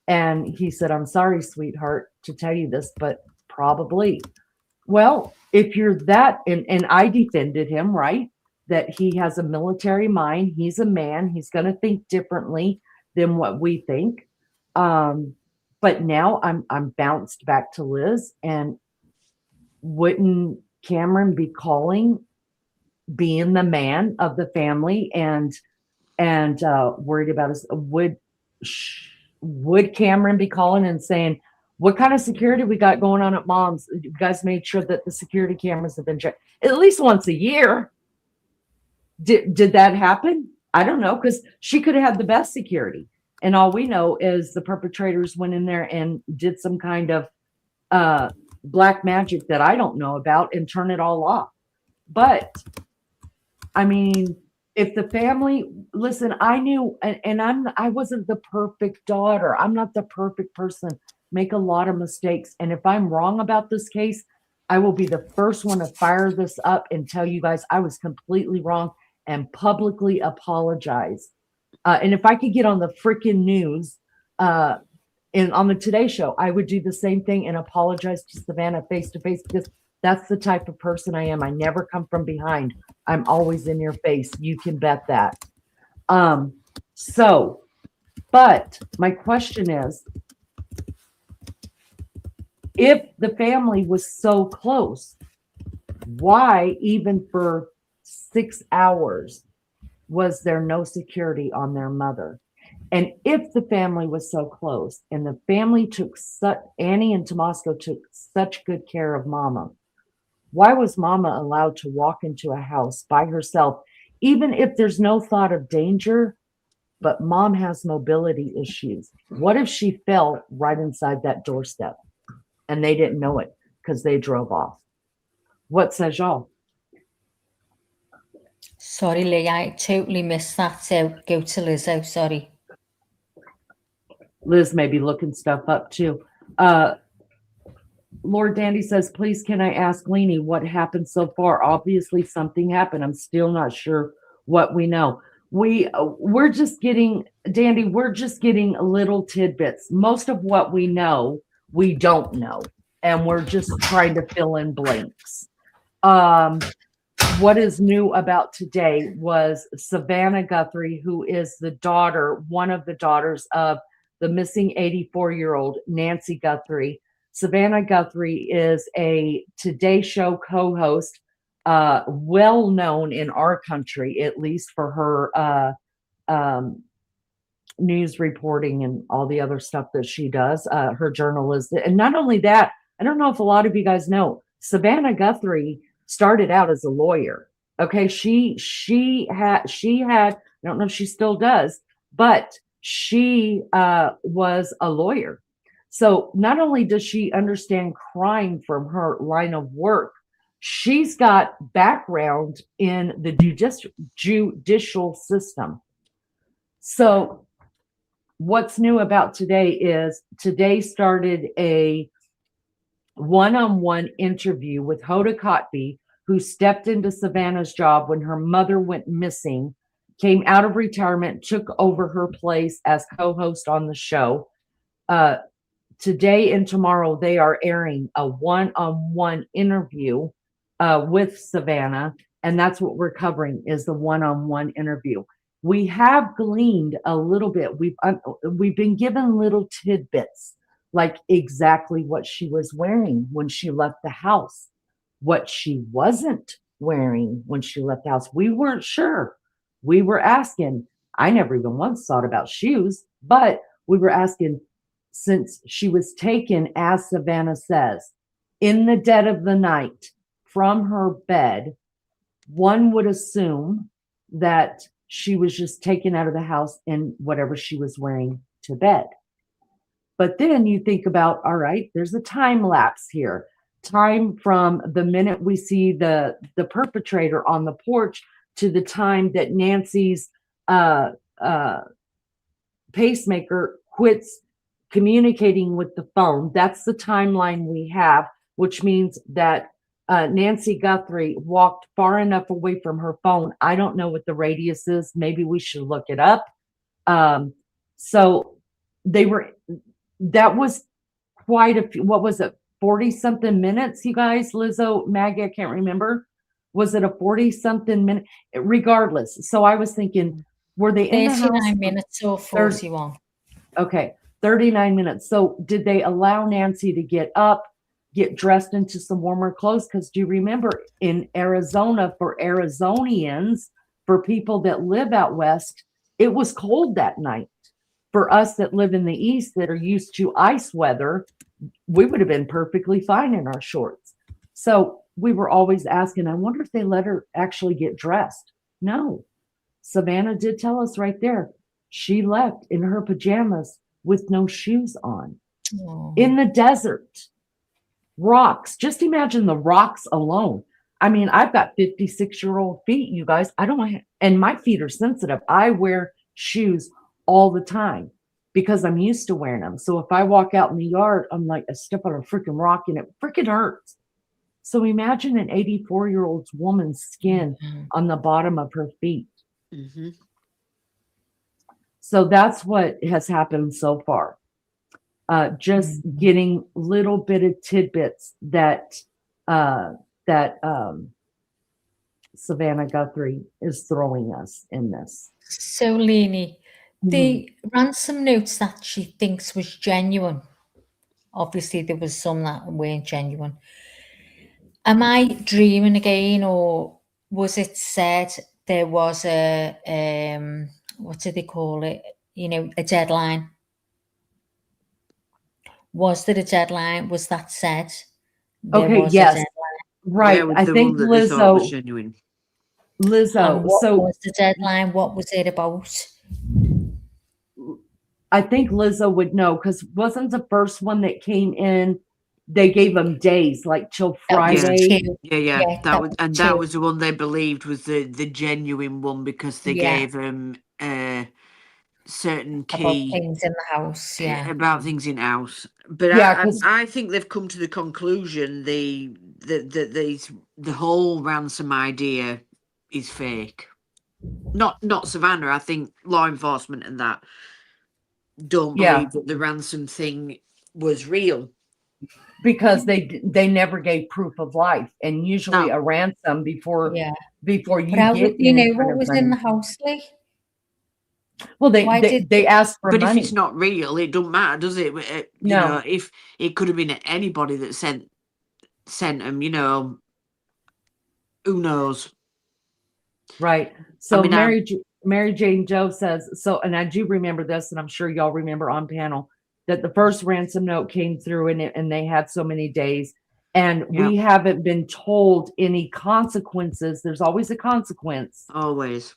And he said, I'm sorry, sweetheart, to tell you this, but probably. Well, if you're that, and I defended him, right? That he has a military mind. He's a man. He's going to think differently than what we think. But now I'm bounced back to Liz, and wouldn't Cameron be calling, being the man of the family and worried about us? Would Cameron be calling and saying, what kind of security we got going on at Mom's? You guys made sure that the security cameras have been checked at least once a year. Did that happen? I don't know, because she could have had the best security. And all we know is the perpetrators went in there and did some kind of black magic that I don't know about and turn it all off. But I mean, if the family, listen, I knew, and I wasn't the perfect daughter. I'm not the perfect person. Make a lot of mistakes. And if I'm wrong about this case, I will be the first one to fire this up and tell you guys I was completely wrong and publicly apologize. And if I could get on the freaking news and on the Today Show, I would do the same thing and apologize to Savannah face to face, because that's the type of person I am. I never come from behind. I'm always in your face. You can bet that. But my question is, if the family was so close, why even for 6 hours was there no security on their mother? And if the family was so close and the family took Annie and Tomasco took such good care of Mama, why was Mama allowed to walk into a house by herself, even if there's no thought of danger, but Mom has mobility issues? What if she fell right inside that doorstep and they didn't know it because they drove off? What says y'all? Sorry, Lee, I totally missed that. So go to Lizzo, sorry. Liz may be looking stuff up too. Lord Dandy says, please, can I ask Leanie what happened so far? Obviously something happened. I'm still not sure what we know. We're just getting, Dandy, we're just getting little tidbits. Most of what we know, we don't know. And we're just trying to fill in blanks. What is new about today was Savannah Guthrie, who is the daughter, one of the daughters of the missing 84-year-old Nancy Guthrie. Savannah Guthrie is a Today Show co-host, well known in our country, at least for her news reporting and all the other stuff that she does, her journalism. And not only that, I don't know if a lot of you guys know, Savannah Guthrie started out as a lawyer. Okay, she had, I don't know if she still does, but she was a lawyer. So not only does she understand crime from her line of work, she's got background in the judicial system. So what's new about today is today started a one-on-one interview with Hoda Kotb, who stepped into Savannah's job when her mother went missing, came out of retirement, took over her place as co-host on the show. Today and tomorrow, they are airing a one-on-one interview with Savannah, and that's what we're covering is the one-on-one interview. We have gleaned a little bit. We've been given little tidbits, like exactly what she was wearing when she left the house, what she wasn't wearing when she left the house. We weren't sure. We were asking. I never even once thought about shoes, but we were asking, since she was taken, as Savannah says, in the dead of the night from her bed, one would assume that she was just taken out of the house in whatever she was wearing to bed. But then you think about, all right, there's a time lapse here. Time from the minute we see the perpetrator on the porch to the time that Nancy's pacemaker quits communicating with the phone. That's the timeline we have, which means that Nancy Guthrie walked far enough away from her phone. I don't know what the radius is. Maybe we should look it up. So that was quite a few, what was it, 40 something minutes, you guys? Lizzo, Maggie, I can't remember. Was it a 40 something minute? Regardless. So I was thinking, were they in the house? 39 minutes or 41. Okay, 39 minutes. So did they allow Nancy to get up, get dressed into some warmer clothes? Because do you remember in Arizona, for Arizonians, for people that live out west, it was cold that night. For us that live in the east that are used to ice weather, we would have been perfectly fine in our shorts. So we were always asking, I wonder if they let her actually get dressed. No. Savannah did tell us right there. She left in her pajamas with no shoes on. Oh. In the desert. Rocks. Just imagine the rocks alone. I mean, I've got 56-year-old feet, you guys. I don't want, and my feet are sensitive. I wear shoes all the time because I'm used to wearing them. So if I walk out in the yard, I'm like, I step on a freaking rock and it freaking hurts. So imagine an 84-year-old woman's skin on the bottom of her feet. Mm-hmm. So that's what has happened so far. Just getting little bit of tidbits that Savannah Guthrie is throwing us in this. So, Leni, the ransom notes that she thinks was genuine. Obviously, there was some that weren't genuine. Am I dreaming again, or was it said there was a what do they call it? You know, a deadline. Was there a deadline? Was that said? Okay, yes, right. Yeah, I think Lizzo was genuine. Lizzo. What so was the deadline? What was it about? I think Lizzo would know, because wasn't the first one that came in, they gave them days, like till Friday. Yeah. That was the one they believed was the genuine one, because they gave them certain key about things in the house. About things in house. But I think they've come to the conclusion the whole ransom idea is fake. Not Savannah. I think law enforcement and that don't believe that the ransom thing was real, because they never gave proof of life, and usually a ransom before you but how get would you know what was in the house, Lee? Well, they asked for but money. if it's not real, it don't matter, does it? You know, if it could have been anybody that sent them, you know, who knows? Right. So I mean, Mary Jane Joe says, so, and I do remember this, and I'm sure y'all remember on panel, that the first ransom note came through and they had so many days, and we haven't been told any consequences. There's always a consequence. Always.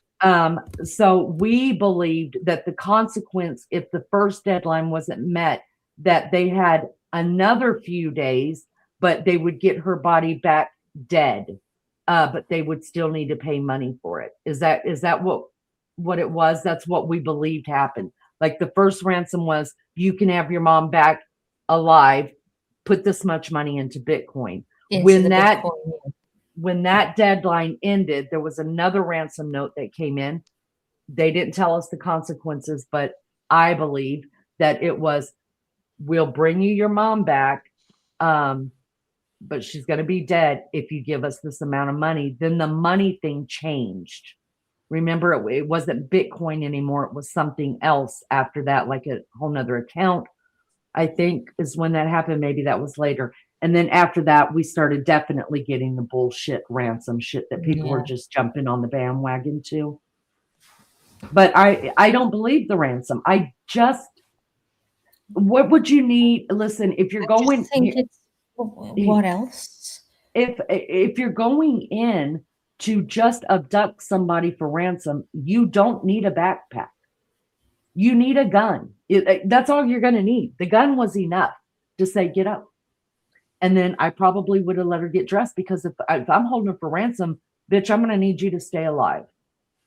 So we believed that the consequence, if the first deadline wasn't met, that they had another few days, but they would get her body back dead. But they would still need to pay money for it. Is that what it was? That's what we believed happened. Like the first ransom was, you can have your mom back alive, put this much money into Bitcoin. When that deadline ended, there was another ransom note that came in. They didn't tell us the consequences, but I believe that it was, we'll bring you your mom back, but she's going to be dead if you give us this amount of money. Then the money thing changed. Remember, it wasn't Bitcoin anymore. It was something else after that, like a whole nother account, I think is when that happened. Maybe that was later. And then after that, we started definitely getting the bullshit ransom shit that people were just jumping on the bandwagon to. But I don't believe the ransom. What would you need? Listen, if you're going, what else? If you're going in to just abduct somebody for ransom, you don't need a backpack. You need a gun. That's all you're going to need. The gun was enough to say, get up. And then I probably would have let her get dressed, because if I'm holding her for ransom, bitch, I'm going to need you to stay alive.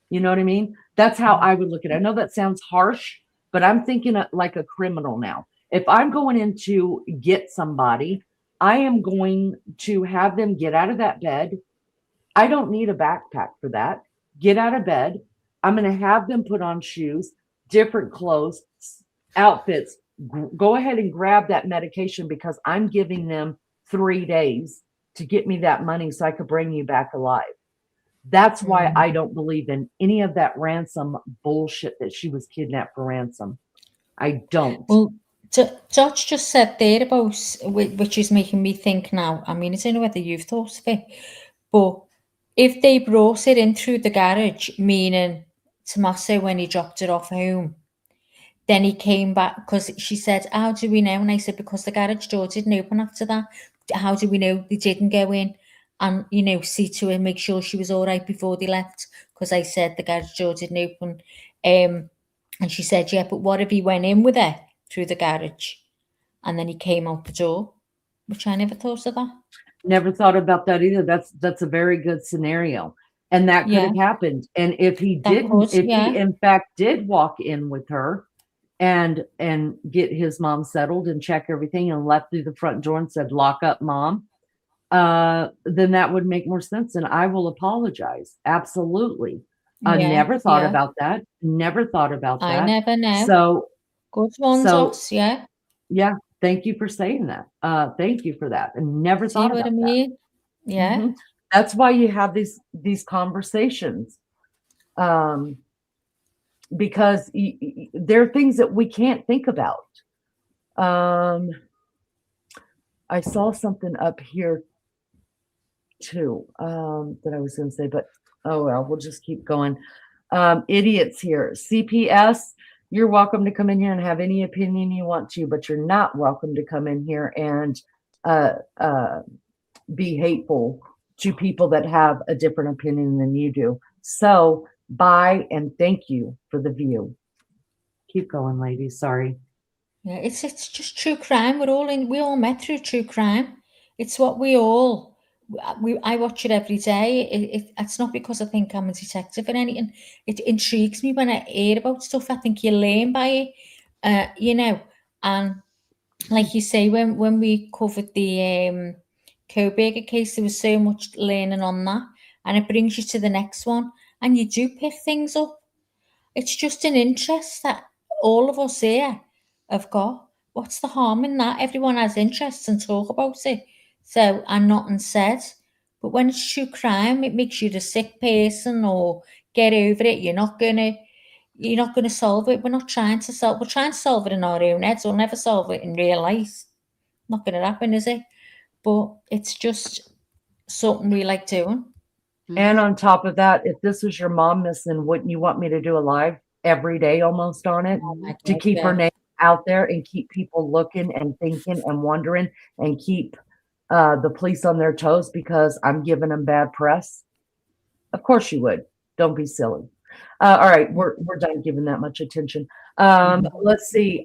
You know what I mean? That's how I would look at it. I know that sounds harsh, but I'm thinking like a criminal now. If I'm going in to get somebody, I am going to have them get out of that bed. I don't need a backpack for that. Get out of bed. I'm going to have them put on shoes, different clothes, outfits. Go ahead and grab that medication, because I'm giving them 3 days to get me that money so I could bring you back alive. That's why I don't believe in any of that ransom bullshit that she was kidnapped for ransom. I don't. Well, Josh just said there about, which is making me think now, I mean, I don't know whether you've thought of it, but if they brought it in through the garage, meaning Tommaso, when he dropped it off home, then he came back, because she said, how do we know? And I said, because the garage door didn't open after that. How do we know they didn't go in and, you know, see to her, make sure she was all right before they left? Because I said the garage door didn't open. And she said, yeah, but what if he went in with her through the garage and then he came out the door? Which I never thought of that. Never thought about that either. That's a very good scenario. And that could have happened. And if he didn't, he in fact did walk in with her and get his mom settled and check everything and left through the front door and said, lock up, mom, then that would make more sense. And I will apologize. Absolutely. I never thought about that. Never thought about that. I never know. So good one, Joss. Yeah. Yeah. Thank you for saying that. Thank you for that. I never thought about that. Yeah. Mm-hmm. That's why you have these conversations. Because there are things that we can't think about. I saw something up here too, that I was going to say, but oh well, we'll just keep going. Idiots here. CPS, you're welcome to come in here and have any opinion you want to, but you're not welcome to come in here and be hateful to people that have a different opinion than you do. So bye and thank you for the view. Keep going, ladies. Sorry. Yeah, it's just true crime. We all met through true crime. It's what I watch it every day. It's not because I think I'm a detective or anything. It intrigues me when I hear about stuff. I think you learn by it, you know. And like you say, when we covered the Koberger case, there was so much learning on that, and it brings you to the next one, and you do pick things up. It's just an interest that all of us here have got. What's the harm in that? Everyone has interests and talk about it. So, and nothing said. But when it's true crime, it makes you the sick person or get over it. You're not going to, you're not going to solve it. We're not trying to solve. We're trying to solve it in our own heads. We'll never solve it in real life. Not going to happen, is it? But it's just something we like doing. And on top of that, if this was your mom missing, wouldn't you want me to do a live every day almost on it to keep her name out there and keep people looking and thinking and wondering and keep the police on their toes because I'm giving them bad press? Of course you would. Don't be silly. All right, we're done giving that much attention. Let's see.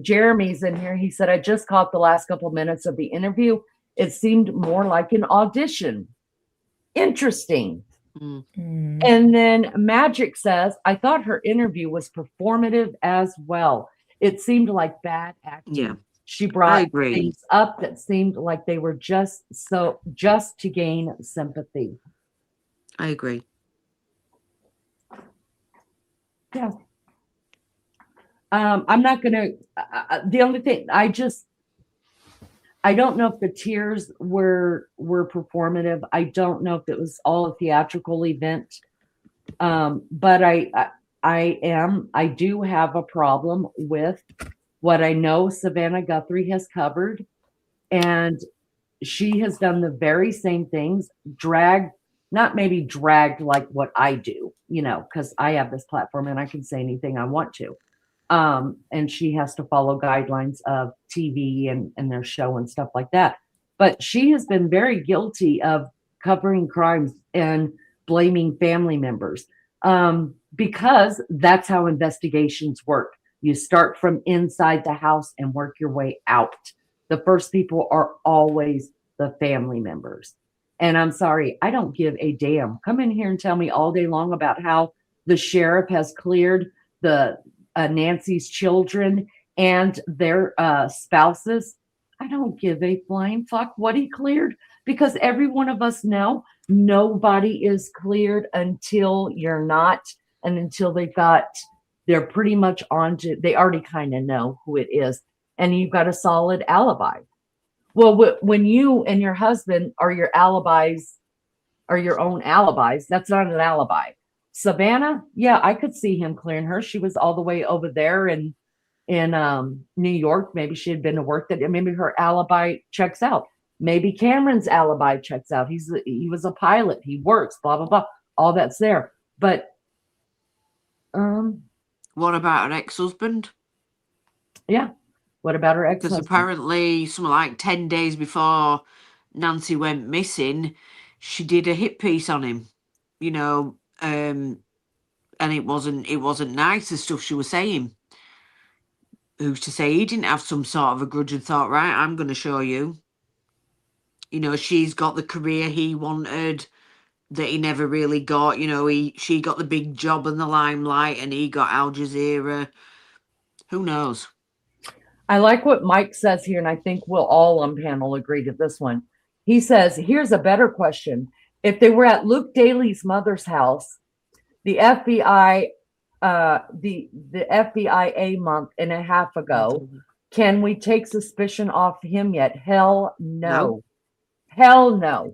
Jeremy's in here. He said, I just caught the last couple of minutes of the interview. It seemed more like an audition. Interesting. And then Magic says, I thought her interview was performative as well. It seemed like bad acting. Yeah. She brought things up that seemed like they were just to gain sympathy. I agree. Yeah. I'm not going to, the only thing I don't know if the tears were performative. I don't know if it was all a theatrical event. But I do have a problem with what I know Savannah Guthrie has covered. And she has done the very same things, not maybe dragged like what I do, because I have this platform and I can say anything I want to. And she has to follow guidelines of TV and their show and stuff like that. But she has been very guilty of covering crimes and blaming family members because that's how investigations work. You start from inside the house and work your way out. The first people are always the family members. And I'm sorry, I don't give a damn. Come in here and tell me all day long about how the sheriff has cleared the Nancy's children and their spouses. I don't give a flying fuck what he cleared, because every one of us know nobody is cleared until you're not, and until they're pretty much they already kind of know who it is, and you've got a solid alibi. Well, when you and your husband are your alibis, are your own alibis, that's not an alibi. Savannah, yeah, I could see him clearing her. She was all the way over there in New York. Maybe she had been to work that. Maybe her alibi checks out. Maybe Cameron's alibi checks out. He was a pilot. He works. Blah blah blah. All that's there. But what about her ex-husband? Yeah. What about her ex-husband? Because apparently, something like 10 days before Nancy went missing, she did a hit piece on him. And it wasn't nice, the stuff she was saying. Who's to say he didn't have some sort of a grudge and thought, right, I'm going to show you. She's got the career he wanted that he never really got. She got the big job and the limelight, and he got Al Jazeera. Who knows? I like what Mike says here, and I think we'll all on panel agree to this one. He says, here's a better question. If they were at Luke Daly's mother's house, the FBI, the FBI a month and a half ago, can we take suspicion off him yet? Hell no. Nope. Hell no.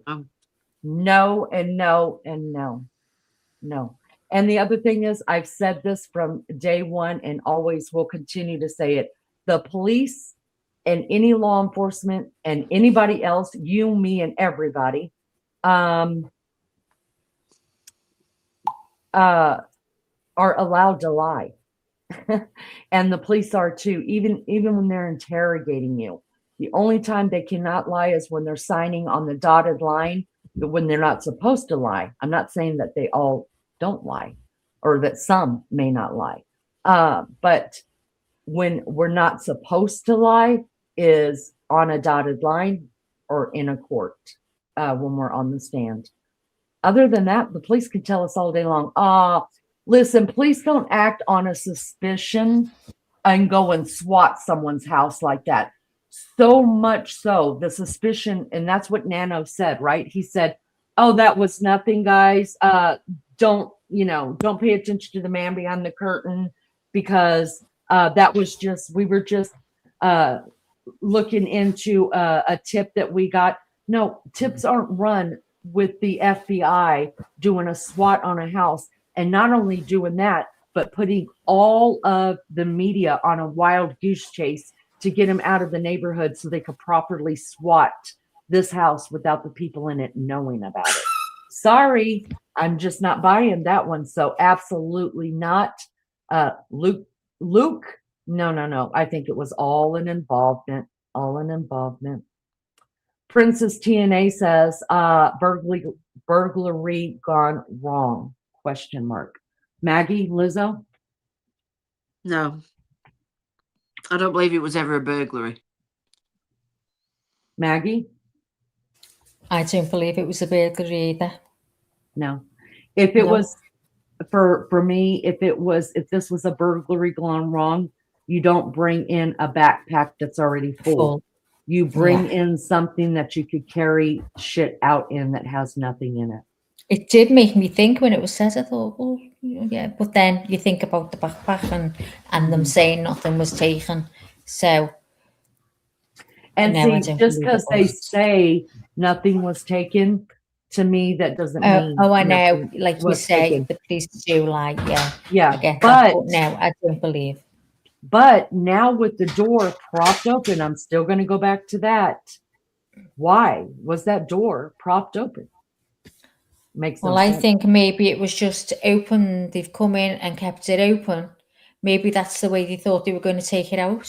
No and no and no. No. And the other thing is, I've said this from day one and always will continue to say it. The police and any law enforcement and anybody else, you, me, and everybody, are allowed to lie. And the police are too, even when they're interrogating you. The only time they cannot lie is when they're signing on the dotted line, when they're not supposed to lie. I'm not saying that they all don't lie, or that some may not lie. But when we're not supposed to lie is on a dotted line or in a court, when we're on the stand. Other than that, the police can tell us all day long, listen, police don't act on a suspicion and go and SWAT someone's house like that. So much so, the suspicion, and that's what Nano said, right? He said, oh, that was nothing, guys. Don't pay attention to the man behind the curtain, because that was we were just looking into a tip that we got. No, tips aren't run with the FBI doing a SWAT on a house And not only doing that, but putting all of the media on a wild goose chase to get him out of the neighborhood so they could properly SWAT this house without the people in it knowing about it. Sorry, I'm just not buying that one. So absolutely not. Luke, no. I think it was all an involvement. Princess TNA says, burglary gone wrong, ? Maggie, Lizzo? No. I don't believe it was ever a burglary. Maggie? I don't believe it was a burglary either. No. If it was, for me, if this was a burglary gone wrong, you don't bring in a backpack that's already full. You bring in something that you could carry shit out in that has nothing in it. It did make me think when it was said. I thought, well, yeah, but then you think about the backpack and them saying nothing was taken. So, and see, just because they say nothing was taken, to me that doesn't mean. Oh, I know. Like you say, the police do lie. Yeah. I get that, but no, I don't believe. But now with the door propped open, I'm still going to go back to that. Why was that door propped open? Makes no sense. I think maybe it was just open. They've come in and kept it open. Maybe that's the way they thought they were going to take it out.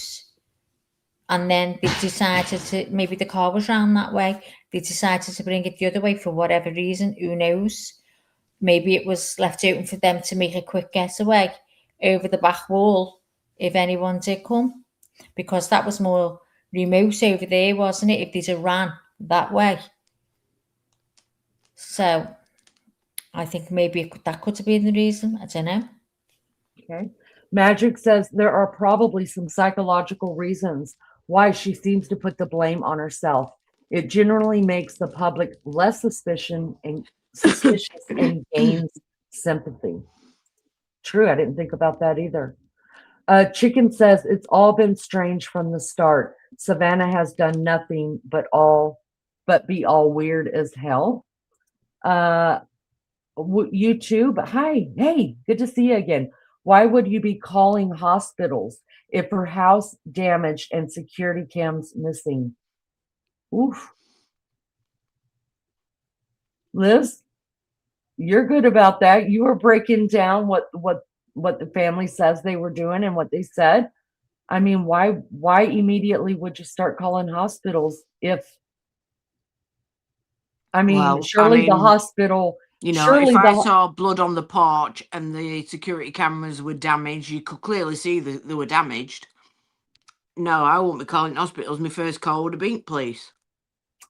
And then they decided to, maybe the car was round that way. They decided to bring it the other way for whatever reason. Who knows? Maybe it was left open for them to make a quick getaway over the back wall if anyone did come. Because that was more remote over there, wasn't it? If they just ran that way. So I think maybe that could have been the reason. I don't know. Okay. Magic says there are probably some psychological reasons why she seems to put the blame on herself. It generally makes the public less suspicious and gains sympathy. True, I didn't think about that either. Chicken says it's all been strange from the start. Savannah has done nothing but be all weird as hell. YouTube, hi, hey, good to see you again. Why would you be calling hospitals if her house damaged and security cams missing? Oof. Liz, you're good about that. You were breaking down what the family says they were doing and what they said. I mean, why immediately would you start calling hospitals if, surely the hospital, if I saw blood on the porch and the security cameras were damaged, you could clearly see that they were damaged. No, I won't be calling hospitals. My first call would have been police.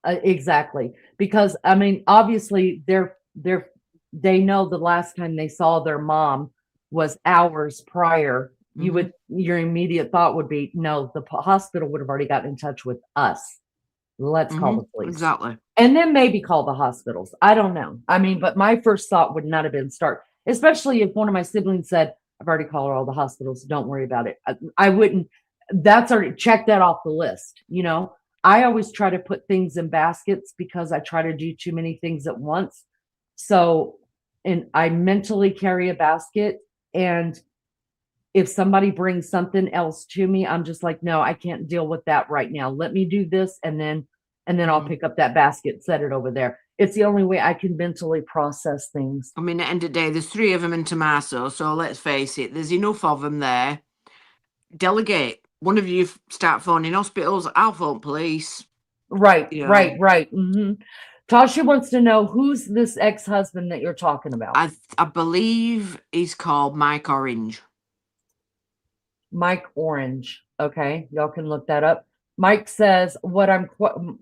Exactly. Because obviously they know the last time they saw their mom was hours prior. Mm-hmm. Your immediate thought would be, no, the hospital would have already gotten in touch with us. Let's call the police. Exactly. And then maybe call the hospitals. I don't know. But my first thought would not have been especially if one of my siblings said, I've already called all the hospitals. Don't worry about it. I wouldn't. That's already check that off the list. I always try to put things in baskets because I try to do too many things at once. So, and I mentally carry a basket, and if somebody brings something else to me, I'm just like, no, I can't deal with that right now. Let me do this, and then I'll pick up that basket, set it over there. It's the only way I can mentally process things. At the end of the day, there's 3 of them in Tommaso, so let's face it, there's enough of them there. Delegate. One of you start phoning hospitals, I'll phone police. Right. Mm-hmm. Tasha wants to know, who's this ex-husband that you're talking about? I believe he's called Mike Orange. Mike Orange. Okay, y'all can look that up. Mike says, what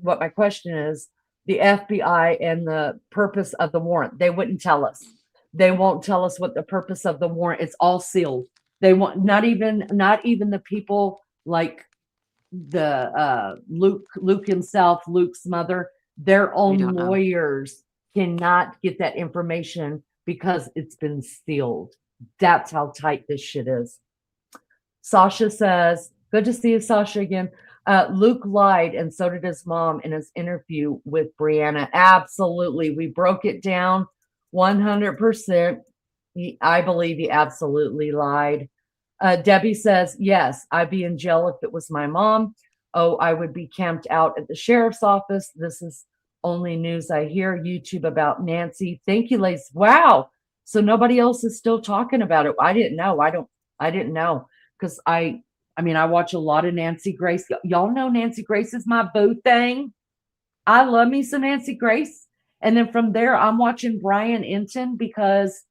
my question is, the FBI and the purpose of the warrant. They wouldn't tell us. They won't tell us what the purpose of the warrant. It's all sealed. They want not even the people like the Luke himself, Luke's mother, their own lawyers cannot get that information because it's been sealed. That's how tight this shit is. Sasha says, good to see you, Sasha, again. Luke lied, and so did his mom in his interview with Brianna. Absolutely. We broke it down 100%. I believe he absolutely lied. Debbie says, yes, I'd be in jail if it was my mom. Oh, I would be camped out at the sheriff's office. This is only news I hear. YouTube about Nancy. Thank you, Lace. Wow. So nobody else is still talking about it. I didn't know. I didn't know because I watch a lot of Nancy Grace. Y'all know Nancy Grace is my boo thing. I love me some Nancy Grace. And then from there, I'm watching Brian Enton because,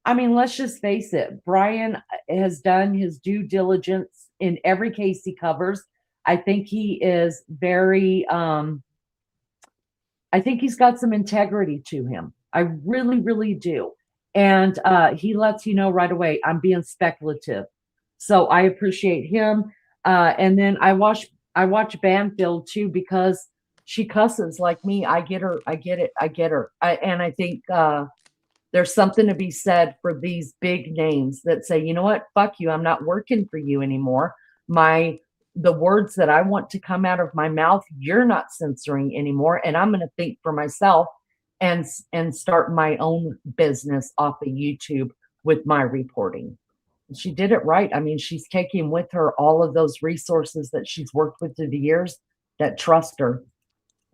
let's just face it. Brian has done his due diligence in every case he covers. I think he is very, I think he's got some integrity to him. I really, really do. And he lets you know right away, I'm being speculative. So I appreciate him. And then I watch Banfield too, because she cusses like me. I get her. I get it. I get her. And I think there's something to be said for these big names that say, you know what? Fuck you. I'm not working for you anymore. The words that I want to come out of my mouth, you're not censoring anymore. And I'm going to think for myself and start my own business off of YouTube with my reporting. She did it right. She's taking with her all of those resources that she's worked with through the years that trust her.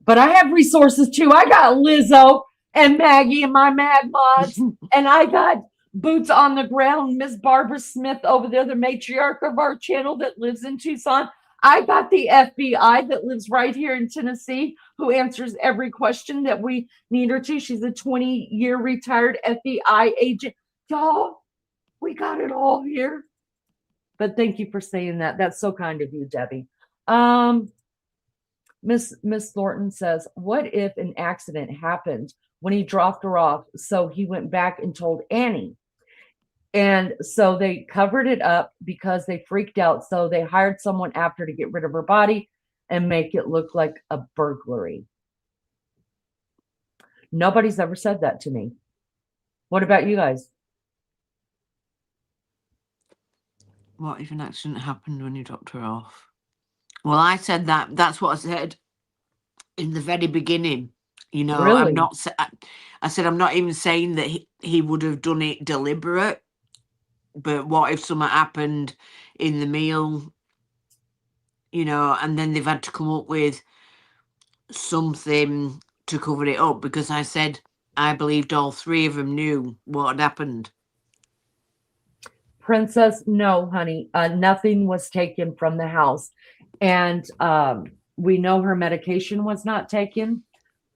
But I have resources too. I got Lizzo and Maggie and my Mad Mods, and I got boots on the ground, Miss Barbara Smith over there, the matriarch of our channel that lives in Tucson. I got the FBI that lives right here in Tennessee, who answers every question that we need her to. She's a 20-year retired FBI agent. Y'all, we got it all here. But thank you for saying that. That's so kind of you, Debbie. Miss Thornton says, what if an accident happened when he dropped her off? So he went back and told Annie. And so they covered it up because they freaked out. So they hired someone after to get rid of her body and make it look like a burglary. Nobody's ever said that to me. What about you guys? What if an accident happened when you dropped her off? Well, I said that's what I said in the very beginning. Really? I said, I'm not even saying that he would have done it deliberate, but what if something happened in the meal, and then they've had to come up with something to cover it up, because I said I believed all three of them knew what had happened. Princess, no, honey, nothing was taken from the house. And we know her medication was not taken.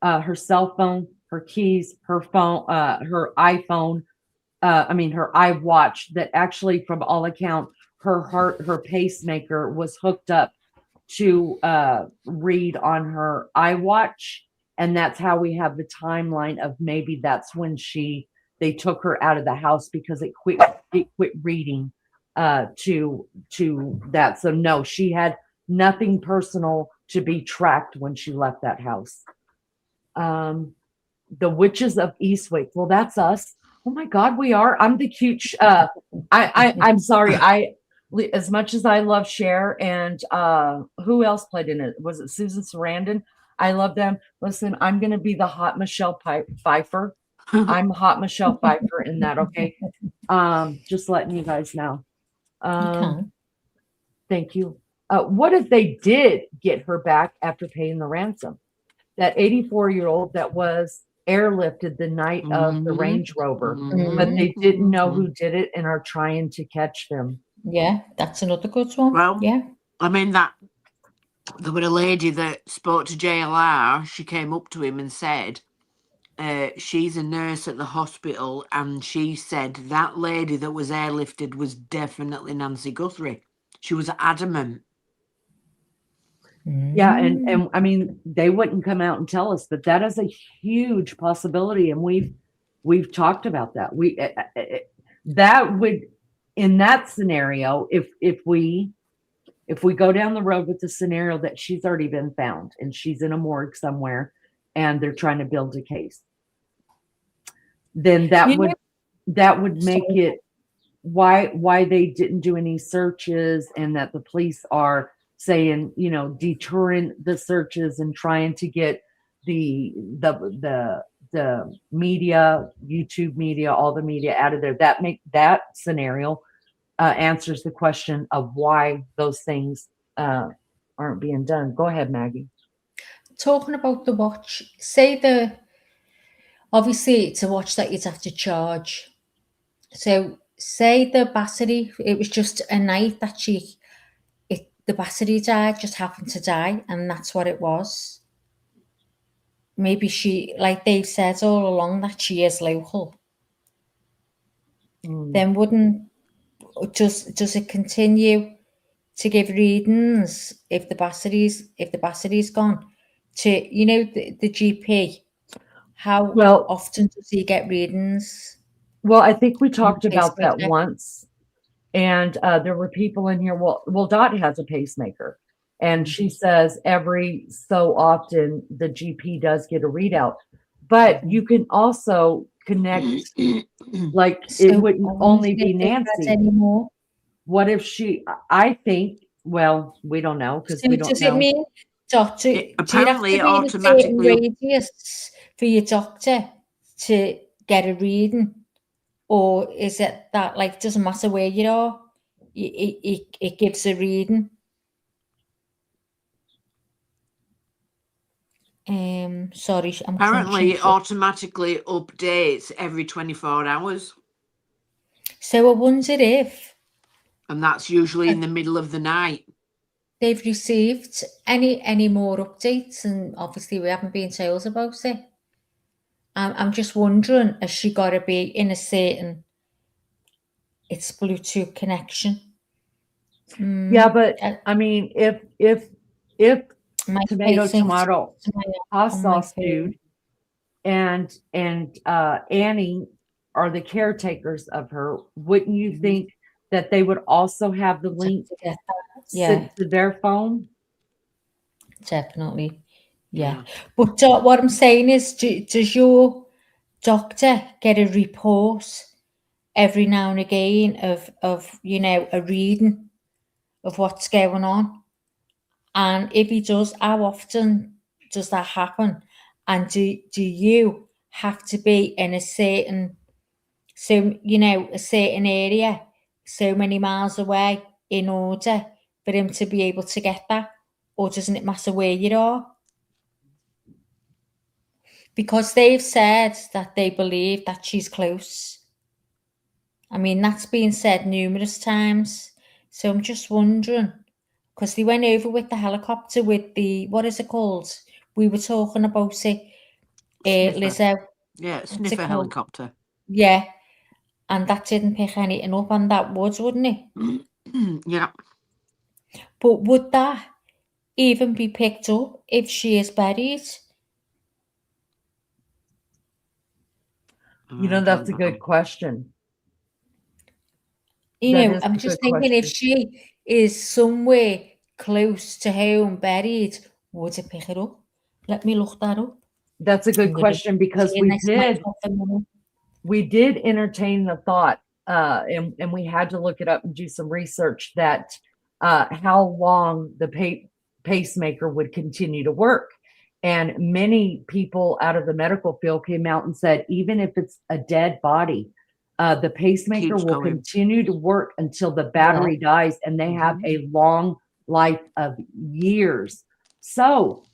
Her cell phone, her keys, her phone, her iPhone, her iWatch, that actually, from all accounts, her pacemaker was hooked up to read on her iWatch. And that's how we have the timeline of maybe that's when they took her out of the house because it quit reading to that. So no, she had nothing personal to be tracked when she left that house. The Witches of Eastwick. Well, that's us. Oh my God, we are. I'm the cute. I'm sorry. As much as I love Cher and who else played in it? Was it Susan Sarandon? I love them. Listen, I'm going to be the hot Michelle Pfeiffer. I'm hot Michelle Pfeiffer in that. Okay. Just letting you guys know. Okay. Thank you. What if they did get her back after paying the ransom? That 84-year-old that was airlifted the night of the Range Rover, but they didn't know who did it and are trying to catch them. Yeah, that's another good one. Well, yeah. There was a lady that spoke to JLR. She came up to him and said, she's a nurse at the hospital, and she said that lady that was airlifted was definitely Nancy Guthrie. She was adamant. Yeah, and they wouldn't come out and tell us, but that is a huge possibility, and we've talked about that. That would, in that scenario, if we go down the road with the scenario that she's already been found and she's in a morgue somewhere and they're trying to build a case, then that would make it why they didn't do any searches, and that the police are saying, deterring the searches and trying to get the the media, YouTube media, all the media out of there. That scenario answers the question of why those things aren't being done. Go ahead, Maggie. Talking about the watch, obviously it's a watch that you'd have to charge. So say the battery, it was just a night that the battery died, just happened to die, and that's what it was. Maybe she, like they've said all along, that she is local. Then does it continue to give readings if the battery's gone to the GP? How often does he get readings? Well, I think we talked about that once, and there were people in here. Well, Dot has a pacemaker, and she says every so often the GP does get a readout, but you can also connect. Like it wouldn't only be Nancy anymore. What if she? I think. Well, we don't know because we don't know. Does it mean doctor? Apparently, do you have to be in a certain radius for your doctor to get a reading, or is it that like it doesn't matter where you are, it gives a reading? Sorry, apparently it automatically updates every 24 hours. So I wonder if, and that's usually in the middle of the night, they've received any more updates, and obviously we haven't been told about it. I'm just wondering, has she got to be in a certain, it's Bluetooth connection? Yeah, but I mean, if tomato hot sauce dude and Annie are the caretakers of her, wouldn't you think that they would also have the link sent to their phone? Definitely, yeah. But what I'm saying is, does your doctor get a report every now and again of a reading of what's going on? And if he does, how often does that happen? And do you have to be in a certain, a certain area, so many miles away in order for him to be able to get that? Or doesn't it matter where you are? Because they've said that they believe that she's close. I mean, that's been said numerous times. So I'm just wondering, because they went over with the helicopter with the, what is it called? We were talking about it, Lizzo. Yeah, sniffer helicopter. Yeah, and that didn't pick anything up, and that would, wouldn't it? Yeah. But would that even be picked up if she is buried? That's a good question. I'm just thinking, if she is somewhere close to home buried, would it pick it up? Let me look that up. That's a good question, because we did entertain the thought, and we had to look it up and do some research, that how long the pacemaker would continue to work. And many people out of the medical field came out and said, even if it's a dead body, the pacemaker will continue to work until the battery dies, and they have a long life of years. So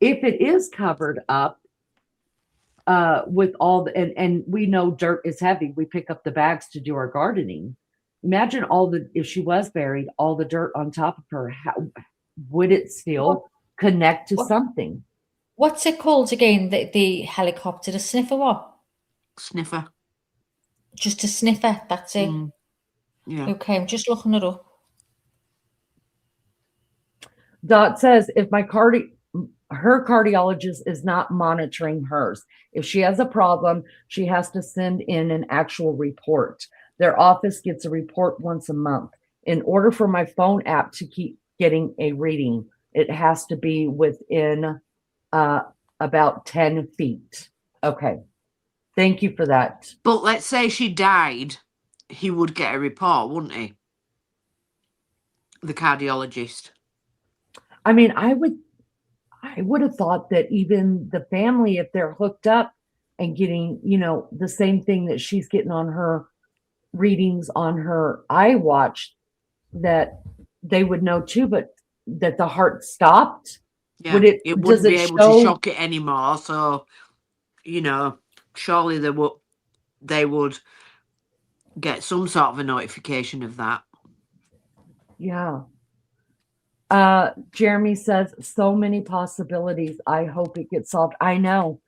if it is covered up with all the, and we know dirt is heavy, we pick up the bags to do our gardening. Imagine if she was buried, all the dirt on top of her, how would it still connect to something? What's it called again? The helicopter, the sniffer, what? Sniffer. Just a sniffer, that's it. Yeah. Okay, I'm just looking it up. Dot says, if her cardiologist is not monitoring hers, if she has a problem, she has to send in an actual report. Their office gets a report once a month. In order for my phone app to keep getting a reading, it has to be within about 10 feet. Okay. Thank you for that. But let's say she died, he would get a report, wouldn't he? The cardiologist. I mean, I would have thought that even the family, if they're hooked up and getting, the same thing that she's getting on her readings on her iWatch, that they would know too, but that the heart stopped. Yeah, it wouldn't be able to shock it anymore. So, surely they would get some sort of a notification of that. Yeah. Jeremy says, so many possibilities. I hope it gets solved. I know.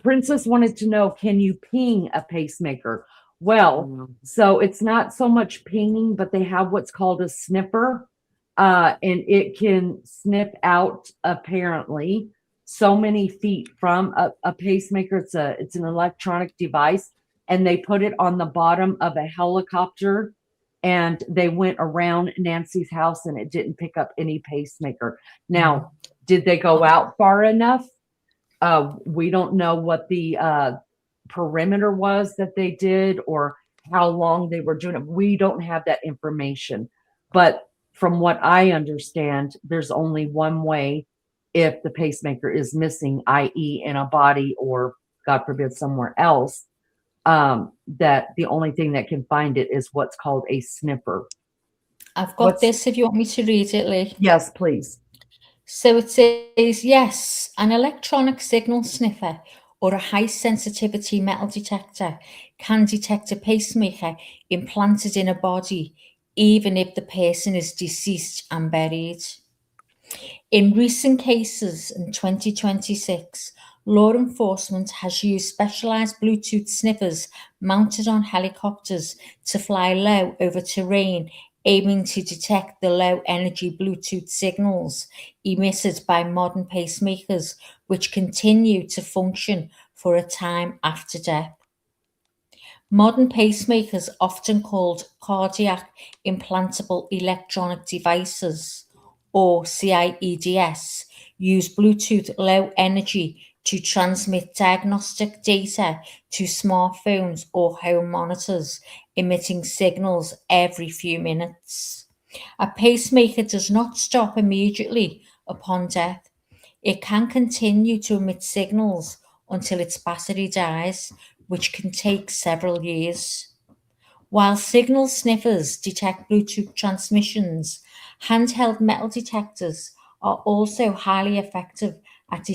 Princess wanted to know, can you ping a pacemaker? Well, so it's not so much pinging, but they have what's called a sniffer. And it can snip out, apparently, so many feet from a pacemaker. It's an electronic device, and they put it on the bottom of a helicopter, and they went around Nancy's house, and it didn't pick up any pacemaker. Now, did they go out far enough? We don't know what the perimeter was that they did or how long they were doing it. We don't have that information. But from what I understand, there's only one way if the pacemaker is missing, i.e. in a body or, God forbid, somewhere else, that the only thing that can find it is what's called a sniffer. I've got this if you want me to read it, Lee. Yes, please. So it says, yes, an electronic signal sniffer or a high sensitivity metal detector can detect a pacemaker implanted in a body, even if the person is deceased and buried. In recent cases in 2026, law enforcement has used specialized Bluetooth sniffers mounted on helicopters to fly low over terrain, aiming to detect the low-energy Bluetooth signals emitted by modern pacemakers, which continue to function for a time after death. Modern pacemakers, often called cardiac implantable electronic devices, or CIEDs, use Bluetooth low energy to transmit diagnostic data to smartphones or home monitors, emitting signals every few minutes. A pacemaker does not stop immediately upon death. It can continue to emit signals until its battery dies, which can take several years. While signal sniffers detect Bluetooth transmissions, handheld metal detectors are also highly effective at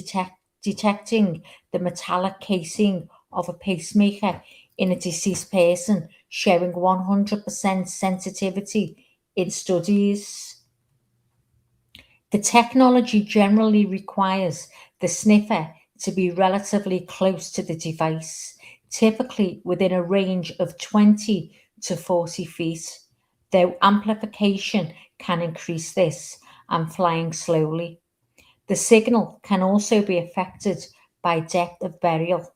detecting the metallic casing of a pacemaker in a deceased person, showing 100% sensitivity in studies. The technology generally requires the sniffer to be relatively close to the device, typically within a range of 20 to 40 feet, though amplification can increase this and flying slowly. The signal can also be affected by depth of burial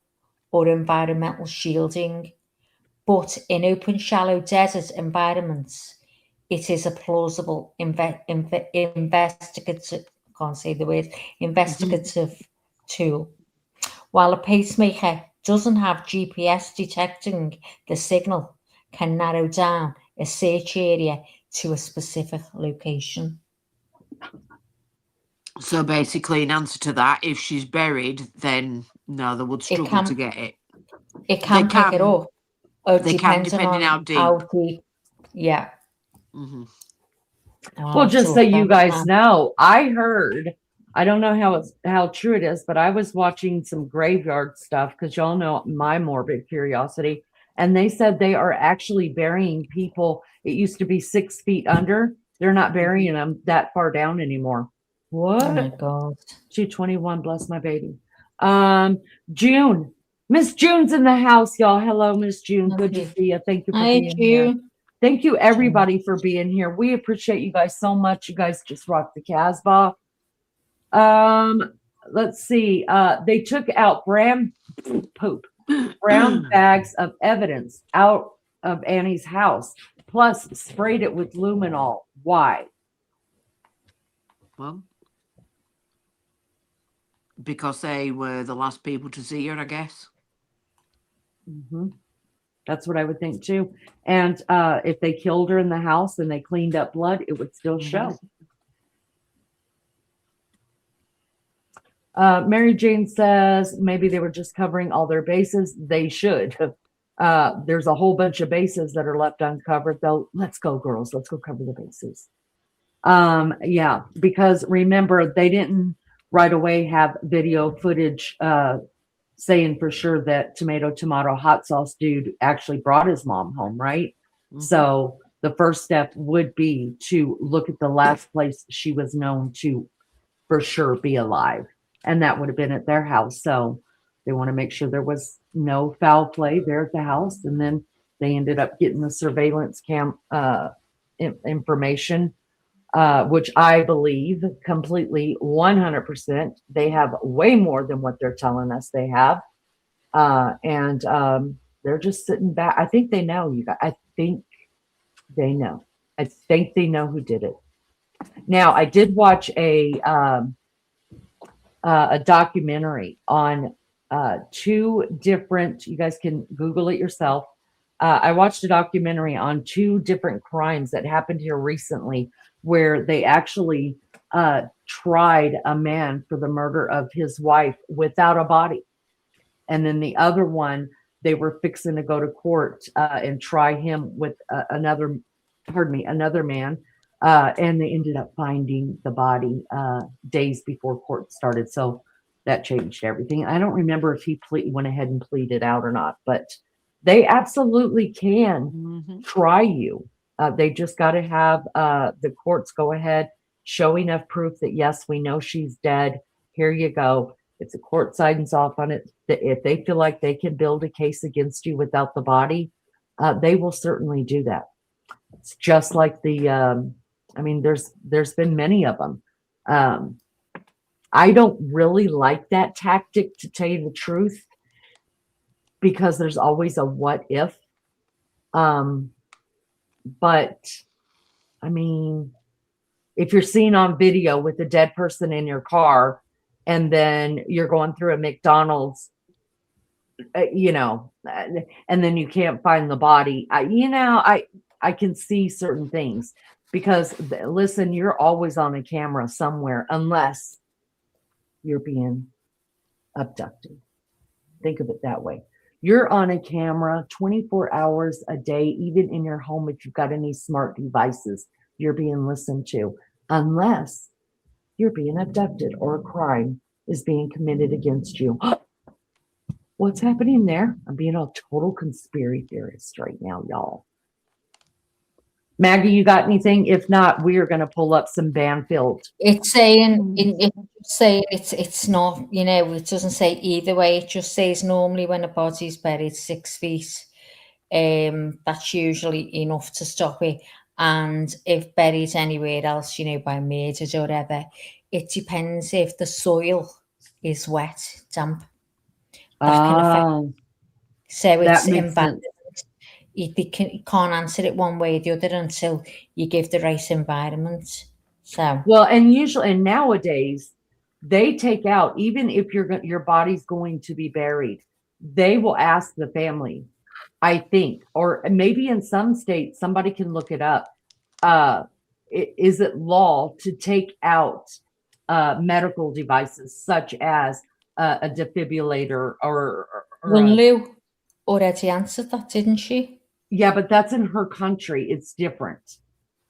or environmental shielding, but in open, shallow desert environments, it is a plausible investigative tool. While a pacemaker doesn't have GPS detecting the signal, can narrow down a search area to a specific location. So basically, in answer to that, if she's buried, then no, they would struggle to get it. It can pick it up. They can, depending on how deep. Yeah. Mm-hmm. Well, just so you guys know, I heard, I don't know how true it is, but I was watching some graveyard stuff because y'all know my morbid curiosity, and they said they are actually burying people. It used to be 6 feet under. They're not burying them that far down anymore. What? Oh my God. 221, bless my baby. June. Miss June's in the house, y'all. Hello, Miss June. Good to see you. Thank you for being here. Thank you, everybody, for being here. We appreciate you guys so much. You guys just rocked the Casbah. Let's see. They took out brown bags of evidence out of Annie's house, plus sprayed it with luminol. Why? Well, because they were the last people to see her, I guess. Mm-hmm. That's what I would think too. And if they killed her in the house and they cleaned up blood, it would still show. Mary Jane says maybe they were just covering all their bases. They should. There's a whole bunch of bases that are left uncovered, though. Let's go, girls. Let's go cover the bases. Yeah, because remember, they didn't right away have video footage saying for sure that tomato hot sauce dude actually brought his mom home, right? So the first step would be to look at the last place she was known to for sure be alive, and that would have been at their house. So they want to make sure there was no foul play there at the house, and then they ended up getting the surveillance cam information, which I believe completely 100%. They have way more than what they're telling us they have, and they're just sitting back. I think they know, you guys. I think they know. I think they know who did it. Now, I did watch a documentary on two different, you guys can Google it yourself. I watched a documentary on two different crimes that happened here recently where they actually tried a man for the murder of his wife without a body. And then the other one, they were fixing to go to court and try him with another man. And they ended up finding the body days before court started. So that changed everything. I don't remember if he went ahead and pleaded out or not, but they absolutely can try you. They just got to have the courts go ahead, show enough proof that, yes, we know she's dead. Here you go. If the court signs off on it, if they feel like they can build a case against you without the body, they will certainly do that. It's just like the, I mean, there's been many of them. I don't really like that tactic, to tell you the truth, because there's always a what if. But I mean, if you're seen on video with a dead person in your car and then you're going through a McDonald's, and then you can't find the body, I can see certain things, because listen, you're always on a camera somewhere unless you're being abducted. Think of it that way. You're on a camera 24 hours a day, even in your home. If you've got any smart devices, you're being listened to, unless you're being abducted or a crime is being committed against you. What's happening there? I'm being a total conspiracy theorist right now, y'all. Maggie, you got anything? If not, we are going to pull up some Banfield. It's saying it's not, it doesn't say either way. It just says normally when a body's buried 6 feet, that's usually enough to stop it. And if buried anywhere else, by murders or whatever, it depends if the soil is wet, damp. That can affect. So it's invalid. You can't answer it one way or the other until you give the right environment. So well, and usually, and nowadays, they take out, even if your body's going to be buried, they will ask the family, I think, or maybe in some states, somebody can look it up. Is it law to take out medical devices such as a defibrillator or well, Lou already answered that, didn't she? Yeah, but that's in her country. It's different.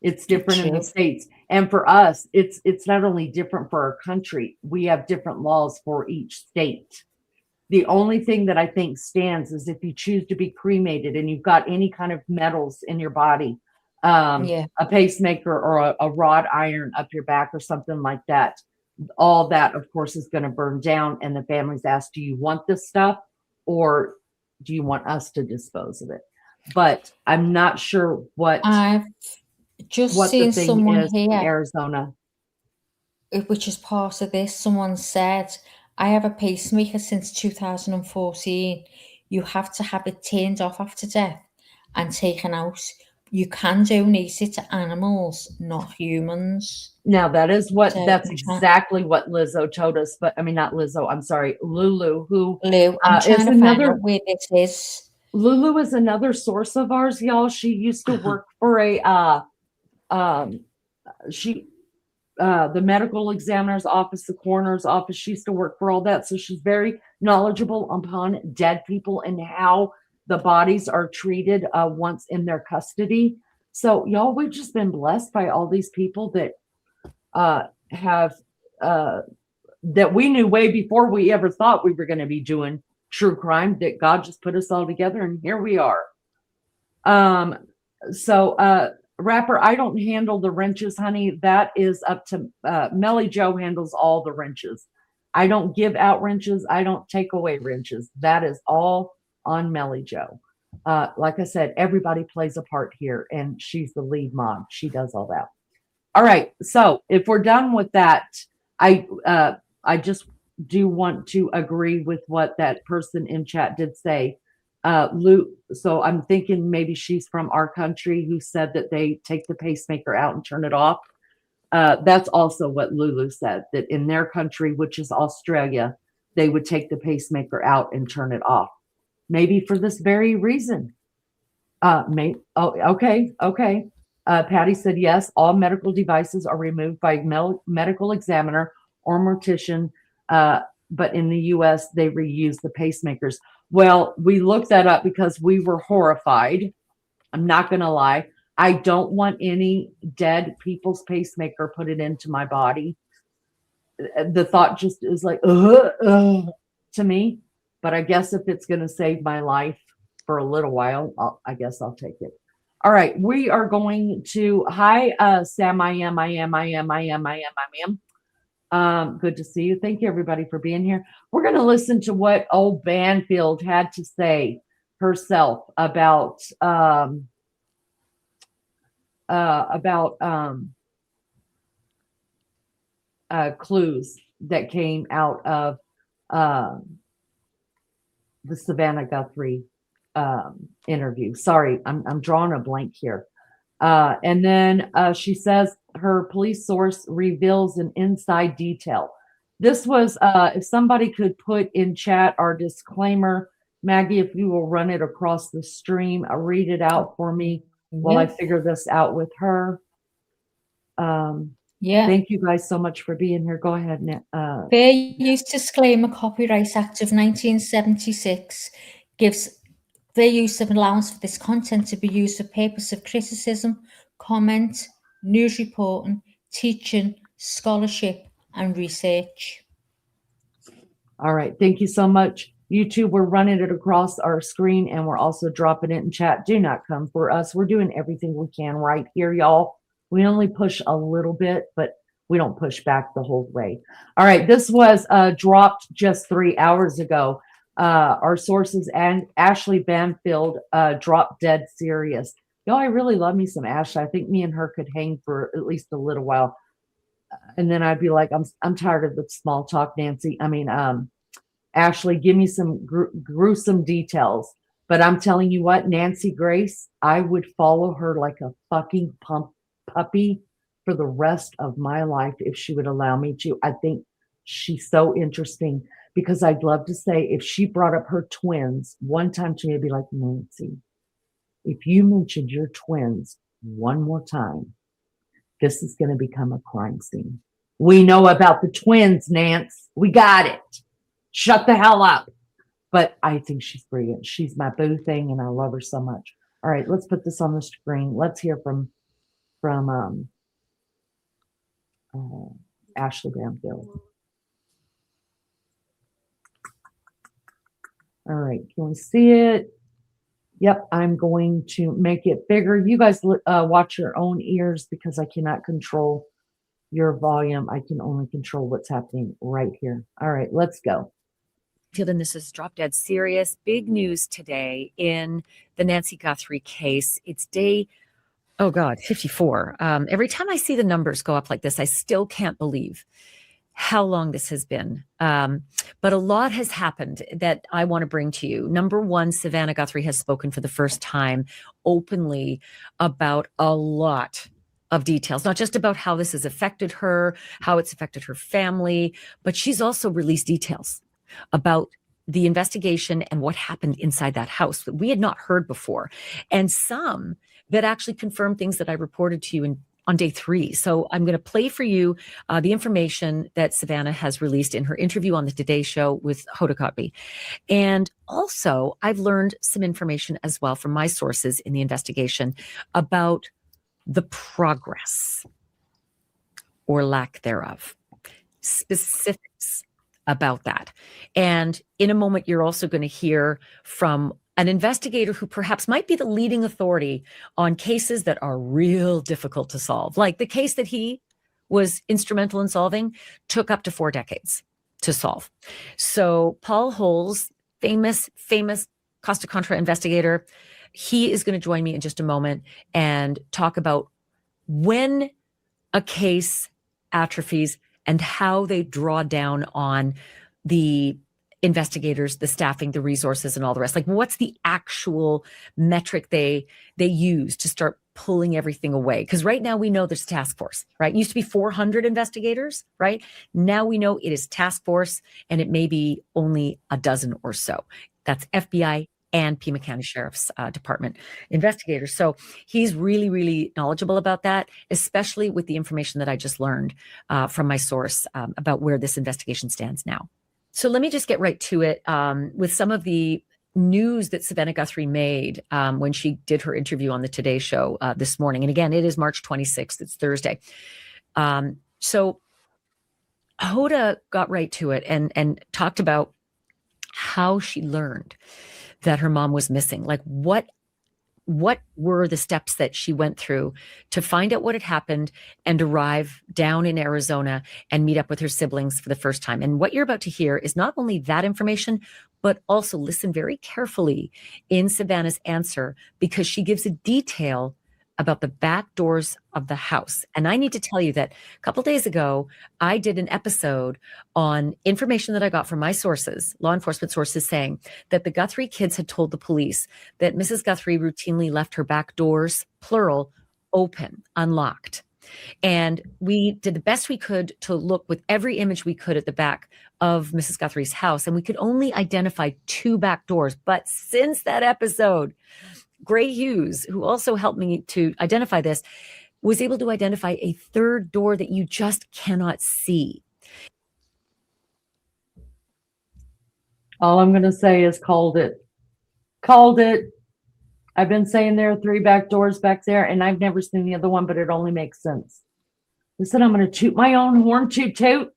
It's different in the States. And for us, it's not only different for our country, we have different laws for each state. The only thing that I think stands is if you choose to be cremated and you've got any kind of metals in your body, a pacemaker or a wrought iron up your back or something like that, all that, of course, is going to burn down. And the family's asked, do you want this stuff or do you want us to dispose of it? But I'm not sure what I've just seen someone here in Arizona, which is part of this. Someone said, I have a pacemaker since 2014. You have to have it turned off after death and taken out. You can donate it to animals, not humans. Now that's exactly what Lizzo told us. But I mean, not Lizzo, I'm sorry, Lulu, I'm trying to find out where this is. Lulu is another source of ours, y'all. She used to work for the medical examiner's office, the coroner's office. She used to work for all that. So she's very knowledgeable upon dead people and how the bodies are treated once in their custody. So y'all, we've just been blessed by all these people that have that we knew way before we ever thought we were going to be doing true crime, that God just put us all together and here we are. Rapper, I don't handle the wrenches, honey. That is up to Melly Joe handles all the wrenches. I don't give out wrenches. I don't take away wrenches. That is all on Melly Joe. Like I said, everybody plays a part here, and she's the lead mom. She does all that. All right. So if we're done with that, I just do want to agree with what that person in chat did say. Luke, so I'm thinking maybe she's from our country who said that they take the pacemaker out and turn it off. That's also what Lulu said, that in their country, which is Australia, they would take the pacemaker out and turn it off. Maybe for this very reason. Okay. Patty said, yes, all medical devices are removed by medical examiner or mortician, but in the US, they reuse the pacemakers. Well, we looked that up because we were horrified. I'm not going to lie. I don't want any dead people's pacemaker put it into my body. The thought just is like, to me. But I guess if it's going to save my life for a little while, I guess I'll take it. All right. We are going to, hi, Sam, I am. Good to see you. Thank you, everybody, for being here. We're going to listen to what old Banfield had to say herself about clues that came out of the Savannah Guthrie interview. Sorry, I'm drawing a blank here. And then she says her police source reveals an inside detail. This was, if somebody could put in chat our disclaimer, Maggie, if you will run it across the stream, read it out for me while I figure this out with her. Thank you guys so much for being here. Go ahead. Fair Use Disclaimer Copyright Act of 1976 gives fair use of allowance for this content to be used for purpose of criticism, comment, news reporting, teaching, scholarship, and research. All right. Thank you so much. YouTube, we're running it across our screen and we're also dropping it in chat. Do not come for us. We're doing everything we can right here, y'all. We only push a little bit, but we don't push back the whole way. All right. This was dropped just 3 hours ago. Our sources and Ashley Banfield dropped dead serious. Y'all, I really love me some Ashley. I think me and her could hang for at least a little while. And then I'd be like, I'm tired of the small talk, Nancy. I mean, Ashley, give me some gruesome details. But I'm telling you what, Nancy Grace, I would follow her like a fucking puppy for the rest of my life if she would allow me to. I think she's so interesting because I'd love to say if she brought up her twins one time to me, I'd be like, Nancy, if you mentioned your twins one more time, this is going to become a crime scene. We know about the twins, Nance. We got it. Shut the hell up. But I think she's brilliant. She's my boo thing, and I love her so much. All right, let's put this on the screen. Let's hear from Ashley Banfield. All right, can we see it? Yep, I'm going to make it bigger. You guys watch your own ears because I cannot control your volume. I can only control what's happening right here. All right, let's go. And this is drop dead serious. Big news today in the Nancy Guthrie case. It's day, 54. Every time I see the numbers go up like this, I still can't believe how long this has been. But a lot has happened that I want to bring to you. Number one, Savannah Guthrie has spoken for the first time openly about a lot of details, not just about how this has affected her, how it's affected her family, but she's also released details about the investigation and what happened inside that house that we had not heard before. And some that actually confirmed things that I reported to you on day 3. So I'm going to play for you the information that Savannah has released in her interview on the Today Show with Hoda Kotb. And also, I've learned some information as well from my sources in the investigation about the progress or lack thereof, specifics about that. And in a moment, you're also going to hear from an investigator who perhaps might be the leading authority on cases that are real difficult to solve. Like the case that he was instrumental in solving took up to 4 decades to solve. So Paul Holes, famous Costa Contra investigator, he is going to join me in just a moment and talk about when a case atrophies and how they draw down on the investigators, the staffing, the resources, and all the rest. Like, what's the actual metric they use to start pulling everything away? Because right now we know there's a task force, right? It used to be 400 investigators, right? Now we know it is task force, and it may be only a dozen or so. That's FBI and Pima County Sheriff's Department investigators. So he's really, really knowledgeable about that, especially with the information that I just learned from my source about where this investigation stands now. So let me just get right to it with some of the news that Savannah Guthrie made when she did her interview on the Today Show this morning. And again, it is March 26th. It's Thursday. So Hoda got right to it and talked about how she learned that her mom was missing. Like what were the steps that she went through to find out what had happened and arrive down in Arizona and meet up with her siblings for the first time. And what you're about to hear is not only that information, but also listen very carefully in Savannah's answer, because she gives a detail about the back doors of the house. And I need to tell you that a couple days ago, I did an episode on information that I got from my sources, law enforcement sources, saying that the Guthrie kids had told the police that Mrs. Guthrie routinely left her back doors, plural, open, unlocked. And we did the best we could to look with every image we could at the back of Mrs. Guthrie's house, and we could only identify 2 back doors. But since that episode, Gray Hughes, who also helped me to identify this, was able to identify a 3rd door that you just cannot see. All I'm going to say is called it. Called it. I've been saying there are 3 back doors back there, and I've never seen the other one, but it only makes sense. Listen, I'm going to toot my own horn, toot, toot.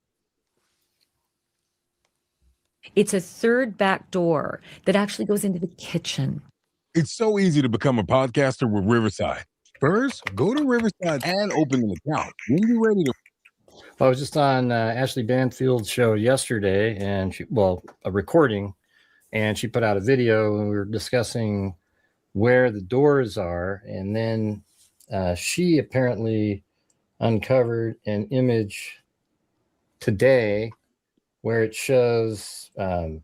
It's a 3rd back door that actually goes into the kitchen. It's so easy to become a podcaster with Riverside. First, go to Riverside and open an account. When you're ready to. I was just on Ashley Banfield's show yesterday, and a recording, and she put out a video, and we were discussing where the doors are, and then she apparently uncovered an image today where it shows, I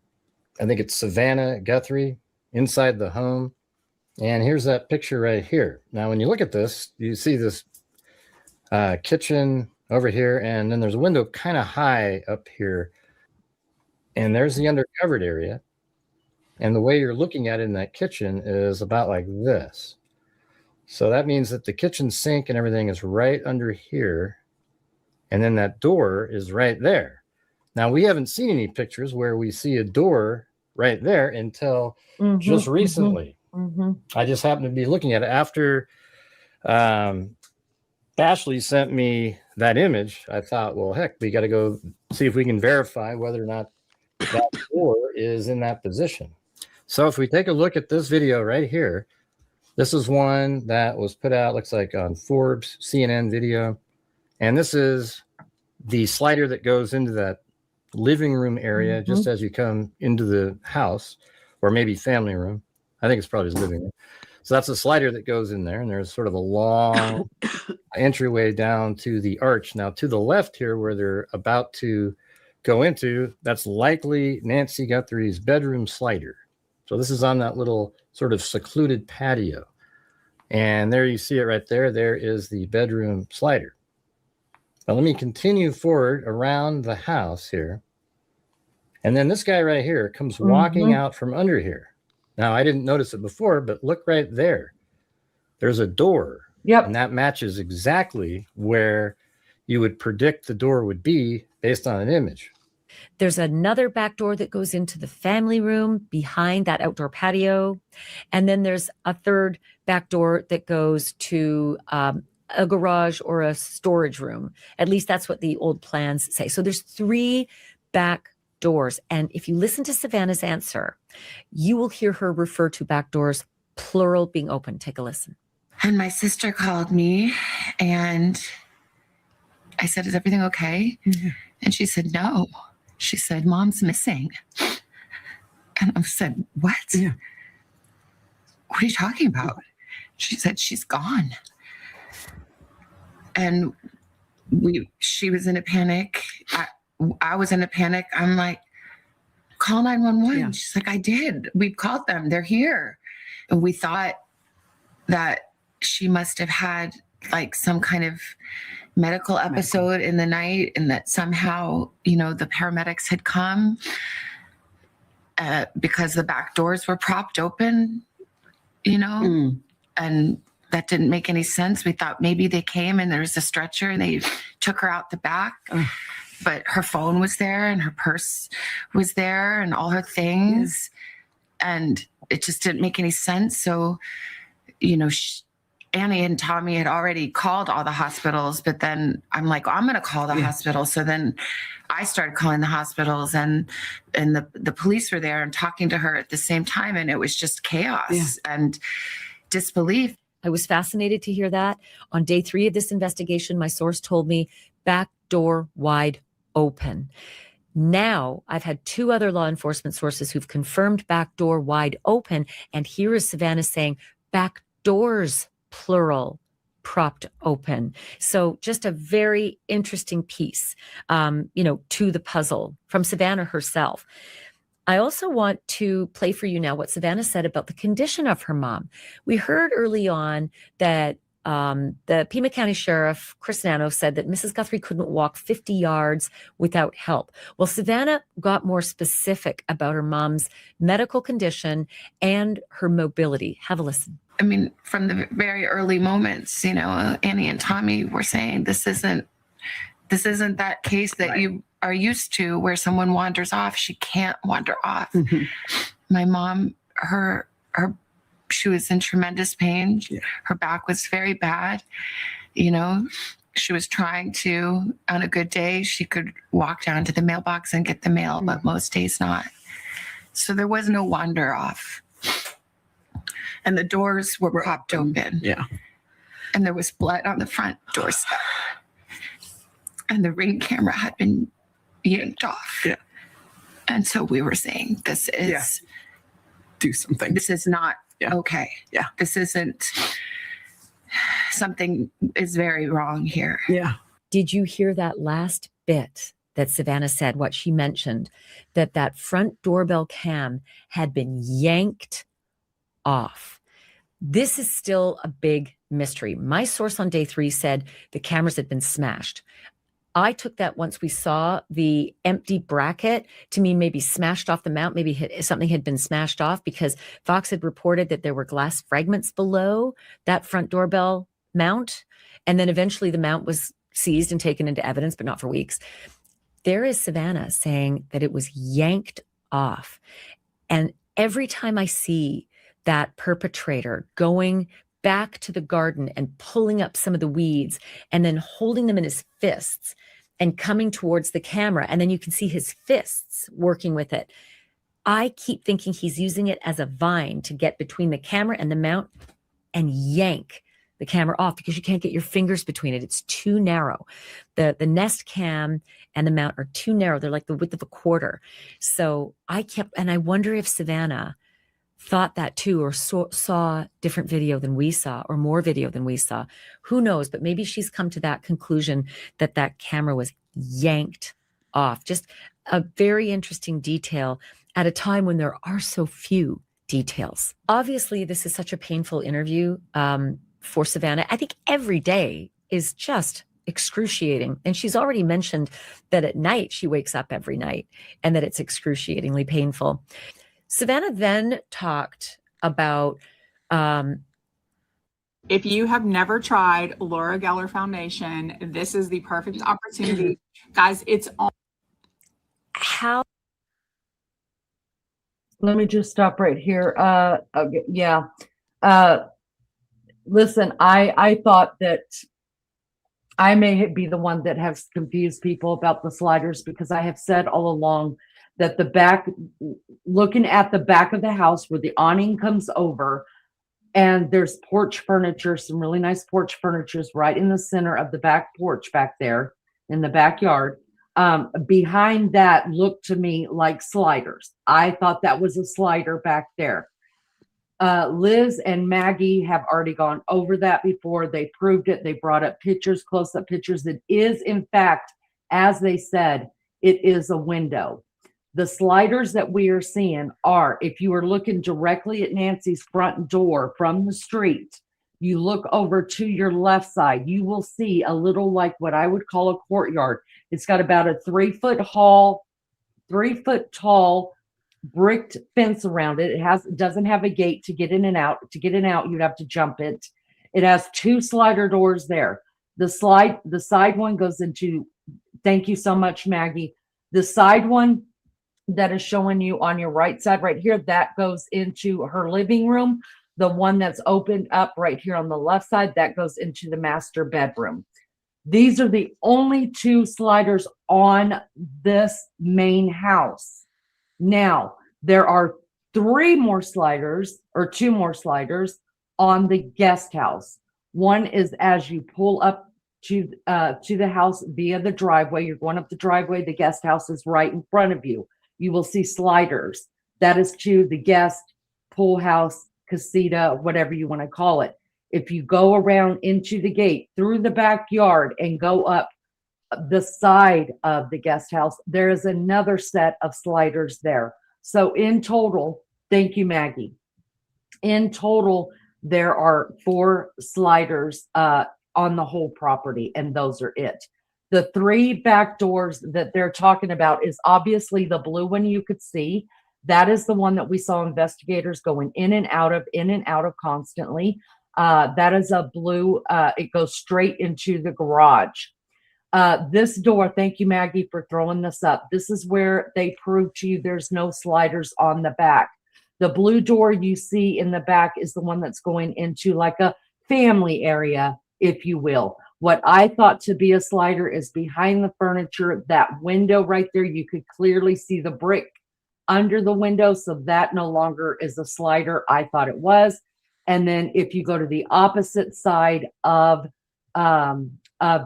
think it's Savannah Guthrie inside the home. And here's that picture right here. Now, when you look at this, you see this kitchen over here, and then there's a window kind of high up here. And there's the undercovered area. And the way you're looking at it in that kitchen is about like this. So that means that the kitchen sink and everything is right under here. And then that door is right there. Now, we haven't seen any pictures where we see a door right there until just recently. I just happened to be looking at it after Ashley sent me that image. I thought, well, heck, we got to go see if we can verify whether or not that door is in that position. So if we take a look at this video right here, this is one that was put out, looks like on Forbes, CNN video. And this is the slider that goes into that living room area just as you come into the house, or maybe family room. I think it's probably his living room. So that's a slider that goes in there, and there's sort of a long entryway down to the arch. Now, to the left here, where they're about to go into, that's likely Nancy Guthrie's bedroom slider. So this is on that little sort of secluded patio. And there you see it right there. There is the bedroom slider. Now, let me continue forward around the house here. And then this guy right here comes walking out from under here. Now, I didn't notice it before, but look right there. There's a door Yep. And that matches exactly where you would predict the door would be based on an image. There's another back door that goes into the family room behind that outdoor patio. And then there's a third back door that goes to a garage or a storage room. At least that's what the old plans say. So there's 3 back doors. And if you listen to Savannah's answer, you will hear her refer to back doors, plural, being open. Take a listen. And my sister called me and I said, is everything okay? Mm-hmm. And she said, no. She said, Mom's missing. And I said, what? Yeah. What are you talking about? She said, she's gone. And she was in a panic. I was in a panic. I'm like, call 911. Yeah. She's like, I did. We've called them. They're here. And we thought that she must have had like some kind of medical episode in the night, and that somehow, the paramedics had come because the back doors were propped open, and that didn't make any sense. We thought maybe they came and there was a stretcher and they took her out the back, but her phone was there and her purse was there and all her things, and it just didn't make any sense. So, Annie and Tommy had already called all the hospitals, but then I'm like, I'm going to call the hospital. So then I started calling the hospitals, and the police were there and talking to her at the same time. And it was just chaos and disbelief. I was fascinated to hear that. On day 3 of this investigation, my source told me back door wide open. Now I've had 2 other law enforcement sources who've confirmed back door wide open. And here is Savannah saying back doors, plural, propped open. So just a very interesting piece, to the puzzle from Savannah herself. I also want to play for you now what Savannah said about the condition of her mom. We heard early on that the Pima County Sheriff, Chris Nano, said that Mrs. Guthrie couldn't walk 50 yards without help. Well, Savannah got more specific about her mom's medical condition and her mobility. Have a listen. I mean, from the very early moments, Annie and Tommy were saying this isn't that case that you are used to where someone wanders off. She can't wander off. Mm-hmm. My mom, she was in tremendous pain. Yeah. Her back was very bad. She was trying to, on a good day, she could walk down to the mailbox and get the mail, but most days not. So there was no wander off. And the doors were propped open. Yeah. And there was blood on the front doorstep. And the Ring camera had been yanked off. Yeah. And so we were saying, this is... Do something. This is not okay. Yeah. This isn't... Something is very wrong here. Yeah. Did you hear that last bit that Savannah said, what she mentioned, that front doorbell cam had been yanked off? This is still a big mystery. My source on day 3 said the cameras had been smashed. I took that once we saw the empty bracket to mean maybe smashed off the mount, maybe something had been smashed off, because Fox had reported that there were glass fragments below that front doorbell mount. And then eventually the mount was seized and taken into evidence, but not for weeks. There is Savannah saying that it was yanked off. And every time I see that perpetrator going back to the garden and pulling up some of the weeds and then holding them in his fists and coming towards the camera, and then you can see his fists working with it, I keep thinking he's using it as a vine to get between the camera and the mount and yank the camera off, because you can't get your fingers between it. It's too narrow. The Nest cam and the mount are too narrow. They're like the width of a quarter. So I wonder if Savannah thought that too, or saw different video than we saw, or more video than we saw. Who knows? But maybe she's come to that conclusion that camera was yanked off. Just a very interesting detail at a time when there are so few details. Obviously, this is such a painful interview for Savannah. I think every day is just excruciating. And she's already mentioned that at night she wakes up every night and that it's excruciatingly painful. Savannah then talked about If you have never tried Laura Geller Foundation, this is the perfect opportunity. Guys, it's on. How? Let me just stop right here. Okay, yeah. Listen, I thought that I may be the one that has confused people about the sliders, because I have said all along that looking at the back of the house where the awning comes over, and there's porch furniture, some really nice porch furniture right in the center of the back porch back there in the backyard. Behind that looked to me like sliders. I thought that was a slider back there. Liz and Maggie have already gone over that before. They proved it. They brought up pictures, close-up pictures. It is, in fact, as they said, it is a window. The sliders that we are seeing are, if you are looking directly at Nancy's front door from the street, you look over to your left side, you will see a little, like what I would call a courtyard. It's got about a 3-foot tall bricked fence around it. It doesn't have a gate to get in and out. To get in and out, you'd have to jump it. It has 2 slider doors there. The side one goes into, thank you so much, Maggie. The side one that is showing you on your right side right here, that goes into her living room. The one that's opened up right here on the left side, that goes into the master bedroom. These are the only 2 sliders on this main house. Now, there are 3 more sliders, or 2 more sliders on the guest house. One is as you pull up to the house via the driveway. You're going up the driveway. The guest house is right in front of you. You will see sliders. That is to the guest, pool house, casita, whatever you want to call it. If you go around into the gate through the backyard and go up the side of the guest house, there is another set of sliders there. So in total, thank you, Maggie. In total, there are 4 sliders on the whole property, and those are it. The 3 back doors that they're talking about is obviously the blue one you could see. That is the one that we saw investigators going in and out of constantly. That is a blue, it goes straight into the garage. This door, thank you, Maggie, for throwing this up. This is where they prove to you there's no sliders on the back. The blue door you see in the back is the one that's going into like a family area, if you will. What I thought to be a slider is behind the furniture, that window right there. You could clearly see the brick under the window, so that no longer is a slider. I thought it was. And then if you go to the opposite side of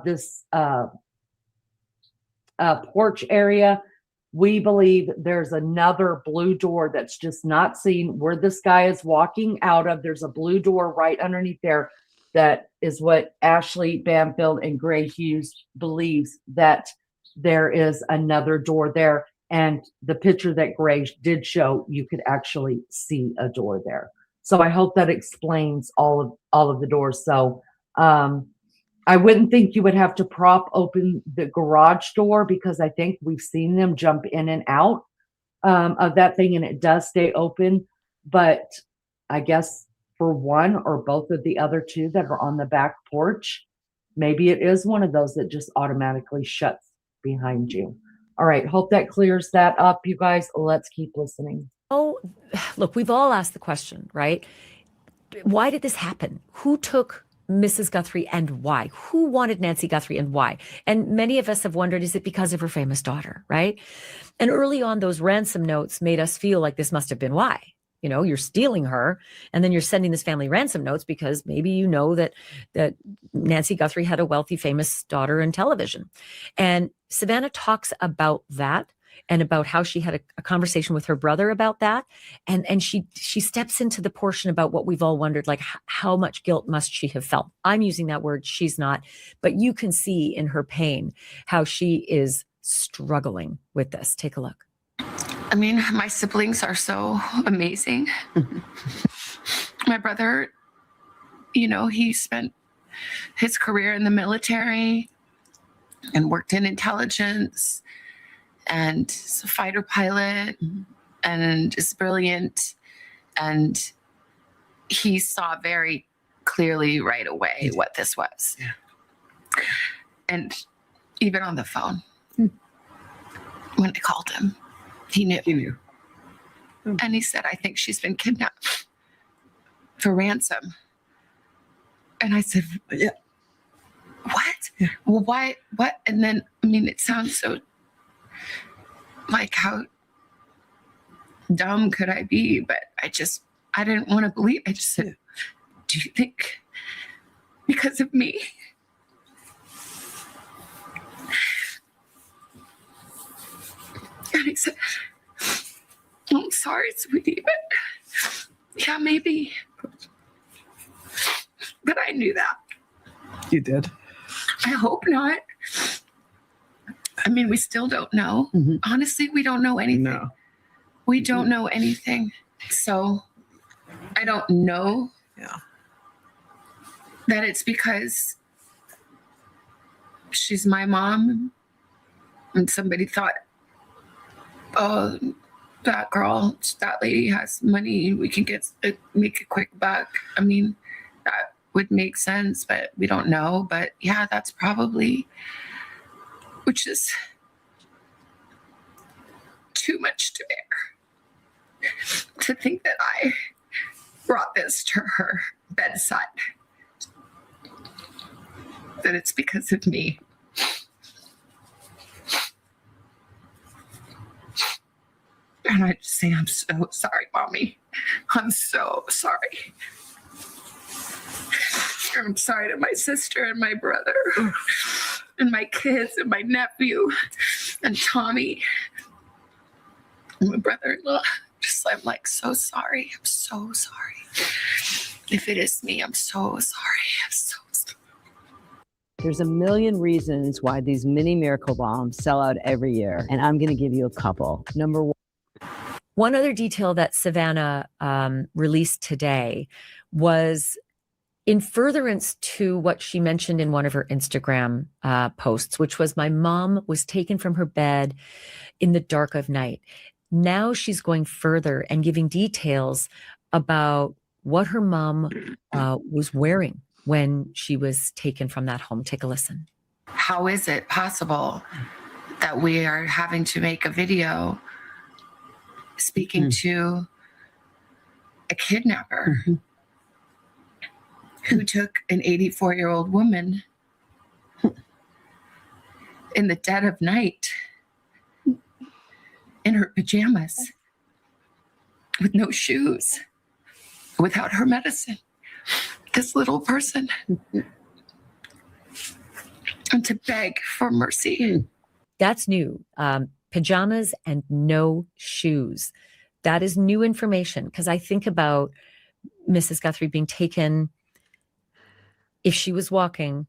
this porch area, we believe there's another blue door that's just not seen where this guy is walking out of. There's a blue door right underneath there. That is what Ashley Banfield and Gray Hughes believes, that there is another door there. And the picture that Gray did show, you could actually see a door there. So I hope that explains all of the doors. So I wouldn't think you would have to prop open the garage door, because I think we've seen them jump in and out of that thing, and it does stay open. But I guess for one or both of the other 2 that are on the back porch, maybe it is one of those that just automatically shuts behind you. All right, hope that clears that up, you guys. Let's keep listening. Oh, look, we've all asked the question, right? Why did this happen? Who took Mrs. Guthrie and why? Who wanted Nancy Guthrie and why? And many of us have wondered, is it because of her famous daughter, right? And early on, those ransom notes made us feel like this must have been why. You know, you're stealing her, and then you're sending this family ransom notes because maybe you know that Nancy Guthrie had a wealthy, famous daughter in television. And Savannah talks about that, and about how she had a conversation with her brother about that. And she steps into the portion about what we've all wondered, like how much guilt must she have felt? I'm using that word, she's not, but you can see in her pain how she is struggling with this. Take a look. I mean, my siblings are so amazing. My brother, you know, he spent his career in the military and worked in intelligence, and is a fighter pilot, and is brilliant. And he saw very clearly right away what this was. Yeah. And even on the phone, when I called him, he knew. He knew. And he said, I think she's been kidnapped for ransom. And I said, Yeah. what? Yeah. Well, why? What? And then, I mean, it sounds so like, how dumb could I be? But I didn't want to believe. I just said, do you think because of me? And he said, I'm sorry, sweetie, but yeah, maybe. But I knew that. You did. I hope not. I mean, we still don't know. Honestly, we don't know anything. No. We don't know anything. So I don't know that it's because she's my mom and somebody thought, oh, that girl, that lady has money, we can make a quick buck. I mean, that would make sense, but we don't know. But yeah, that's probably, which is too much to bear. To think that I brought this to her bedside, that it's because of me. And I just say, I'm so sorry, Mommy. I'm so sorry. I'm sorry to my sister and my brother and my kids and my nephew and Tommy and my brother-in-law. I'm like, so sorry. I'm so sorry. If it is me, I'm so sorry. I'm so sorry. There's a million reasons why these mini Miracle Bombs sell out every year, and I'm going to give you a couple. Number one. One other detail that Savannah released today was in furtherance to what she mentioned in one of her Instagram posts, which was, my mom was taken from her bed in the dark of night. Now she's going further and giving details about what her mom was wearing when she was taken from that home. Take a listen. How is it possible that we are having to make a video speaking to a kidnapper who took an 84-year-old woman in the dead of night in her pajamas with no shoes, without her medicine, this little person, and to beg for mercy. That's new. Pajamas and no shoes. That is new information, because I think about Mrs. Guthrie being taken, if she was walking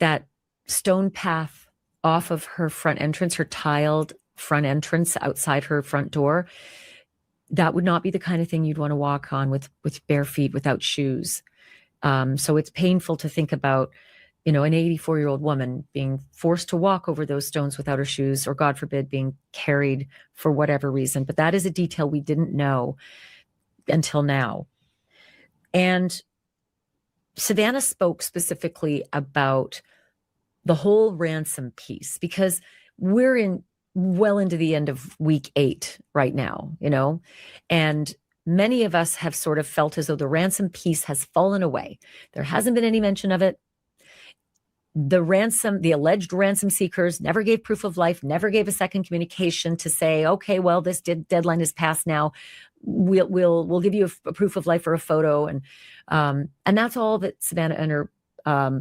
that stone path off of her front entrance, her tiled front entrance outside her front door, that would not be the kind of thing you'd want to walk on with bare feet without shoes. So it's painful to think about, an 84-year-old woman being forced to walk over those stones without her shoes, or God forbid, being carried for whatever reason. But that is a detail we didn't know until now. And Savannah spoke specifically about the whole ransom piece, because we're well into the end of week 8 right now, and many of us have sort of felt as though the ransom piece has fallen away. There hasn't been any mention of it. The alleged ransom seekers never gave proof of life, never gave a second communication to say, okay, well, this deadline is passed now. We'll give you a proof of life or a photo. And that's all that Savannah and her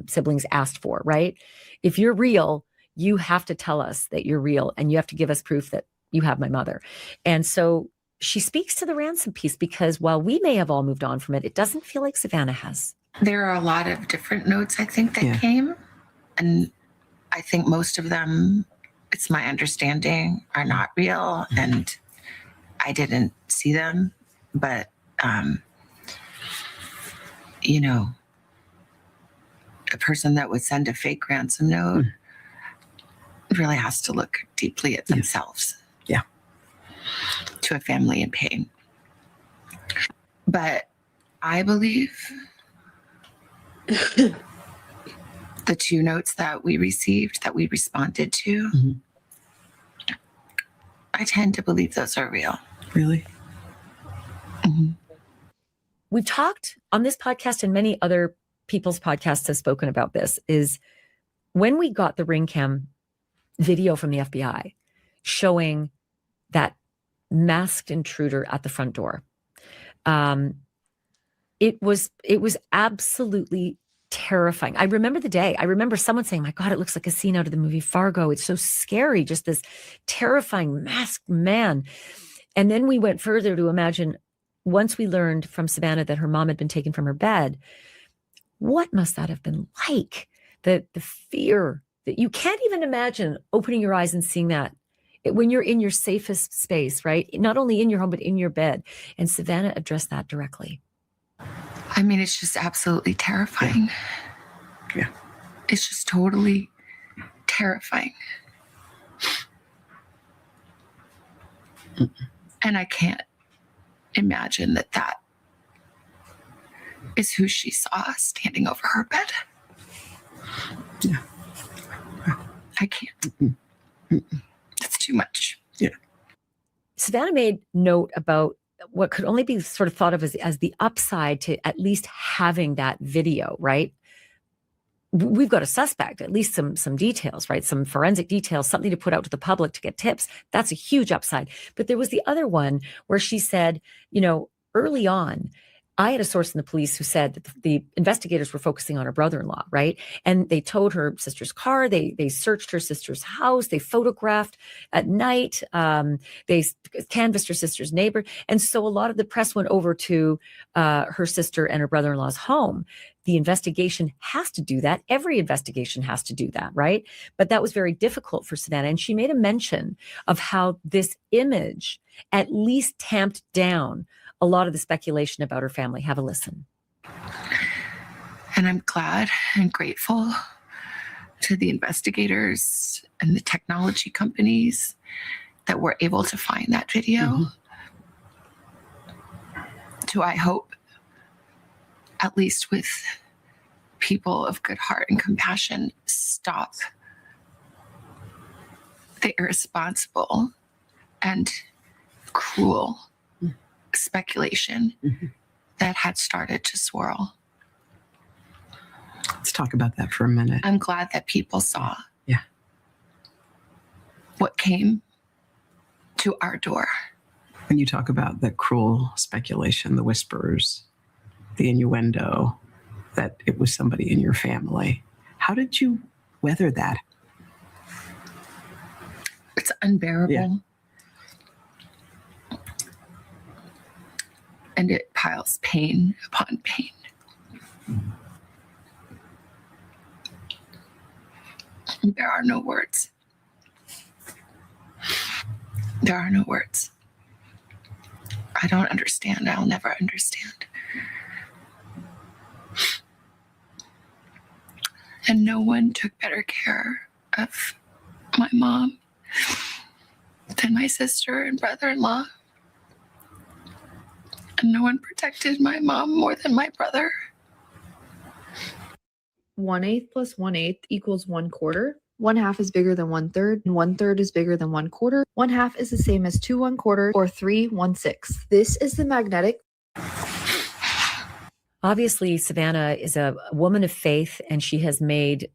siblings asked for, right? If you're real, you have to tell us that you're real, and you have to give us proof that you have my mother. And so she speaks to the ransom piece, because while we may have all moved on from it, it doesn't feel like Savannah has. There are a lot of different notes, I think, that came. And I think most of them, it's my understanding, are not real. And I didn't see them. But, a person that would send a fake ransom note really has to look deeply at themselves. Yeah. To a family in pain. But I believe The 2 notes that we received, that we responded to, I tend to believe those are real. Really? We've talked on this podcast, and many other people's podcasts have spoken about this, is when we got the ring cam video from the FBI showing that masked intruder at the front door. It was absolutely terrifying. I remember the day. I remember someone saying, my God, it looks like a scene out of the movie Fargo. It's so scary, just this terrifying masked man. And then we went further to imagine, once we learned from Savannah that her mom had been taken from her bed, what must that have been like? The fear that you can't even imagine opening your eyes and seeing that when you're in your safest space, right? Not only in your home, but in your bed. And Savannah addressed that directly. I mean, it's just absolutely terrifying. Yeah. It's just totally terrifying. And I can't imagine that is who she saw standing over her bed. Yeah. I can't. It's too much. Yeah. Savannah made note about what could only be sort of thought of as the upside to at least having that video, right? We've got a suspect, at least some details, right? Some forensic details, something to put out to the public to get tips. That's a huge upside. But there was the other one where she said, early on, I had a source in the police who said that the investigators were focusing on her brother-in-law, right? And they towed her sister's car. They searched her sister's house. They photographed at night. They canvassed her sister's neighbor. And so a lot of the press went over to her sister and her brother-in-law's home. The investigation has to do that. Every investigation has to do that, right? But that was very difficult for Savannah. And she made a mention of how this image at least tamped down a lot of the speculation about her family. Have a listen. And I'm glad and grateful to the investigators and the technology companies that were able to find that video. To, I hope, at least with people of good heart and compassion, stop the irresponsible and cruel speculation that had started to swirl. Let's talk about that for a minute. I'm glad that people saw Yeah. what came to our door. When you talk about the cruel speculation, the whispers, the innuendo that it was somebody in your family, how did you weather that? It's unbearable. Yeah. And it piles pain upon pain. There are no words. There are no words. I don't understand. I'll never understand. And no one took better care of my mom than my sister and brother-in-law. And no one protected my mom more than my brother. 1/8 plus 1/8 equals 1/4. 1/2 is bigger than 1/3, and 1/3 is bigger than 1/4. 1/2 is the same as 2 1/4 or 3 1/6. This is the magnetic. Obviously, Savannah is a woman of faith, and she has made,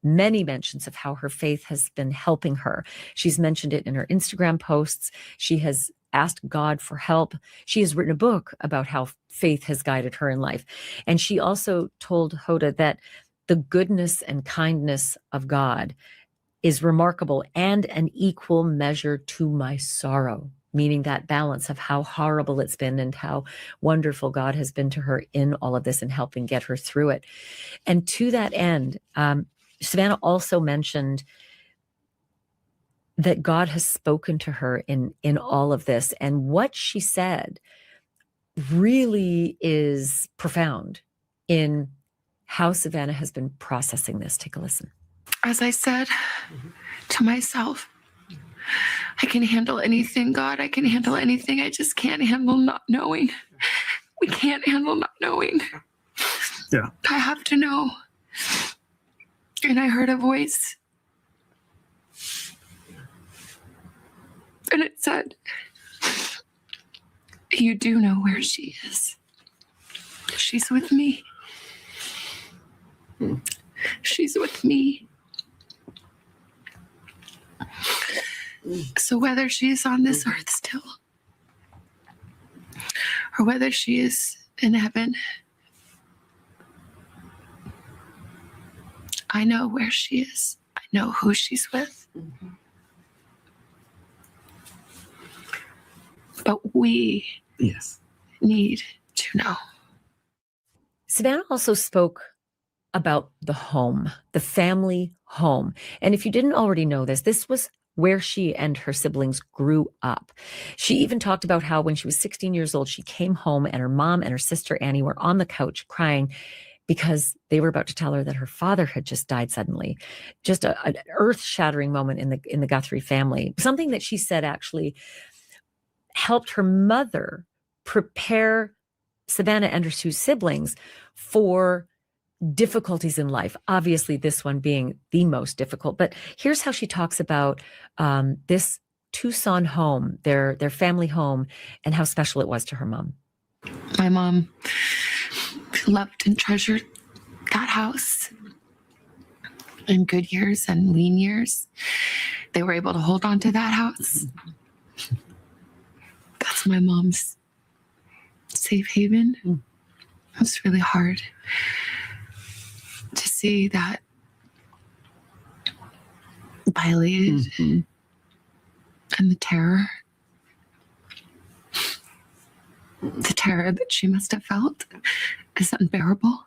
many mentions of how her faith has been helping her. She's mentioned it in her Instagram posts. She has asked God for help. She has written a book about how faith has guided her in life. And she also told Hoda that the goodness and kindness of God is remarkable and an equal measure to my sorrow, meaning that balance of how horrible it's been and how wonderful God has been to her in all of this and helping get her through it. And to that end, Savannah also mentioned that God has spoken to her in all of this. And what she said really is profound in how Savannah has been processing this. Take a listen. As I said to myself, I can handle anything, God. I can handle anything. I just can't handle not knowing. We can't handle not knowing. Yeah. I have to know. And I heard a voice. And it said, you do know where she is. She's with me. She's with me. So whether she is on this earth still, or whether she is in heaven, I know where she is. I know who she's with. But we need to know. Savannah also spoke about the home, the family home. And if you didn't already know this, this was where she and her siblings grew up. She even talked about how when she was 16 years old, she came home and her mom and her sister Annie were on the couch crying because they were about to tell her that her father had just died suddenly. Just an earth-shattering moment in the Guthrie family. Something that she said actually helped her mother prepare Savannah and her two siblings for difficulties in life. Obviously, this one being the most difficult. But here's how she talks about this Tucson home, their family home, and how special it was to her mom. My mom loved and treasured that house in good years and lean years. They were able to hold on to that house. That's my mom's safe haven. It's really hard to see that violated, and the terror that she must have felt is unbearable.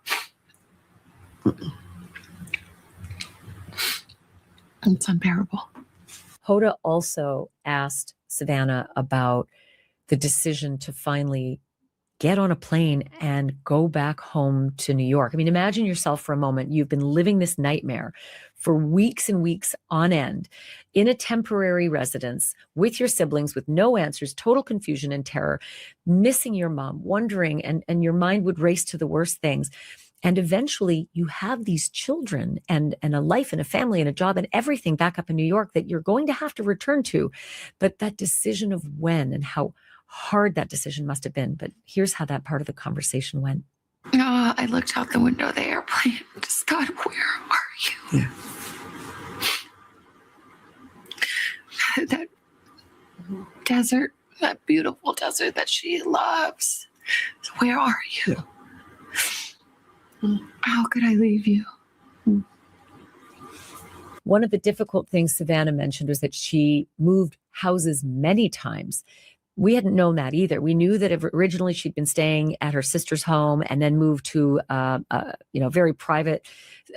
It's unbearable. Hoda also asked Savannah about the decision to finally get on a plane and go back home to New York. I mean, imagine yourself for a moment. You've been living this nightmare for weeks and weeks on end in a temporary residence with your siblings with no answers, total confusion and terror, missing your mom, wondering, and your mind would race to the worst things. And eventually you have these children and a life and a family and a job and everything back up in New York that you're going to have to return to. But that decision of when and how hard that decision must have been. But here's how that part of the conversation went. I looked out the window of the airplane and just thought, where are you? Yeah. That desert, that beautiful desert that she loves. Where are you? Yeah. How could I leave you? One of the difficult things Savannah mentioned was that she moved houses many times. We hadn't known that either. We knew that originally she'd been staying at her sister's home and then moved to a very private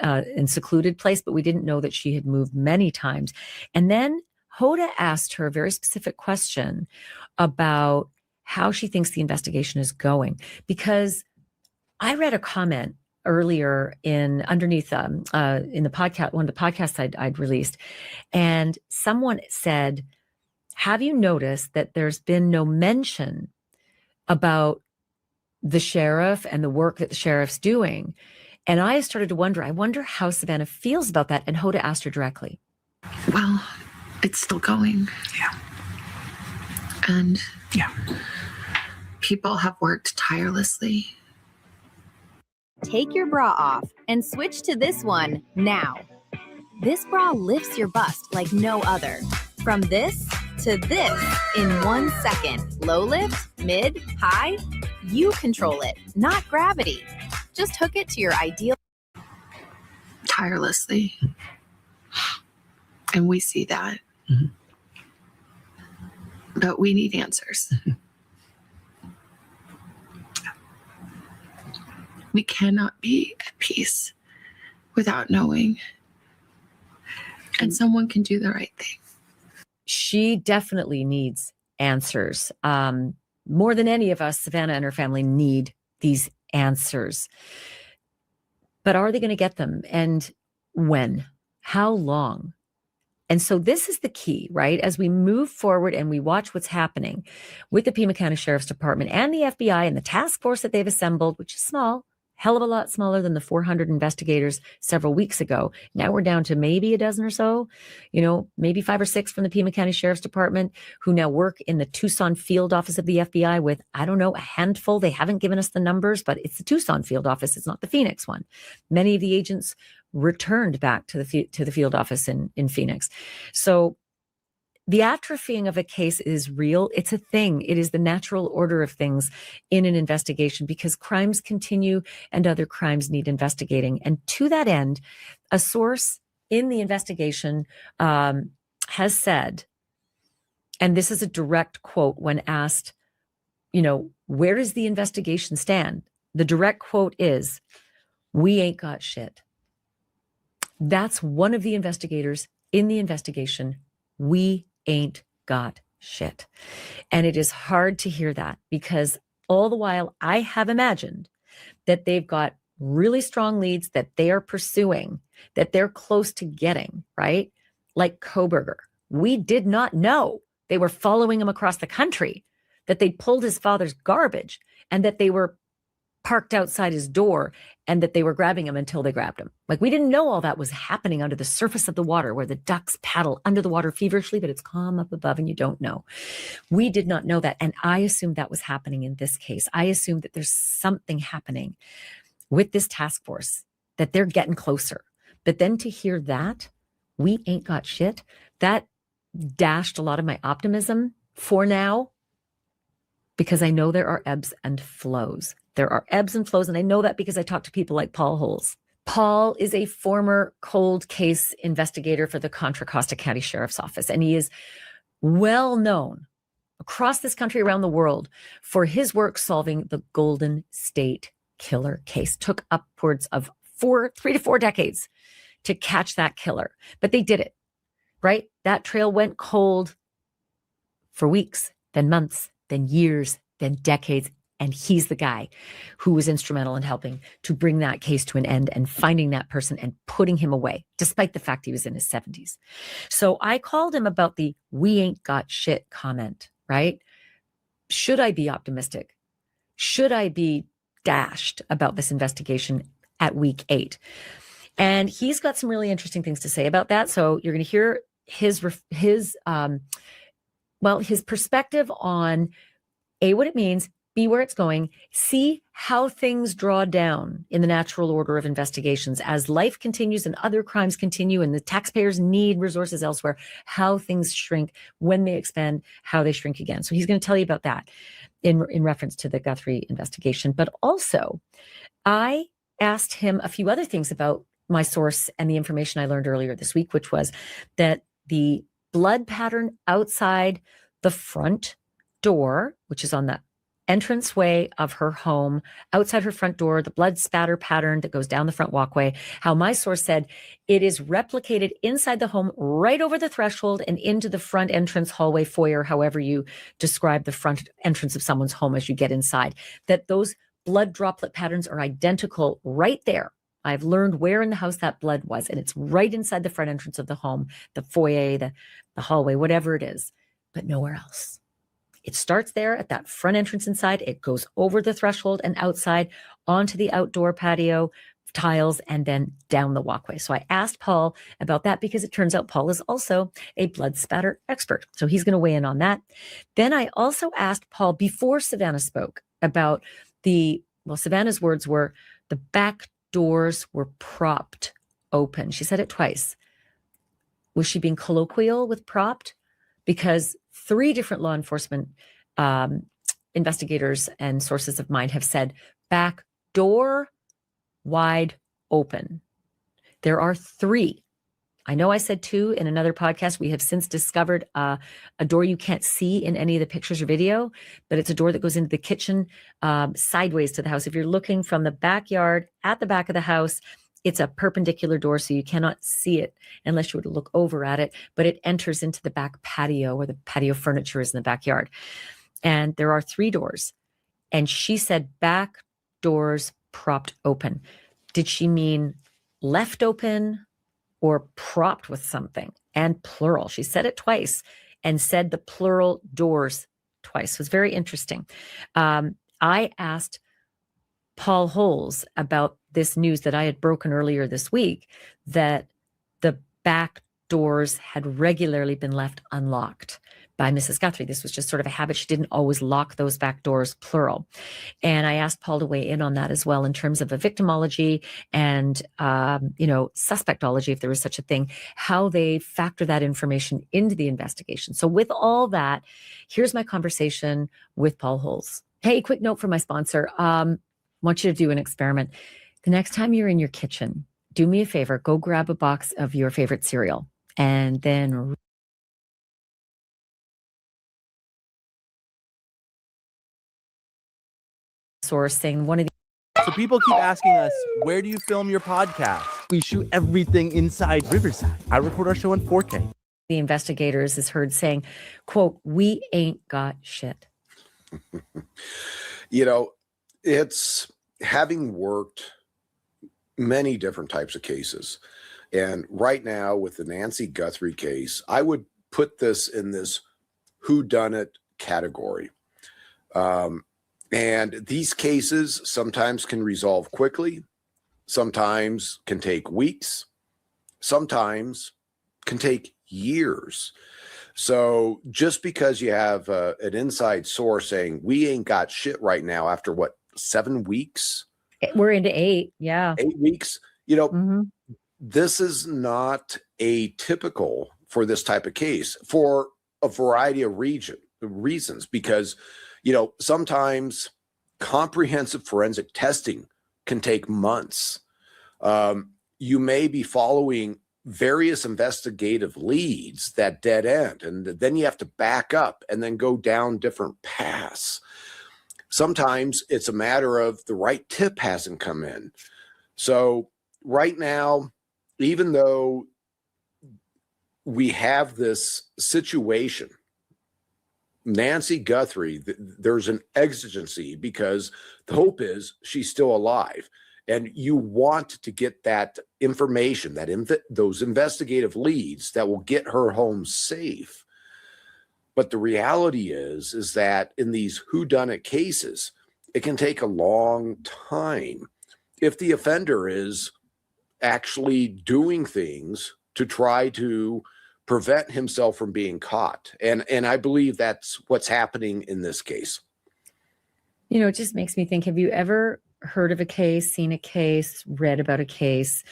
and secluded place, but we didn't know that she had moved many times. And then Hoda asked her a very specific question about how she thinks the investigation is going, because I read a comment earlier underneath in the podcast, one of the podcasts I'd released, and someone said, have you noticed that there's been no mention about the sheriff and the work that the sheriff's doing? And I started to wonder, I wonder how Savannah feels about that. And Hoda asked her directly. Well, it's still going. Yeah. And people have worked tirelessly. Take your bra off and switch to this one now. This bra lifts your bust like no other. From this to this in 1 second. Low lift, mid, high, you control it, not gravity. Just hook it to your ideal. Tirelessly. And we see that. But we need answers. We cannot be at peace without knowing. And someone can do the right thing. She definitely needs answers. More than any of us, Savannah and her family need these answers. But are they going to get them? And when? How long? And so this is the key, right? As we move forward and we watch what's happening with the Pima County Sheriff's Department and the FBI and the task force that they've assembled, which is small, hell of a lot smaller than the 400 investigators several weeks ago. Now we're down to maybe a dozen or so, maybe 5 or 6 from the Pima County Sheriff's Department who now work in the Tucson field office of the FBI with, I don't know, a handful. They haven't given us the numbers, but it's the Tucson field office. It's not the Phoenix one. Many of the agents returned back to the field office in Phoenix. So the atrophying of a case is real. It's a thing. It is the natural order of things in an investigation because crimes continue and other crimes need investigating. And to that end, a source in the investigation has said, and this is a direct quote when asked, where does the investigation stand? The direct quote is, "We ain't got shit." That's one of the investigators in the investigation. We ain't got shit. And it is hard to hear that because all the while I have imagined that they've got really strong leads that they are pursuing, that they're close to getting, right? Like Koberger. We did not know they were following him across the country, that they pulled his father's garbage, and that they were parked outside his door and that they were grabbing him until they grabbed him. Like, we didn't know all that was happening under the surface of the water where the ducks paddle under the water feverishly, but it's calm up above and you don't know. We did not know that. And I assumed that was happening in this case. I assumed that there's something happening with this task force, that they're getting closer. But then to hear that, we ain't got shit, that dashed a lot of my optimism for now, because I know there are ebbs and flows. There are ebbs and flows, and I know that because I talk to people like Paul Holes. Paul is a former cold case investigator for the Contra Costa County Sheriff's Office, and he is well known across this country, around the world, for his work solving the Golden State Killer case. Took upwards of 3 to 4 decades to catch that killer, but they did it, right? That trail went cold for weeks, then months, then years, then decades. And he's the guy who was instrumental in helping to bring that case to an end and finding that person and putting him away, despite the fact he was in his 70s. So I called him about the "we ain't got shit" comment, right? Should I be optimistic? Should I be dashed about this investigation at week 8? And he's got some really interesting things to say about that. So you're going to hear his perspective on A, what it means, B, where it's going, C, how things draw down in the natural order of investigations as life continues and other crimes continue and the taxpayers need resources elsewhere, how things shrink when they expand, how they shrink again. So he's going to tell you about that in reference to the Guthrie investigation. But also, I asked him a few other things about my source and the information I learned earlier this week, which was that the blood pattern outside the front door, which is on the entranceway of her home, outside her front door, the blood spatter pattern that goes down the front walkway, how my source said it is replicated inside the home, right over the threshold and into the front entrance, hallway, foyer, however you describe the front entrance of someone's home as you get inside, that those blood droplet patterns are identical right there. I've learned where in the house that blood was, and it's right inside the front entrance of the home, the foyer, the hallway, whatever it is, but nowhere else. It starts there at that front entrance inside. It goes over the threshold and outside onto the outdoor patio tiles and then down the walkway. So I asked Paul about that because it turns out Paul is also a blood spatter expert. So he's going to weigh in on that. Then I also asked Paul before Savannah spoke about Savannah's words were, the back doors were propped open. She said it twice. Was she being colloquial with propped? Because 3 different law enforcement investigators and sources of mine have said back door wide open. There are 3. I know I said 2 in another podcast. We have since discovered a door you can't see in any of the pictures or video, but it's a door that goes into the kitchen sideways to the house. If you're looking from the backyard at the back of the house, it's a perpendicular door, so you cannot see it unless you were to look over at it, but it enters into the back patio where the patio furniture is in the backyard. And there are 3 doors. And she said back doors propped open. Did she mean left open or propped with something? And plural. She said it twice and said the plural doors twice. It was very interesting. I asked Paul Holes about this news that I had broken earlier this week, that the back doors had regularly been left unlocked by Mrs. Guthrie. This was just sort of a habit. She didn't always lock those back doors, plural. And I asked Paul to weigh in on that as well in terms of a victimology and, suspectology, if there is such a thing, how they factor that information into the investigation. So with all that, here's my conversation with Paul Holes. Hey, quick note from my sponsor. Want you to do an experiment. The next time you're in your kitchen, do me a favor, go grab a box of your favorite cereal and then sourcing one of the. So people keep asking us, where do you film your podcast? We shoot everything inside Riverside. I record our show in 4K. The investigators is heard saying, quote, "We ain't got shit." It's having worked many different types of cases. And right now with the Nancy Guthrie case, I would put this in this whodunit category. And these cases sometimes can resolve quickly, sometimes can take weeks, sometimes can take years. So just because you have an inside source saying we ain't got shit right now after 7 weeks? We're into 8. Yeah. 8 weeks. This is not atypical for this type of case for a variety of reasons, because, sometimes comprehensive forensic testing can take months. You may be following various investigative leads that dead end, and then you have to back up and then go down different paths. Sometimes it's a matter of the right tip hasn't come in. So right now, even though we have this situation, Nancy Guthrie, there's an exigency because the hope is she's still alive. And you want to get that information, those investigative leads that will get her home safe. But the reality is that in these whodunit cases, it can take a long time if the offender is actually doing things to try to prevent himself from being caught. And I believe that's what's happening in this case. It just makes me think, have you ever heard of a case, seen a case, read about a case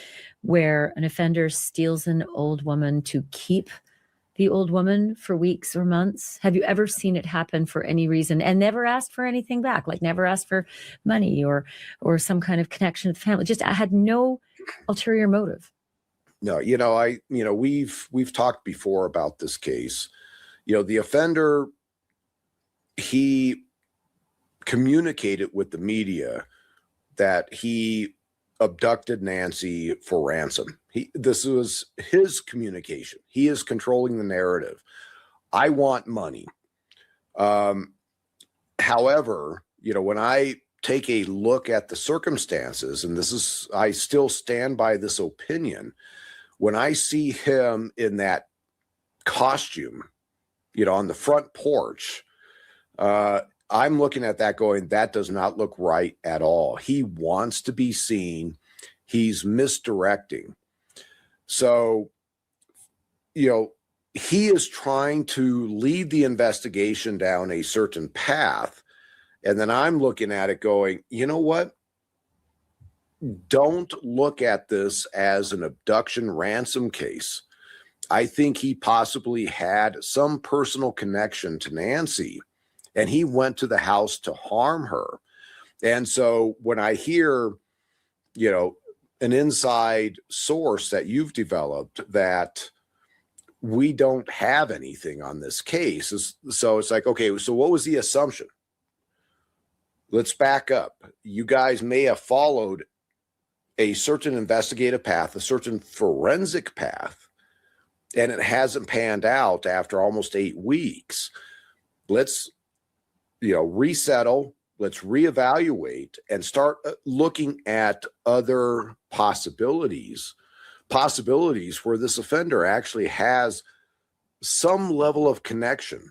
where an offender steals an old woman to keep the old woman for weeks or months? Have you ever seen it happen for any reason and never asked for anything back, like never asked for money or some kind of connection with the family? Just I had no ulterior motive. No, we've talked before about this case. The offender, he communicated with the media that he abducted Nancy for ransom. This was his communication. He is controlling the narrative. I want money. However, when I take a look at the circumstances, and I still stand by this opinion, when I see him in that costume, on the front porch, I'm looking at that going, that does not look right at all. He wants to be seen. He's misdirecting. So, he is trying to lead the investigation down a certain path. And then I'm looking at it going, you know what? Don't look at this as an abduction ransom case. I think he possibly had some personal connection to Nancy, and he went to the house to harm her. And so when I hear, an inside source that you've developed that we don't have anything on this case, so it's like, okay, so what was the assumption? Let's back up. You guys may have followed a certain investigative path, a certain forensic path, and it hasn't panned out after almost 8 weeks. Let's, resettle, let's reevaluate and start looking at other possibilities where this offender actually has some level of connection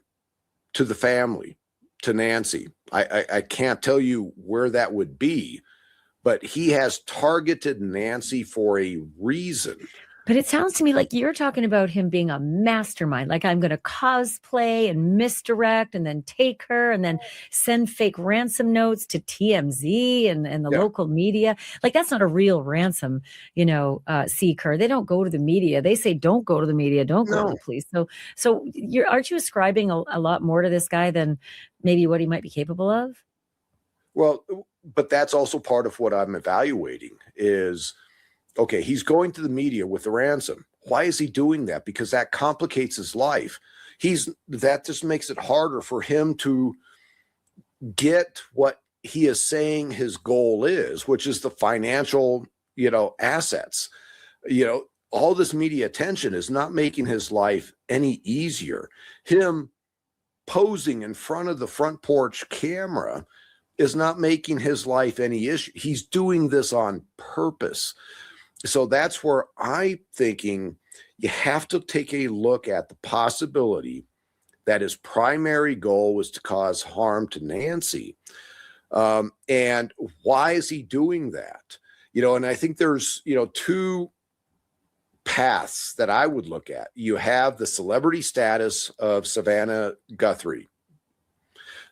to the family, to Nancy. I can't tell you where that would be, but he has targeted Nancy for a reason. But it sounds to me like you're talking about him being a mastermind. Like, I'm going to cosplay and misdirect and then take her and then send fake ransom notes to TMZ and the local media. Like, that's not a real ransom, seeker. They don't go to the media. They say, don't go to the media. Don't go to the police. So aren't you ascribing a lot more to this guy than maybe what he might be capable of? Well, but that's also part of what I'm evaluating is, okay, he's going to the media with the ransom. Why is he doing that? Because that complicates his life. That just makes it harder for him to get what he is saying his goal is, which is the financial, assets. All this media attention is not making his life any easier. Him posing in front of the front porch camera is not making his life any issue. He's doing this on purpose. So that's where I'm thinking you have to take a look at the possibility that his primary goal was to cause harm to Nancy. And why is he doing that? And I think there's, two paths that I would look at. You have the celebrity status of Savannah Guthrie.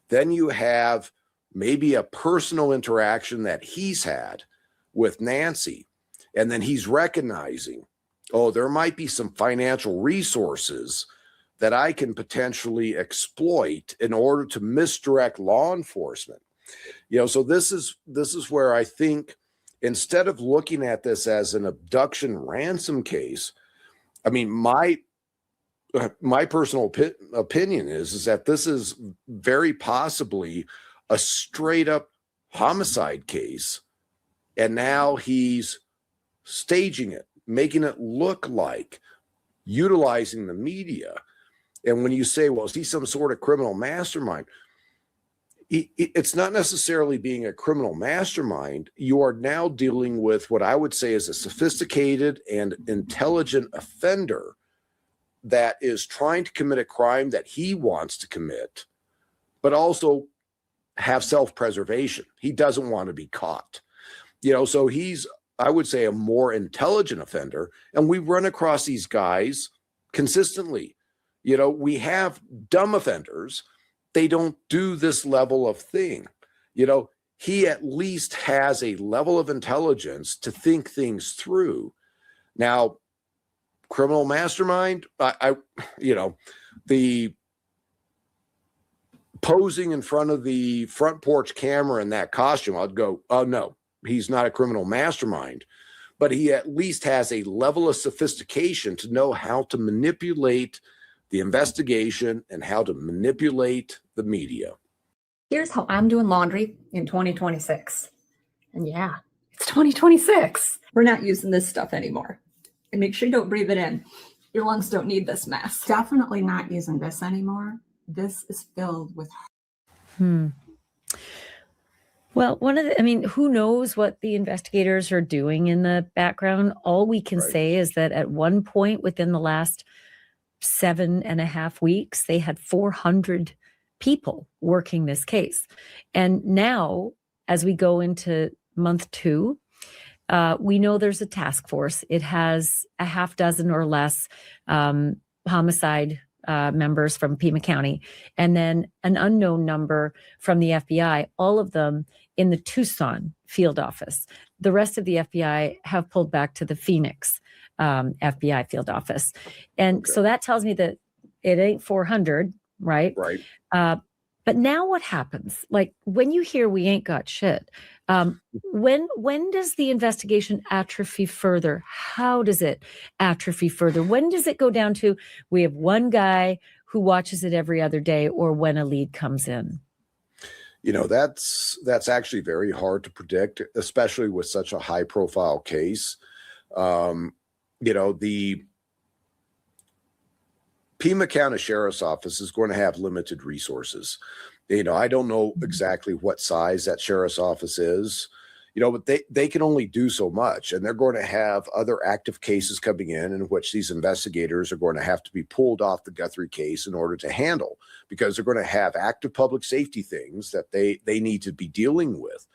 Then you have maybe a personal interaction that he's had with Nancy. And then he's recognizing, there might be some financial resources that I can potentially exploit in order to misdirect law enforcement. So this is where I think instead of looking at this as an abduction ransom case, I mean, my personal opinion is that this is very possibly a straight up homicide case. And now he's staging it, making it look like utilizing the media. And when you say, well, is he some sort of criminal mastermind? It's not necessarily being a criminal mastermind. You are now dealing with what I would say is a sophisticated and intelligent offender that is trying to commit a crime that he wants to commit, but also have self-preservation. He doesn't want to be caught. So he's, I would say, a more intelligent offender. And we run across these guys consistently. We have dumb offenders. They don't do this level of thing. He at least has a level of intelligence to think things through. Now, criminal mastermind, the posing in front of the front porch camera in that costume, I'd go, oh no, he's not a criminal mastermind, but he at least has a level of sophistication to know how to manipulate the investigation and how to manipulate the media. Here's how I'm doing laundry in 2026. And yeah, it's 2026. We're not using this stuff anymore. And make sure you don't breathe it in. Your lungs don't need this mess. Definitely not using this anymore. This is filled with. Well, who knows what the investigators are doing in the background? All we can say is that at one point within the last 7.5 weeks, they had 400 people working this case. And now, as we go into month 2, we know there's a task force. It has a half dozen or less homicide members from Pima County, and then an unknown number from the FBI, all of them in the Tucson field office. The rest of the FBI have pulled back to the Phoenix FBI field office. And so that tells me that it ain't 400, right? Right. But now what happens? Like when you hear we ain't got shit, when does the investigation atrophy further? How does it atrophy further? When does it go down to we have one guy who watches it every other day, or when a lead comes in? That's actually very hard to predict, especially with such a high profile case. The Pima County Sheriff's Office is going to have limited resources. I don't know exactly what size that sheriff's office is, but they can only do so much, and they're going to have other active cases coming in which these investigators are going to have to be pulled off the Guthrie case in order to handle, because they're going to have active public safety things that they need to be dealing with.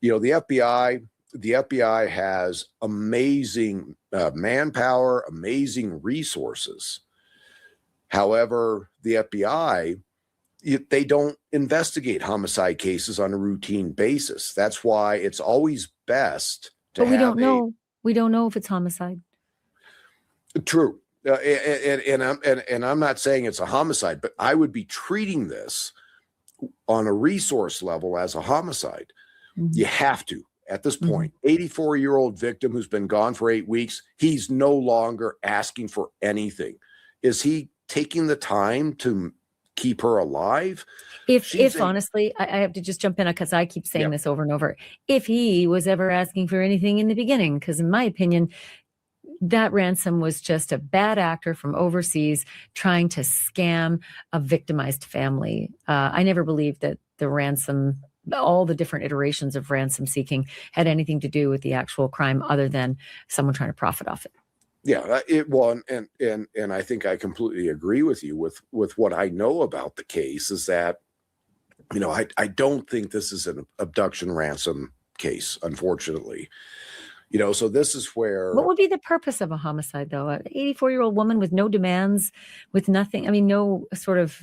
the FBI has amazing manpower, amazing resources. However, the FBI, they don't investigate homicide cases on a routine basis. That's why it's always best to But we have don't know. We don't know if it's homicide. True. And I'm not saying it's a homicide, but I would be treating this on a resource level as a homicide. Mm-hmm. You have to. At this point, 84-year-old victim who's been gone for 8 weeks, he's no longer asking for anything. Is he taking the time to keep her alive? If honestly, I have to just jump in because I keep saying this over and over. If he was ever asking for anything in the beginning, because in my opinion, that ransom was just a bad actor from overseas trying to scam a victimized family. I never believed that the ransom, all the different iterations of ransom seeking, had anything to do with the actual crime other than someone trying to profit off it. Yeah, and I think I completely agree with you with what I know about the case is that, I don't think this is an abduction ransom case, unfortunately. So this is where... What would be the purpose of a homicide, though? An 84-year-old woman with no demands, with nothing. I mean, no sort of,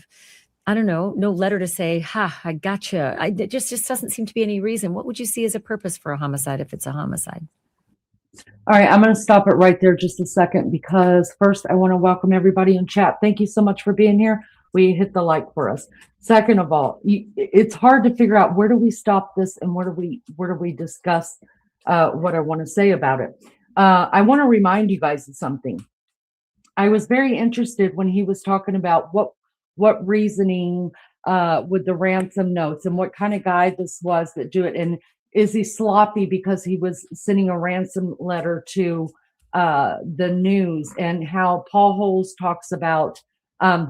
I don't know, no letter to say, I gotcha. It just doesn't seem to be any reason. What would you see as a purpose for a homicide if it's a homicide? All right, I'm going to stop it right there just a second because first I want to welcome everybody in chat. Thank you so much for being here. We hit the like for us. Second of all, it's hard to figure out where do we stop this and where do we discuss what I want to say about it. I want to remind you guys of something. I was very interested when he was talking about what reasoning with the ransom notes and what kind of guy this was that do it. And is he sloppy because he was sending a ransom letter to the news, and how Paul Holes talks about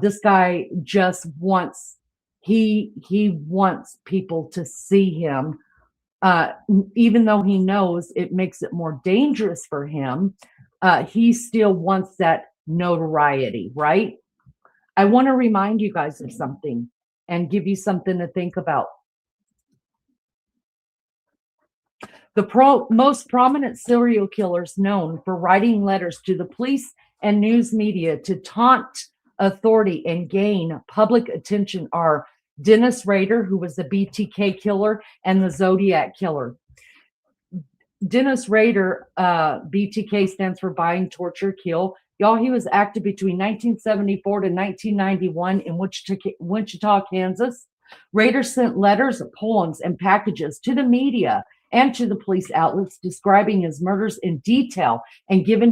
this guy just wants, he wants people to see him. Even though he knows it makes it more dangerous for him, he still wants that notoriety, right? I want to remind you guys of something and give you something to think about. The most prominent serial killers known for writing letters to the police and news media to taunt authority and gain public attention are Dennis Rader, who was the BTK killer, and the Zodiac killer. Dennis Rader, BTK stands for Bind, Torture, Kill. Y'all, he was active between 1974 to 1991 in Wichita, Kansas. Rader sent letters, poems, and packages to the media and to the police outlets describing his murders in detail and giving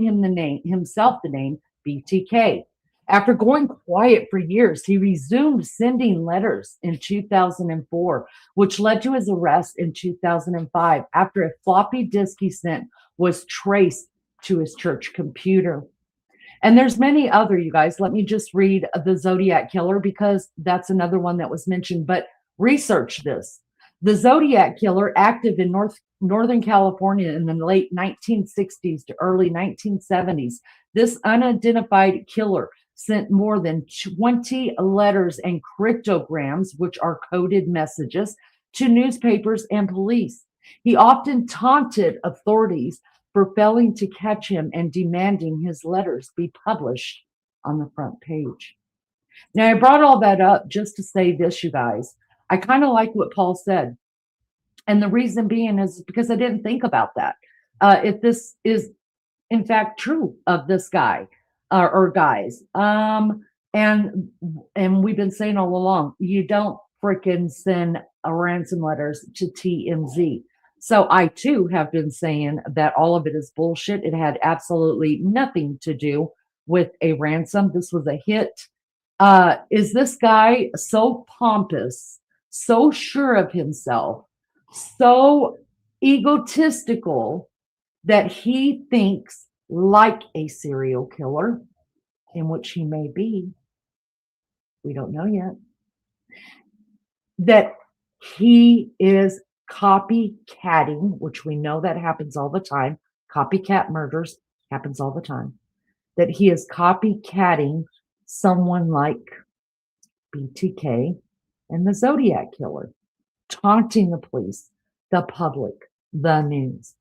himself the name BTK. After going quiet for years, he resumed sending letters in 2004, which led to his arrest in 2005 after a floppy disk he sent was traced to his church computer. And there's many other, you guys. Let me just read the Zodiac killer because that's another one that was mentioned, but research this. The Zodiac killer, active in Northern California in the late 1960s to early 1970s, this unidentified killer sent more than 20 letters and cryptograms, which are coded messages, to newspapers and police. He often taunted authorities for failing to catch him and demanding his letters be published on the front page. Now, I brought all that up just to say this, you guys. I kind of like what Paul said. And the reason being is because I didn't think about that. If this is, in fact, true of this guy or guys. And we've been saying all along, you don't freaking send ransom letters to TMZ. So I, too, have been saying that all of it is bullshit. It had absolutely nothing to do with a ransom. This was a hit. Is this guy so pompous, so sure of himself, so egotistical that he thinks like a serial killer, in which he may be, we don't know yet, that he is copycatting, which we know that happens all the time. Copycat murders happens all the time. That he is copycatting someone like BTK and the Zodiac killer, taunting the police, the public, the news,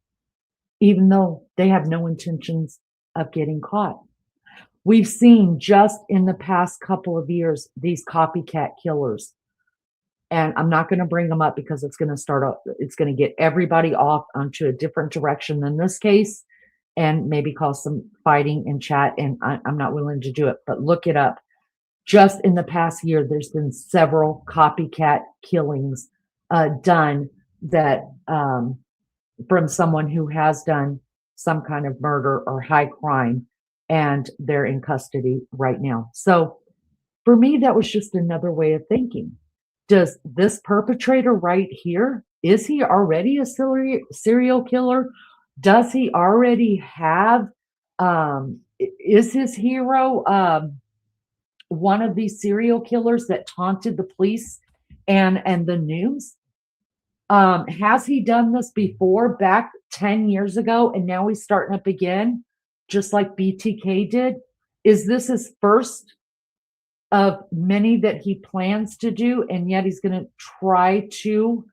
even though they have no intentions of getting caught. We've seen just in the past couple of years, these copycat killers. And I'm not going to bring them up because it's going to get everybody off onto a different direction than this case and maybe cause some fighting in chat. And I'm not willing to do it, but look it up. Just in the past year, there's been several copycat killings done that from someone who has done some kind of murder or high crime, and they're in custody right now. So for me, that was just another way of thinking. Does this perpetrator right here, is he already a serial killer? Does he already have, is his hero one of these serial killers that taunted the police and the news? Has he done this before back 10 years ago and now he's starting up again, just like BTK did? Is this his first of many that he plans to do, and yet he's going to try to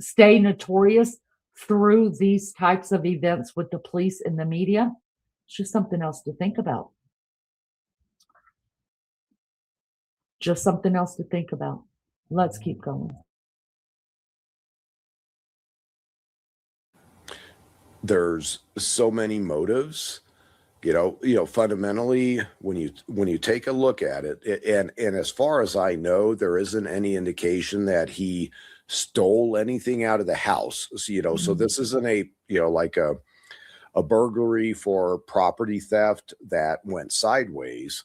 stay notorious through these types of events with the police and the media? It's just something else to think about. Just something else to think about. Let's keep going. There's so many motives, fundamentally when you take a look at it, and as far as I know, there isn't any indication that he stole anything out of the house. So, so this isn't like a burglary for property theft that went sideways.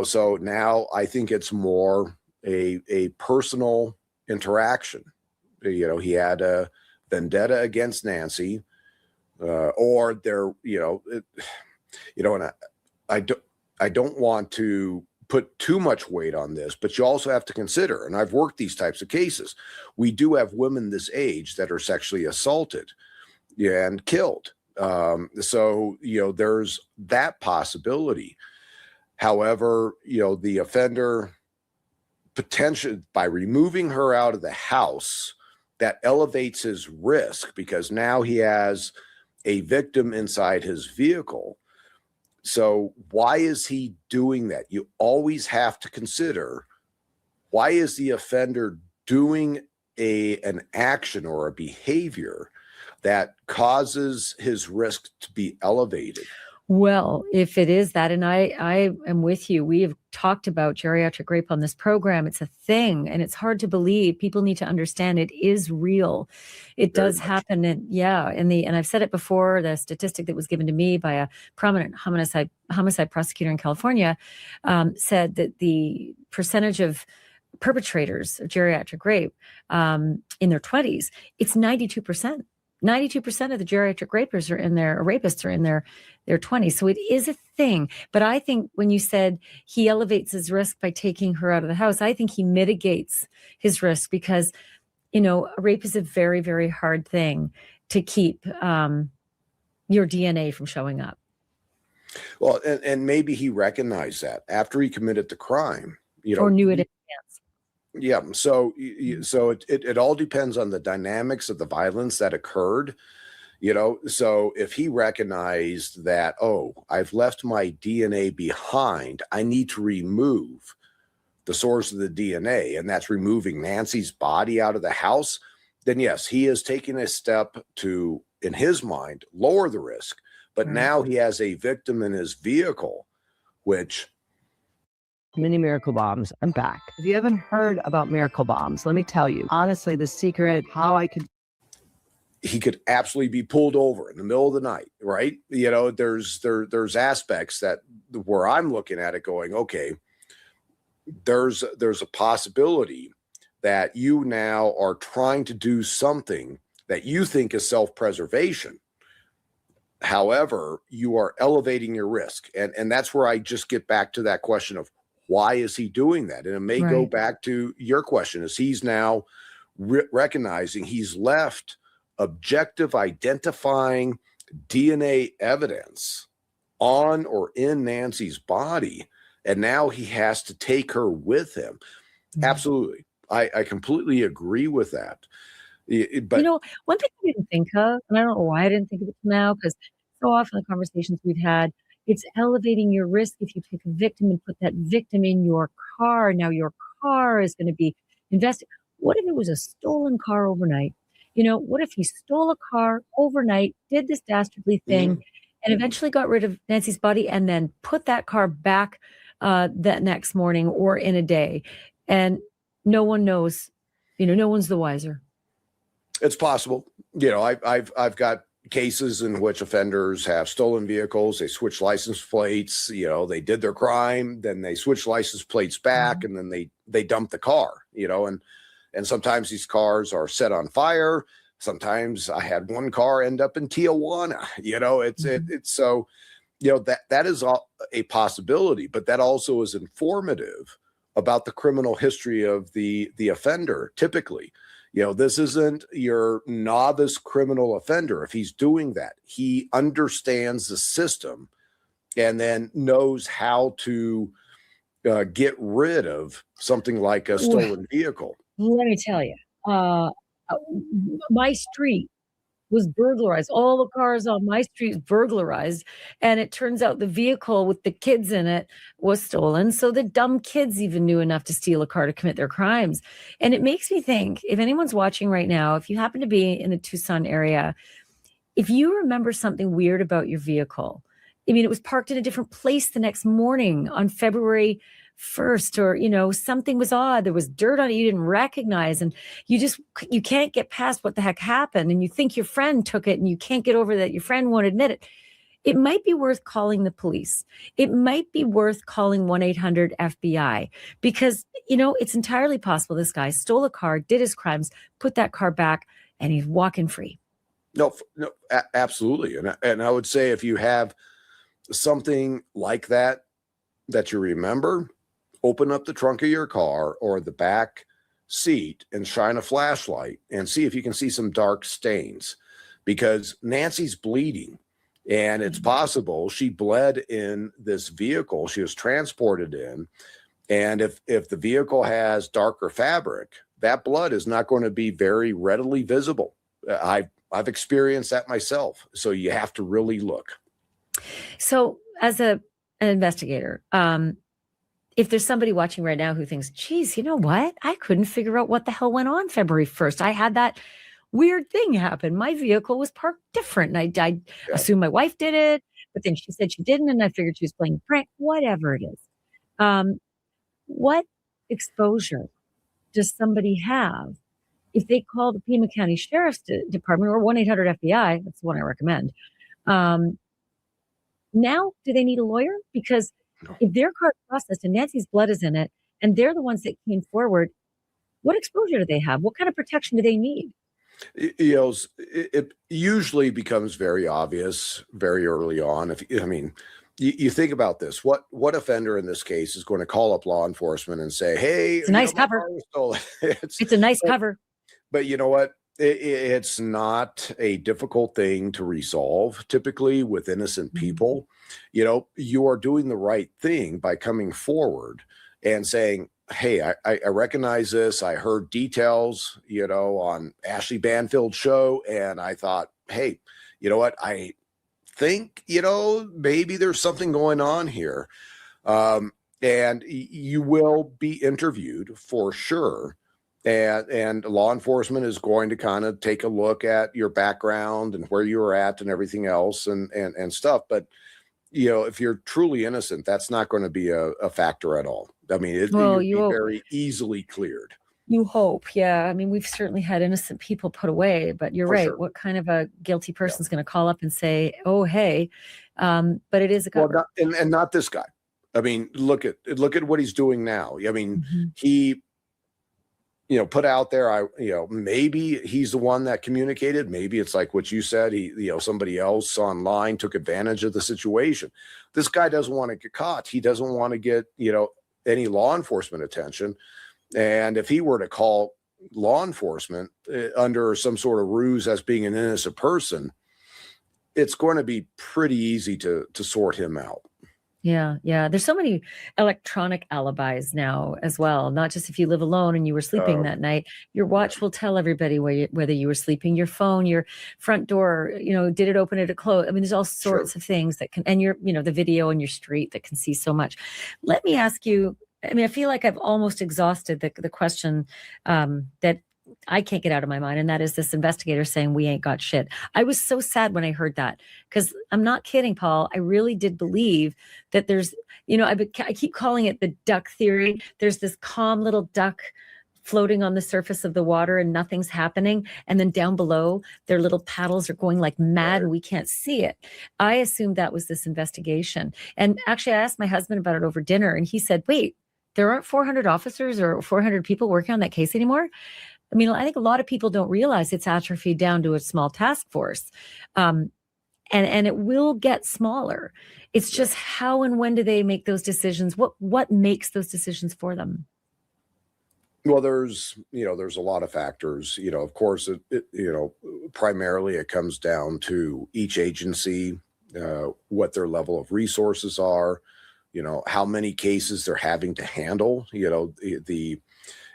So now I think it's more a personal interaction. He had a vendetta against Nancy. Or they're, and I don't want to put too much weight on this, but you also have to consider, and I've worked these types of cases, we do have women this age that are sexually assaulted and killed. So, there's that possibility. However, the offender potentially, by removing her out of the house, that elevates his risk because now he has a victim inside his vehicle. So why is he doing that? You always have to consider, why is the offender doing an action or a behavior that causes his risk to be elevated? Well, if it is that, and I am with you, we have talked about geriatric rape on this program. It's a thing, and it's hard to believe. People need to understand it is real. It does happen. And I've said it before, the statistic that was given to me by a prominent homicide prosecutor in California said that the percentage of perpetrators of geriatric rape in their 20s, it's 92%. 92% of the geriatric rapists are in their 20s. So it is a thing. But I think when you said he elevates his risk by taking her out of the house, I think he mitigates his risk because, rape is a very, very hard thing to keep your DNA from showing up. Well, and maybe he recognized that after he committed the crime, or knew it in advance. Yeah. So it all depends on the dynamics of the violence that occurred, so if he recognized that, oh, I've left my DNA behind, I need to remove the source of the DNA, and that's removing Nancy's body out of the house, then yes, he is taking a step to, in his mind, lower the risk. But now he has a victim in his vehicle, which... Mini miracle bombs. I'm back. If you haven't heard about miracle bombs, let me tell you, honestly, the secret, he could absolutely be pulled over in the middle of the night, right? There's aspects that where I'm looking at it going, okay, there's a possibility that you now are trying to do something that you think is self-preservation. However, you are elevating your risk. And that's where I just get back to that question of, why is he doing that? And it may go back to your question, is he's now recognizing he's left objective identifying DNA evidence on or in Nancy's body And now he has to take her with him. Absolutely. I completely agree with that. But one thing I didn't think of, and I don't know why I didn't think of it now, because so often the conversations we've had, it's elevating your risk if you pick a victim and put that victim in your car. Now your car is going to be invested. What if it was a stolen car overnight? What if he stole a car overnight, did this dastardly thing, and eventually got rid of Nancy's body and then put that car back that next morning or in a day? And no one knows, no one's the wiser. It's possible. I've got cases in which offenders have stolen vehicles. They switch license plates. They did their crime, then they switch license plates back, and then they dump the car. And sometimes these cars are set on fire. Sometimes I had one car end up in Tijuana. It's so that is a possibility, but that also is informative about the criminal history of the offender. Typically, this isn't your novice criminal offender. If he's doing that, he understands the system and then knows how to get rid of something like a stolen vehicle. Let me tell you, my street was burglarized. All the cars on my street burglarized. And it turns out the vehicle with the kids in it was stolen. So the dumb kids even knew enough to steal a car to commit their crimes. And it makes me think, if anyone's watching right now, if you happen to be in the Tucson area, if you remember something weird about your vehicle, it was parked in a different place the next morning on February 1st, or something was odd, there was dirt on it you didn't recognize, and you can't get past what the heck happened, and you think your friend took it, and you can't get over that your friend won't admit it. It might be worth calling the police. It might be worth calling 1-800-FBI, because it's entirely possible this guy stole a car, did his crimes, put that car back, and he's walking free. No, absolutely. And I would say, if you have something like that you remember, open up the trunk of your car or the back seat and shine a flashlight and see if you can see some dark stains, because Nancy's bleeding, and it's possible she bled in this vehicle she was transported in. And if the vehicle has darker fabric, that blood is not going to be very readily visible. I've experienced that myself. So you have to really look. So as an investigator, if there's somebody watching right now who thinks, geez, you know what? I couldn't figure out what the hell went on February 1st. I had that weird thing happen. My vehicle was parked different. And I assumed my wife did it, but then she said she didn't. And I figured she was playing a prank, whatever it is. What exposure does somebody have if they call the Pima County Sheriff's Department or 1-800-FBI? That's the one I recommend. Now, do they need a lawyer? Because if their car is processed and Nancy's blood is in it, and they're the ones that came forward, what exposure do they have? What kind of protection do they need? It usually becomes very obvious very early on. You think about this. What offender in this case is going to call up law enforcement and say, hey, it's a nice cover. It's a nice cover. But you know what? It's not a difficult thing to resolve typically with innocent people. You are doing the right thing by coming forward and saying, hey, I recognize this. I heard details, on Ashley Banfield show. And I thought, hey, you know what? I think, maybe there's something going on here. And you will be interviewed for sure. And law enforcement is going to kind of take a look at your background and where you were at and everything else and stuff. But, if you're truly innocent, that's not going to be a factor at all. You'll be very easily cleared. You hope. Yeah. We've certainly had innocent people put away, but you're right. Sure. What kind of a guilty person's going to call up and say, oh, hey, but it is a cover. Well, and not this guy. Look at what he's doing now. He, put out there, maybe he's the one that communicated. Maybe it's like what you said. He, somebody else online took advantage of the situation. This guy doesn't want to get caught. He doesn't want to get, any law enforcement attention. And if he were to call law enforcement under some sort of ruse as being an innocent person, it's going to be pretty easy to sort him out. Yeah, yeah. There's so many electronic alibis now as well. Not just if you live alone and you were sleeping that night, your watch will tell everybody whether you were sleeping. Your phone, your front door, did it open, did it close? I mean, there's all sorts of things that can, and the video on your street that can see so much. Let me ask you, I mean, I feel like I've almost exhausted the question that I can't get out of my mind, and that is this investigator saying we ain't got shit. I was so sad when I heard that, because I'm not kidding, Paul. I really did believe that there's, I keep calling it the duck theory. There's this calm little duck floating on the surface of the water and nothing's happening. And then down below, their little paddles are going like mad and we can't see it. I assumed that was this investigation. And actually, I asked my husband about it over dinner, and he said, wait, there aren't 400 officers or 400 people working on that case anymore? I mean, I think a lot of people don't realize it's atrophied down to a small task force. And it will get smaller. It's just how and when do they make those decisions? What makes those decisions for them? Well, there's a lot of factors. Of course, primarily it comes down to each agency, what their level of resources are, how many cases they're having to handle.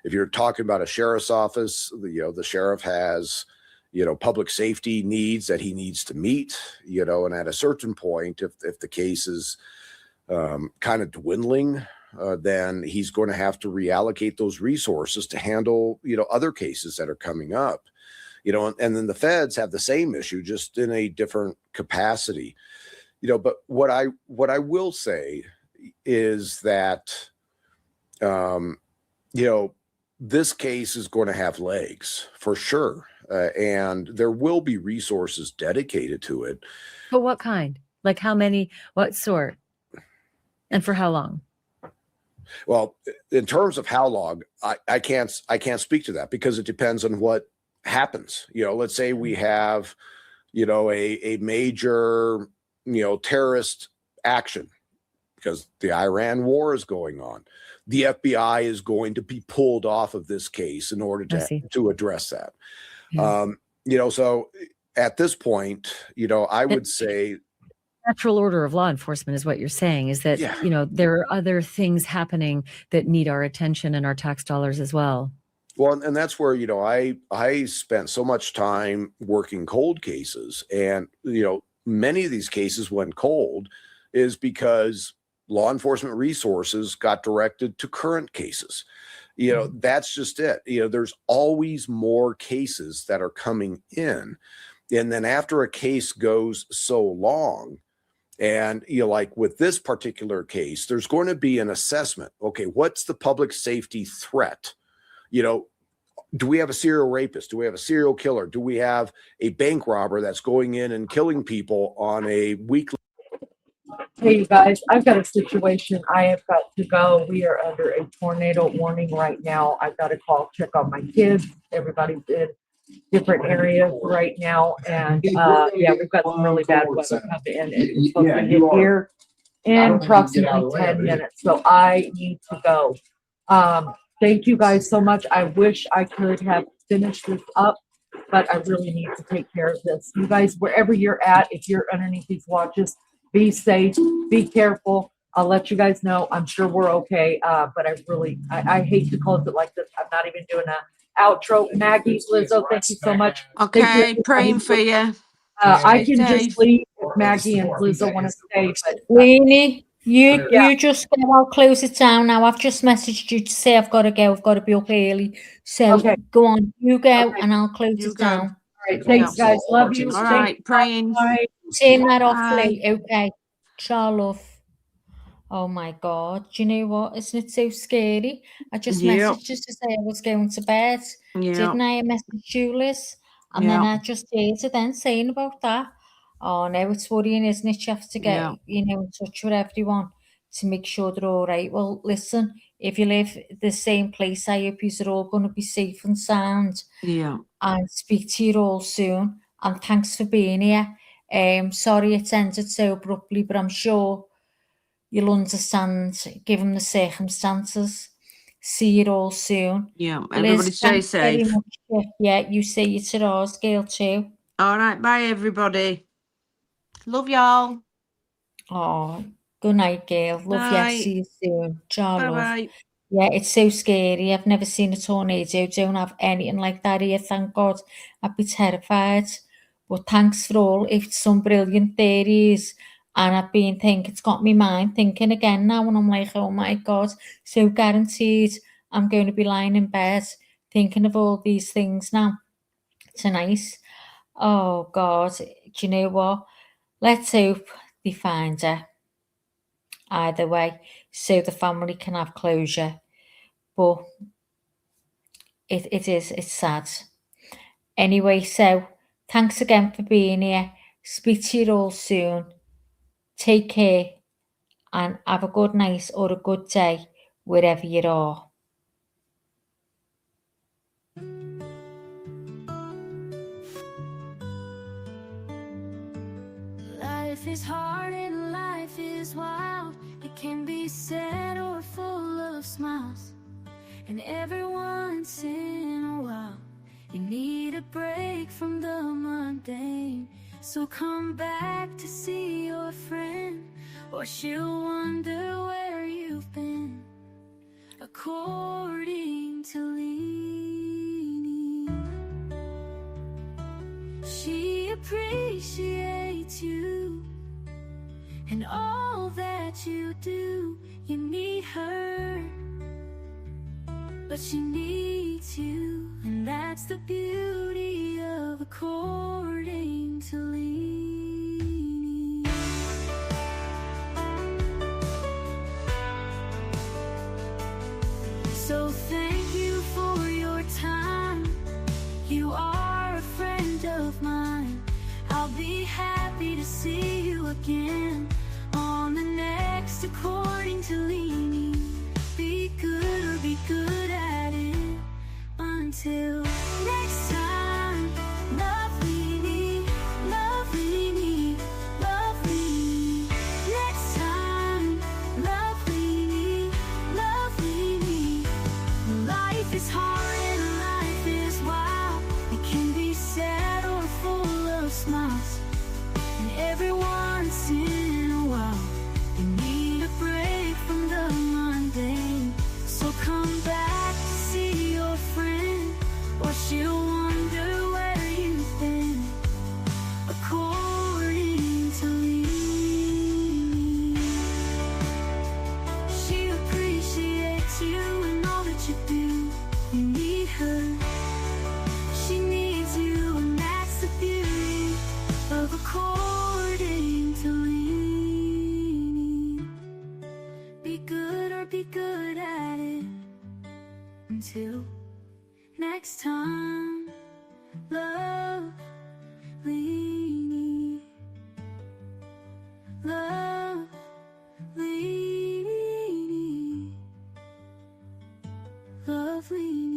If you're talking about a sheriff's office, the sheriff has, public safety needs that he needs to meet, and at a certain point, if the case is kind of dwindling, then he's going to have to reallocate those resources to handle, other cases that are coming up, and then the feds have the same issue, just in a different capacity, but what I will say is that, this case is going to have legs for sure. And there will be resources dedicated to it. But what kind? Like how many, what sort? And for how long? Well, in terms of how long, I can't speak to that, because it depends on what happens. Let's say we have, a major, terrorist action because the Iran war is going on. The FBI is going to be pulled off of this case in order to address that. Yeah. So at this point, I would say natural order of law enforcement is what you're saying, is that, there are other things happening that need our attention and our tax dollars as well. Well, and that's where, I spent so much time working cold cases, and, many of these cases went cold is because law enforcement resources got directed to current cases. That's just it. There's always more cases that are coming in. And then after a case goes so long, and like with this particular case, there's going to be an assessment. Okay, what's the public safety threat? Do we have a serial rapist? Do we have a serial killer? Do we have a bank robber that's going in and killing people on a weekly? Hey, you guys, I've got a situation. I have got to go. We are under a tornado warning right now. I've got to call, check on my kids. Everybody's in different areas right now. And yeah, we've got some really bad weather coming in. And it's supposed to hit here in approximately 10 minutes. So I need to go. Thank you guys so much. I wish I could have finished this up, but I really need to take care of this. You guys, wherever you're at, if you're underneath these watches, be safe, be careful. I'll let you guys know. I'm sure we're okay. But I hate to close it like this. I'm not even doing an outro. Maggie, Lizzo, thank you so much. Okay, praying for you. I can just leave if Maggie and Lizzo want to stay. But Winnie, you just go. I'll close it down now. I've just messaged you to say I've got to go. I've got to be up early. So go on, you go, and I'll close it down. All right, thanks, guys. Love you. All right, praying. Bye. Turn that off, Lee. Okay. Ciao, love. Oh my God. Do you know what? Isn't it so scary? I just messaged you to say I was going to bed. Didn't I? I messaged you, Liz. And then I just heard her then saying about that. Oh no, it's worrying, isn't it? You have to get, in touch with everyone to make sure they're all right. Well, listen, if you live the same place, I hope you're all going to be safe and sound. Yeah. And speak to you all soon. And thanks for being here. Sorry it's ended so abruptly, but I'm sure you'll understand given the circumstances. See you all soon. Yeah, everybody Liz, stay safe. very much. Yeah, you say you to ours, girl, too. All right, bye everybody. Love y'all. Oh, Good night, girl. Love you. Night. See you soon. Ciao, love. Bye-bye. Yeah, it's so scary. I've never seen a tornado. Don't have anything like that here, thank God. I'd be terrified. But thanks for all. It's some brilliant theories. And I've been thinking, it's got me mind thinking again now. And I'm like, oh my God. So guaranteed I'm going to be lying in bed thinking of all these things now tonight. Oh God. Do you know what? Let's hope they find her. Either way, so the family can have closure. But it's sad. Anyway, so thanks again for being here. Speak to you all soon. Take care and have a good night or a good day wherever you are. Life is hard and life is wild. It can be sad or full of smiles. And every once in a while you need a break from the mundane. So come back to see your friend, or she'll wonder where you've been. According to Leanie, she appreciates you and all that you do. You need her, but she needs you, and that's the beauty of according to Leanie. So thank you for your time. You are a friend of mine. I'll be happy to see you again on the next According to Leanie. Be good or be good at it. Until next time, love Leanie, love Leanie, love Leanie. Next time, love Leanie, love Leanie. Life is hard and life is wild. It can be sad or full of smiles. And every once in a while you need a break from the mundane. So come back to see your friend, or she'll wonder where you've been. According to Leanie, she appreciates you and all that you do. You need her, she needs you, and that's the beauty of According to Leanie. Be good or be good at it. Until next time, love Leanie, love Leanie, love Leanie.